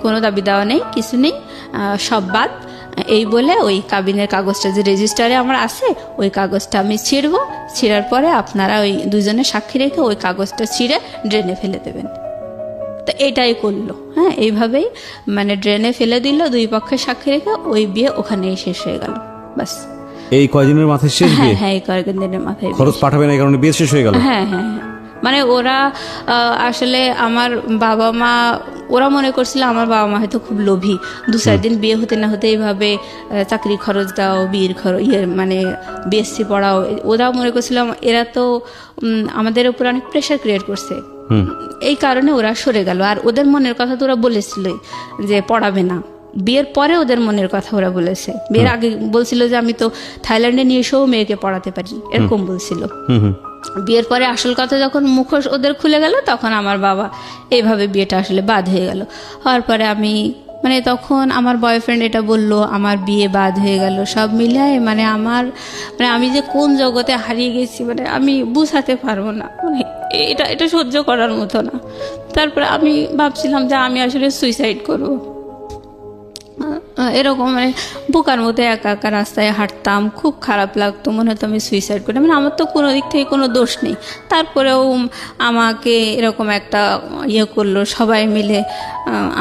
কোনো দাবি দেওয়া নেই, কিছু নেই, সব বাদ। এই বলে ওই কাবিনের কাগজটা যে রেজিস্টারে আমার আছে ওই কাগজটা আমি ছিঁড়বো, ছিঁড়ার পরে আপনারা ওই 2জনের সাক্ষী রেখে ওই কাগজটা ছিঁড়ে ড্রেনে ফেলে দেবেন। তো এটাই করলো। হ্যাঁ, এইভাবেই মানে ড্রেনে ফেলে দিল 2 পক্ষের সাক্ষী রেখে, ওই বিয়ে ওখানেই শেষ হয়ে গেল। বাস এই কয়দিনের মাথায় শেষ বিয়ে? হ্যাঁ, এই কয়েকদিনের মাথায় খরচ পাঠাবে না এই কারণে বিয়ে শেষ হয়ে গেল। হ্যাঁ হ্যাঁ, মানে ওরা আসলে আমার বাবা মা ওরা মনে করছিল আমার বাবা মা হয়তো খুব লোভী, 2-4 দিন বিয়ে হতে না হতে এইভাবে চাকরি খরচ দাও, বিয়ের খরচ মানে বিএসসি পড়াও, ওরা মনে করছিল এরা তো আমাদের উপর অনেক প্রেশার ক্রিয়েট করছে, এই কারণে ওরা সরে গেল। আর ওদের মনের কথা তো ওরা বলেছিল যে পড়াবে না, বিয়ের পরে ওদের মনের কথা ওরা বলেছে। বিয়ের আগে বলছিল যে আমি তো থাইল্যান্ডে নিয়ে এসেও মেয়েকে পড়াতে পারি, এরকম বলছিল। বিয়ের পরে আসল কথা যখন মুখোশ ওদের খুলে গেল তখন আমার বাবা এইভাবে বিয়েটা আসলে বাদ হয়ে গেল। হওয়ার পরে আমি মানে তখন আমার বয়ফ্রেন্ড এটা বলল, আমার বিয়ে বাদ হয়ে গেল, সব মিলায় মানে আমার মানে আমি যে কোন জগতে হারিয়ে গেছি মানে আমি বুঝাতে পারবো না, মানে এটা সহ্য করার মতো না। তারপরে আমি ভাবছিলাম যে আমি আসলে সুইসাইড করবো, এরকম মানে বোকার মতো একা একা রাস্তায় হাঁটতাম, খুব খারাপ লাগতো, মনে হতো আমি সুইসাইড করি। মানে আমার তো কোনো দিক থেকে কোনো দোষ নেই, তারপরেও আমাকে এরকম একটা ইয়ে করলো সবাই মিলে,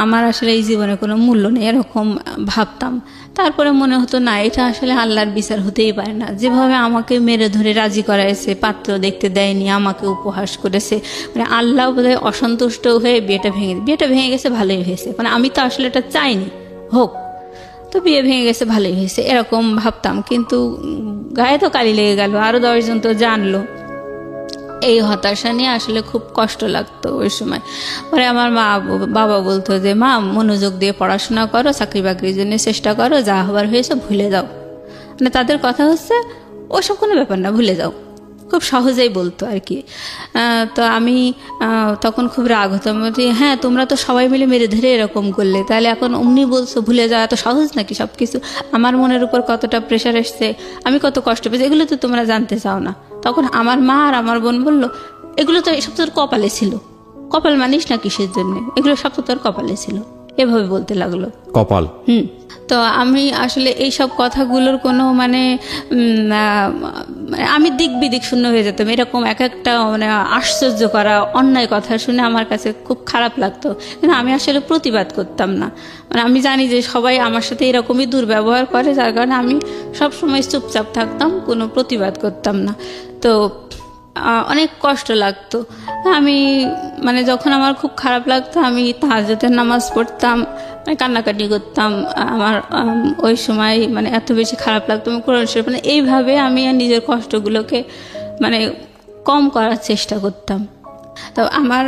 আমার আসলে এই জীবনে কোনো মূল্য নেই এরকম ভাবতাম। তারপরে মনে হতো না, এটা আসলে আল্লাহর বিচার হতেই পারে না, যেভাবে আমাকে মেরে ধরে রাজি করাইছে, পাত্র দেখতে দেয়নি, আমাকে উপহাস করেছে, মানে আল্লাহ বোধহয় অসন্তুষ্ট হয়ে বিয়েটা ভেঙে গেছে, ভালোই হয়েছে, মানে আমি তো আসলে এটা চাইনি হোক, তো বিয়ে ভেঙে গেছে ভালোই হয়েছে এরকম ভাবতাম। কিন্তু গায়ে তো কালি লেগে গেল, আরও 10 জন তো জানলো, এই হতাশা নিয়ে আসলে খুব কষ্ট লাগতো ওই সময়। পরে আমার বাবা বলতো যে মা মনোযোগ দিয়ে পড়াশোনা করো, চাকরি বাকরির জন্য চেষ্টা করো, যা হবার হয়েছে ভুলে যাও, মানে তাদের কথা হচ্ছে ওসব কোনো ব্যাপার না, ভুলে যাও, খুব সহজেই বলতো আর কি। তো আমি তখন খুব রাগ হতাম, হ্যাঁ তোমরা তো সবাই মিলে মেরে ধরে এরকম করলে, তাহলে এখন অমনি বলছো ভুলে যাওয়া এত সহজ নাকি সব কিছু? আমার মনের উপর কতটা প্রেশার এসছে, আমি কত কষ্ট পেয়েছি, এগুলো তো তোমরা জানতে চাও না। তখন আমার মা আর আমার বোন বললো এগুলো তো সব তোর কপালে ছিল, কপাল মানিস না কিসের জন্য, এগুলো সব তো তোর কপালে ছিল, এভাবে বলতে লাগলো। কপাল? তো আমি আসলে এইসব কথাগুলোর কোনো মানে আমি দিক বিদিক শূন্য হয়ে যেতাম। এরকম এক একটা মানে আশ্চর্য করা অন্যায় কথা শুনে আমার কাছে খুব খারাপ লাগতো, কিন্তু আমি আসলে প্রতিবাদ করতাম না। মানে আমি জানি যে সবাই আমার সাথে এরকমই দুর্ব্যবহার করে, যার কারণে আমি সবসময় চুপচাপ থাকতাম, কোনো প্রতিবাদ করতাম না। তো অনেক কষ্ট লাগতো। আমি মানে যখন আমার খুব খারাপ লাগতো আমি তাহাজ্জুদের নামাজ পড়তাম, কান্নাকাটি করতাম। আমার ওই সময় মানে এত বেশি খারাপ লাগতো, আমি কোরআন শরীফ মানে এইভাবে আমি নিজের কষ্টগুলোকে মানে কম করার চেষ্টা করতাম। তো আমার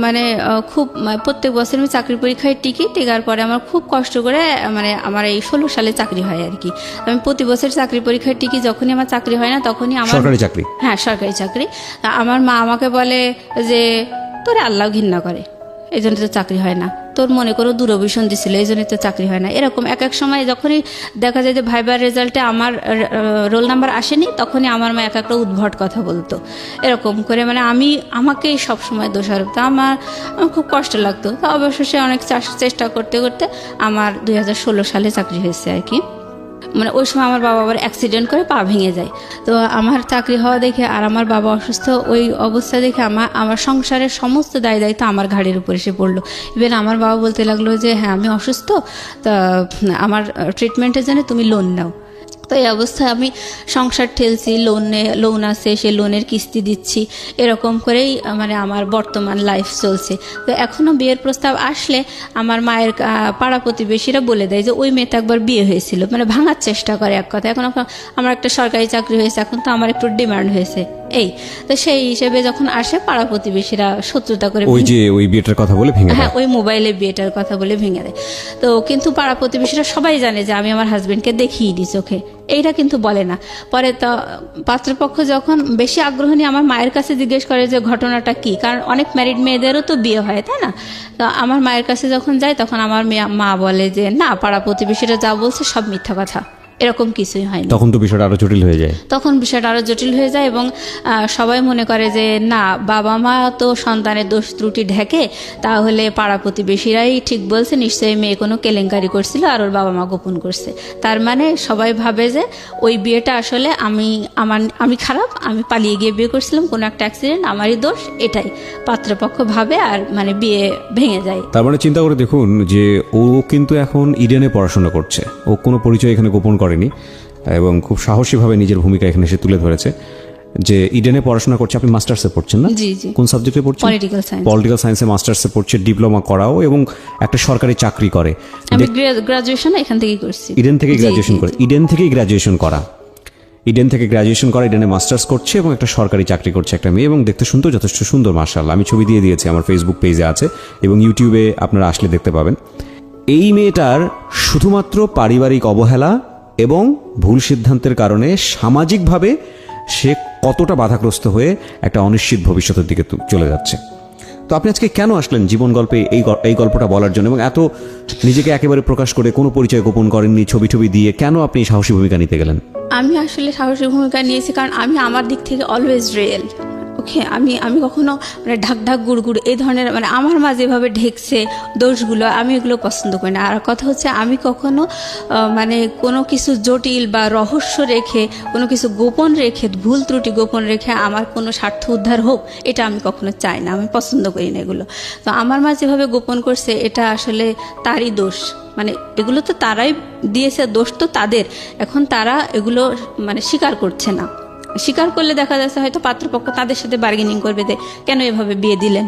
মানে খুব প্রত্যেক বছর আমি চাকরির পরীক্ষায় টিকার পরে আমার খুব কষ্ট করে মানে আমার এই 16 সালে চাকরি হয় আর কি। আমি প্রতি বছর চাকরির পরীক্ষায় যখনই আমার চাকরি হয় না তখনই আমার সরকারি চাকরি, হ্যাঁ সরকারি চাকরি, আমার মা আমাকে বলে যে তোরে আল্লাহ ঘৃণা করে, এই জন্য তো চাকরি হয় না, তোর মনে করো দূরভিসন্ধি দিছিল এই জন্যই তো চাকরি হয় না। এরকম এক এক সময় যখনই দেখা যায় যে ভাইবার রেজাল্টে আমার রোল নাম্বার আসেনি, তখনই আমার মা এক একটা উদ্ভট কথা বলতো। এরকম করে মানে আমাকেই সবসময় দোষারোপ। আমার খুব কষ্ট লাগতো। তো অবশেষে অনেক চেষ্টা করতে করতে আমার 2016 সালে চাকরি হয়েছে আর কি। মানে ওই সময় আমার বাবা আবার অ্যাক্সিডেন্ট করে পা ভেঙে যায়। তো আমার চাকরি হওয়া দেখে আর আমার বাবা অসুস্থ, ওই অবস্থা দেখে আমার সংসারের সমস্ত দায়িত্ব আমার ঘাড়ের উপর এসে পড়লো। ইভেন আমার বাবা বলতে লাগলো যে হ্যাঁ আমি অসুস্থ, তা আমার ট্রিটমেন্টের জন্য তুমি লোন নাও। তো এই অবস্থায় আমি সংসার ঠেলছি, লোন আছে, সে লোনের কিস্তি দিচ্ছি, এরকম করেই মানে আমার বর্তমান লাইফ চলছে। তো এখনও বিয়ের প্রস্তাব আসলে আমার মায়ের পাড়া প্রতিবেশীরা বলে দেয় যে ওই মেয়েটা একবার বিয়ে হয়েছিল, মানে ভাঙার চেষ্টা করে এক কথা। এখন আমার একটা সরকারি চাকরি হয়েছে, এখন তো আমার একটু ডিমান্ড হয়েছে এই। তো সেই হিসেবে যখন আসে পাড়া প্রতিবেশীরা শত্রুতা করে ওই বিয়েটার কথা বলে ভেঙে দেয়। হ্যাঁ, ওই মোবাইলে বিয়েটার কথা বলে ভেঙে দেয়। তো কিন্তু পাড়া প্রতিবেশীরা সবাই জানে যে আমি আমার হাজবেন্ডকে দেখিয়ে দিই চোখে, এইটা কিন্তু বলে না। পরে তো পাত্রপক্ষ যখন বেশি আগ্রহ নিয়ে আমার মায়ের কাছে জিজ্ঞেস করে যে ঘটনাটা কি, কারণ অনেক ম্যারিড মেয়েদেরও তো বিয়ে হয়, তাই না? তো আমার মায়ের কাছে যখন যায় তখন আমার মা বলে যে না, পাড়া প্রতিবেশীরা যা বলছে সব মিথ্যা কথা, এরকম কিছুই হয়নি। তখন তো বিষয়টা আরো জটিল হয়ে যায়। এবং সবাই মনে করে যে না, বাবা মা তো সন্তানের দোষ ত্রুটি ঢেকে, তাহলে পাড়া প্রতিবেশীরাই ঠিক বলছে, নিশ্চয়ই মেয়ে কোনো কেলেঙ্কারি করছিল আর ওর বাবা মা গোপন করছে। তার মানে সবাই ভাবে যে ওই বিয়েটা আসলে আমি খারাপ, আমি পালিয়ে গিয়ে বিয়ে করছিলাম, কোনো একটা অ্যাক্সিডেন্ট, আমারই দোষ, এটাই পাত্রপক্ষ ভাবে আর মানে বিয়ে ভেঙে যায়। তার মানে চিন্তা করে দেখুন যে ও কিন্তু এখন ইডেনে পড়াশোনা করছে, ও কোনো পরিচয় এখানে গোপন করেনি এবং খুব সাহসীভাবে নিজের ভূমিকা এখানে এসে তুলে ধরেছে যে ইডেনে পড়াশোনা করছে। আপনি মাস্টার্সে পড়ছেন না? জি জি। কোন সাবজেক্টে পড়ছেন? পলিটিক্যাল সায়েন্সে মাস্টার্সে পড়ছে, ডিপ্লোমা করাও এবং একটা সরকারি চাকরি করে। আমি গ্রাজুয়েশন এখান থেকেই করছি। ইডেন থেকে গ্রাজুয়েশন করে, ইডেন থেকেই গ্রাজুয়েশন করা, ইডেনে মাস্টার্স করছে এবং একটা সরকারি চাকরি করছে একটা মেয়ে, এবং দেখতে শুনতেও যথেষ্ট সুন্দর, মাশাআল্লাহ। আমি ছবি দিয়ে দিয়েছি, আমার ফেসবুক পেজে আছে এবং ইউটিউবে আপনারা আসলে দেখতে পাবেন। এই মেয়েটার শুধুমাত্র পারিবারিক অবহেলা এবং ভুল সিদ্ধান্তের কারণে সামাজিকভাবে সে কতটা বাধাগ্রস্ত হয়ে একটা অনিশ্চিত ভবিষ্যতের দিকে চলে যাচ্ছে। তো আপনি আজকে কেন আসলেন জীবন গল্পে এই গল্পটা বলার জন্য, এবং এত নিজেকে একেবারে প্রকাশ করে কোনো পরিচয় গোপন করেননি, ছবি দিয়ে কেন আপনি সাহসী ভূমিকা নিতে গেলেন? আমি আসলে সাহসী ভূমিকা নিয়েছি কারণ আমি আমার দিক থেকে অলওয়েজ রিয়েল। ওকে, আমি কখনো মানে ঢাক গুড় এই ধরনের মানে আমার মাঝে এভাবে ঢেকছে দোষগুলো, আমি এগুলো পছন্দ করি না। আর কথা হচ্ছে আমি কখনো মানে কোনো কিছু জটিল বা রহস্য রেখে, কোনো কিছু গোপন রেখে, ভুল ত্রুটি গোপন রেখে আমার কোনো স্বার্থ উদ্ধার হোক, এটা আমি কখনো চাই না, আমি পছন্দ করি না এগুলো। তো আমার মাঝে এভাবে গোপন করছে, এটা আসলে তারই দোষ। মানে এগুলো তো তারাই দিয়েছে, দোষ তো তাদের। এখন তারা এগুলো মানে স্বীকার করছে না। স্বীকার করলে দেখা যাচ্ছে হয়তো পাত্রপক্ষ তাদের সাথে বার্গেনিং করবে যে কেন এভাবে বিয়ে দিলেন।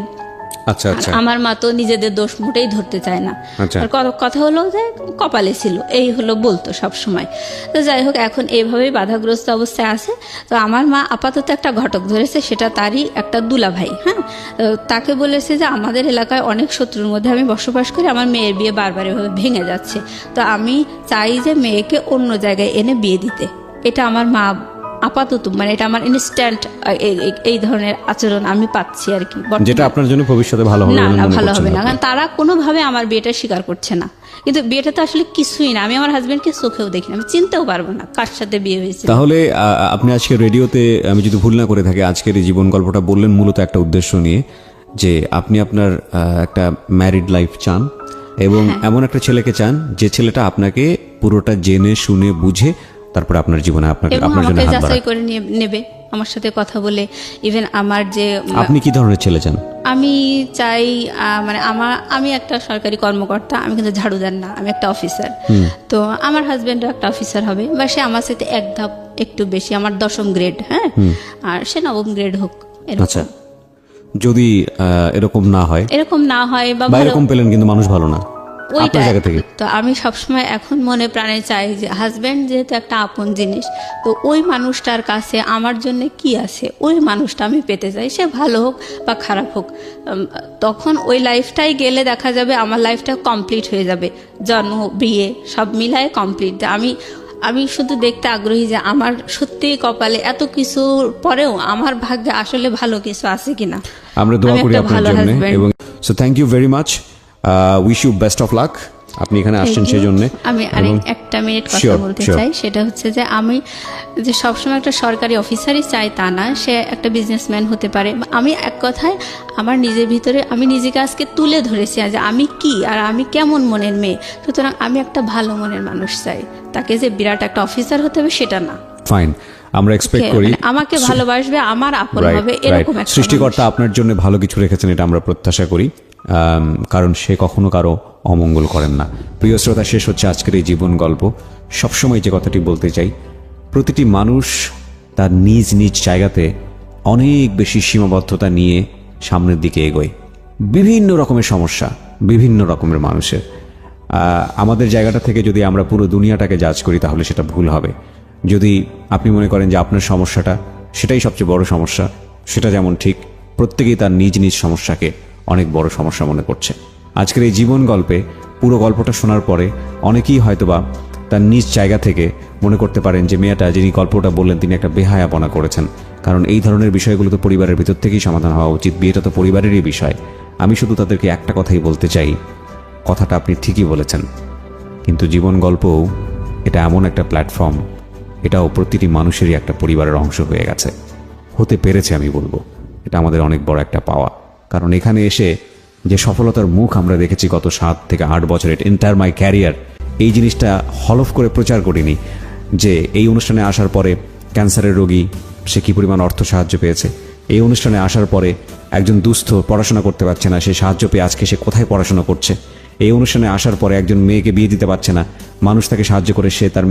আচ্ছা আচ্ছা। আমার মা তো নিজেদের দোষ মোটেই ধরতে চায় না। আর কথা হলো যে কপালে ছিল, এই হলো বলতো সব সময়। তো যাই হোক, এখন এইভাবেই বাধাগ্রস্ত অবস্থায় আছে। তো আমার মা আপাতত একটা ঘটক ধরেছে, সেটা তারই একটা দুলা ভাই। হ্যাঁ, তাকে বলেছে যে আমাদের এলাকায় অনেক শত্রুর মধ্যে আমি বসবাস করি, আমার মেয়ের বিয়ে বারবার এভাবে ভেঙে যাচ্ছে, তো আমি চাই যে মেয়েকে অন্য জায়গায় এনে বিয়ে দিতে। এটা আমার মা আপাতত মানে এটা আমার ইনস্ট্যান্ট এই ধরনের আচরণ আমি পাচ্ছি আর কি, যেটা আপনার জন্য ভবিষ্যতে ভালো হবে না। ভালো হবে না, কারণ তারা কোনোভাবে আমার বিয়েটা স্বীকার করছে না। কিন্তু বিয়েটা তো আসলে কিছুই না, আমি আমার হাজবেন্ডকে চোখেও দেখি না, আমি চিনতেও পারবো না কার সাথে বিয়ে হয়েছে। তাহলে আপনি আজকে রেডিওতে, আমি যদি ভুল না করে থাকি, আজকের এই জীবন গল্পটা বললেন মূলত একটা উদ্দেশ্য নিয়ে, যে আপনি আপনার একটা ম্যারিড লাইফ চান এবং এমন একটা ছেলেকে চান যে ছেলেটা আপনাকে পুরোটা জেনে শুনে বুঝে তারপরে আপনার জীবনে আপনাকে এবং আপনার জন্য আমাকে হাত যাচাই বাড়ায়। করে নেবে, আমার সাথে কথা বলে। ইভেন আমার যে আপনি কি ধরনের ছেলে চান? আমি চাই মানে আমি একটা সরকারি কর্মকর্তা, আমি কিন্তু ঝাড়ুদার না, আমি একটা অফিসার। তো আমার হাজবেন্ডও একটা অফিসার হবে, বা সে আমার সাথে এক ধাপ একটু বেশি, আমার 10ম গ্রেড, হ্যাঁ, আর সে 9ম গ্রেড হোক, এরকম। আচ্ছা, যদি এরকম না হয় বা বা এরকম পেলেন কিন্তু মানুষ ভালো না, ওইটা আপনার জায়গা থেকে তো আমি সবসময় এখন মনে প্রাণে চাই যে হাজবেন্ড যেহেতু একটা আপন জিনিস, তো ওই মানুষটার কাছে আমার জন্য কি আছে ওই মানুষটা আমি পেতে চাই, সে ভালো হোক বা খারাপ হোক। তখন ওই লাইফটাই গেলে দেখা যাবে আমার লাইফটা কমপ্লিট হয়ে যাবে, জন্ম বিয়ে সব মিলায় কমপ্লিট। আমি শুধু দেখতে আগ্রহী যে আমার সত্যিই কপালে এত কিছুর পরেও আমার ভাগ্যে আসলে ভালো কিছু আছে কিনা। আমরা দোয়া করি আপনার জন্য। এবং so thank you very much, wish you best of luck. আপনি এখানে আসছেন সেই জন্য। আমি আরেক একটা মিনিট কথা বলতে চাই, সেটা হচ্ছে যে আমি যে সবসময় একটা সরকারি অফিসারই চাই তা না, সে একটা বিজনেসম্যান হতে পারে। আমি এক কথায় আমার নিজের ভিতরে আমি নিজেকে আজকে তুলে ধরেছি যে আমি কি আর আমি কেমন মনের মেয়ে। সুতরাং আমি একটা ভালো মনের মানুষ চাই, তাকে যে বিরাট একটা অফিসার হতে হবে সেটা না। ফাইন, আমরা এক্সপেক্ট করি আমাকে ভালোবাসবে, আমার আপন হবে, এরকম একটা সৃষ্টিকর্তা আপনার জন্য ভালো কিছু রেখেছেন, এটা আমরা প্রত্যাশা করি, কারণ সে কখনো কারো অমঙ্গল করেন না। প্রিয় শ্রোতা, শেষ হচ্ছে আজকের এই জীবন গল্প। সবসময় যে কথাটি বলতে চাই, প্রতিটি মানুষ তার নিজ নিজ জায়গাতে অনেক বেশি সীমাবদ্ধতা নিয়ে সামনের দিকে এগোয়। বিভিন্ন রকমের সমস্যা, বিভিন্ন রকমের মানুষের। আমাদের জায়গাটা থেকে যদি আমরা পুরো দুনিয়াটাকে জাজ করি তাহলে সেটা ভুল হবে। যদি আপনি মনে করেন যে আপনার সমস্যাটা সেটাই সবচেয়ে বড় সমস্যা, সেটা যেমন ঠিক, প্রত্যেকেই তার নিজ নিজ সমস্যাকে অনেক বড় সমস্যা মনে করছে। আজকের এই জীবন গল্পে পুরো গল্পটা শোনার পরে অনেকেই হয়তোবা তার নিজ জায়গা থেকে মনে করতে পারেন যে মেয়েটা যিনি গল্পটা বললেন তিনি একটা বেহায়াপনা করেছেন, কারণ এই ধরনের বিষয়গুলো তো পরিবারের ভিতর থেকেই সমাধান হওয়া উচিত। বিয়েটা তো পরিবারেরই বিষয়। আমি শুধু তাদেরকে একটা কথাই বলতে চাই, কথাটা আপনি ঠিকই বলেছেন, কিন্তু জীবন গল্পও এটা এমন একটা প্ল্যাটফর্ম, এটাও প্রতিটি মানুষেরই একটা পরিবারের অংশ হয়ে গেছে, হতে পেরেছে। আমি বলবো এটা আমাদের অনেক বড় একটা পাওয়া, কারণ এখানে এসে যে সফলতার মুখ আমরা দেখেছি গত 7 থেকে 8 বছরের এন্টায়ার মাই ক্যারিয়ার, এই জিনিসটা হলফ করে প্রচার করিনি যে এই অনুষ্ঠানে আসার পরে ক্যান্সারের রোগী সে কী পরিমাণ অর্থ সাহায্য পেয়েছে, এই অনুষ্ঠানে আসার পরে একজন দুস্থ পড়াশোনা করতে পারছে না, সে সাহায্য পেয়ে আজকে সে কোথায় পড়াশোনা করছে, এই অনুষ্ঠানে আসার পরে একজন মেয়েকে বিয়ে দিতে পারছে না, মানুষ তাকে সাহায্য করে সে তার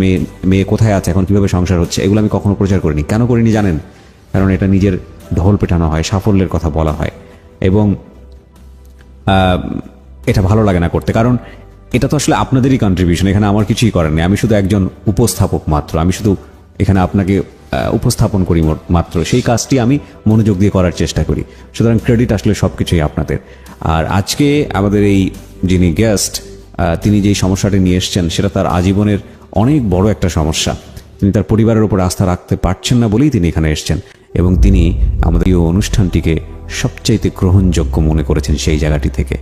মেয়ে কোথায় আছে, এখন কীভাবে সংসার হচ্ছে, এগুলো আমি কখনো প্রচার করিনি। কেন করিনি জানেন? কারণ এটা নিজের ঢোল পেটানো হয়, সাফল্যের কথা বলা হয়, এবং এটা ভালো লাগে না করতে, কারণ এটা তো আসলে আপনাদেরই কন্ট্রিবিউশন, এখানে আমার কিছুই করার নেই। আমি শুধু একজন উপস্থাপক মাত্র, আমি শুধু এখানে আপনাকে উপস্থাপন করি মাত্র, সেই কাজটি আমি মনোযোগ দিয়ে করার চেষ্টা করি। সুতরাং ক্রেডিট আসলে সব কিছুই আপনাদের। আর আজকে আমাদের এই যিনি গেস্ট, তিনি যেই সমস্যাটি নিয়ে এসছেন সেটা তার আজীবনের অনেক বড় একটা সমস্যা। তিনি তার পরিবারের উপর আস্থা রাখতে পারছেন না বলেই তিনি এখানে এসছেন, এবং তিনি আমাদের এই অনুষ্ঠানটিকে সবচাইতে গ্রহণযোগ্য মনে করেছেন সেই জায়গাটি থেকে।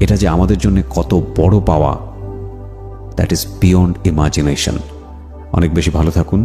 এটা যে আমাদের জন্য কত বড় পাওয়া, দ্যাট ইজ বিয়ন্ড ইমাজিনেশন। অনেক বেশি ভালো থাকুন।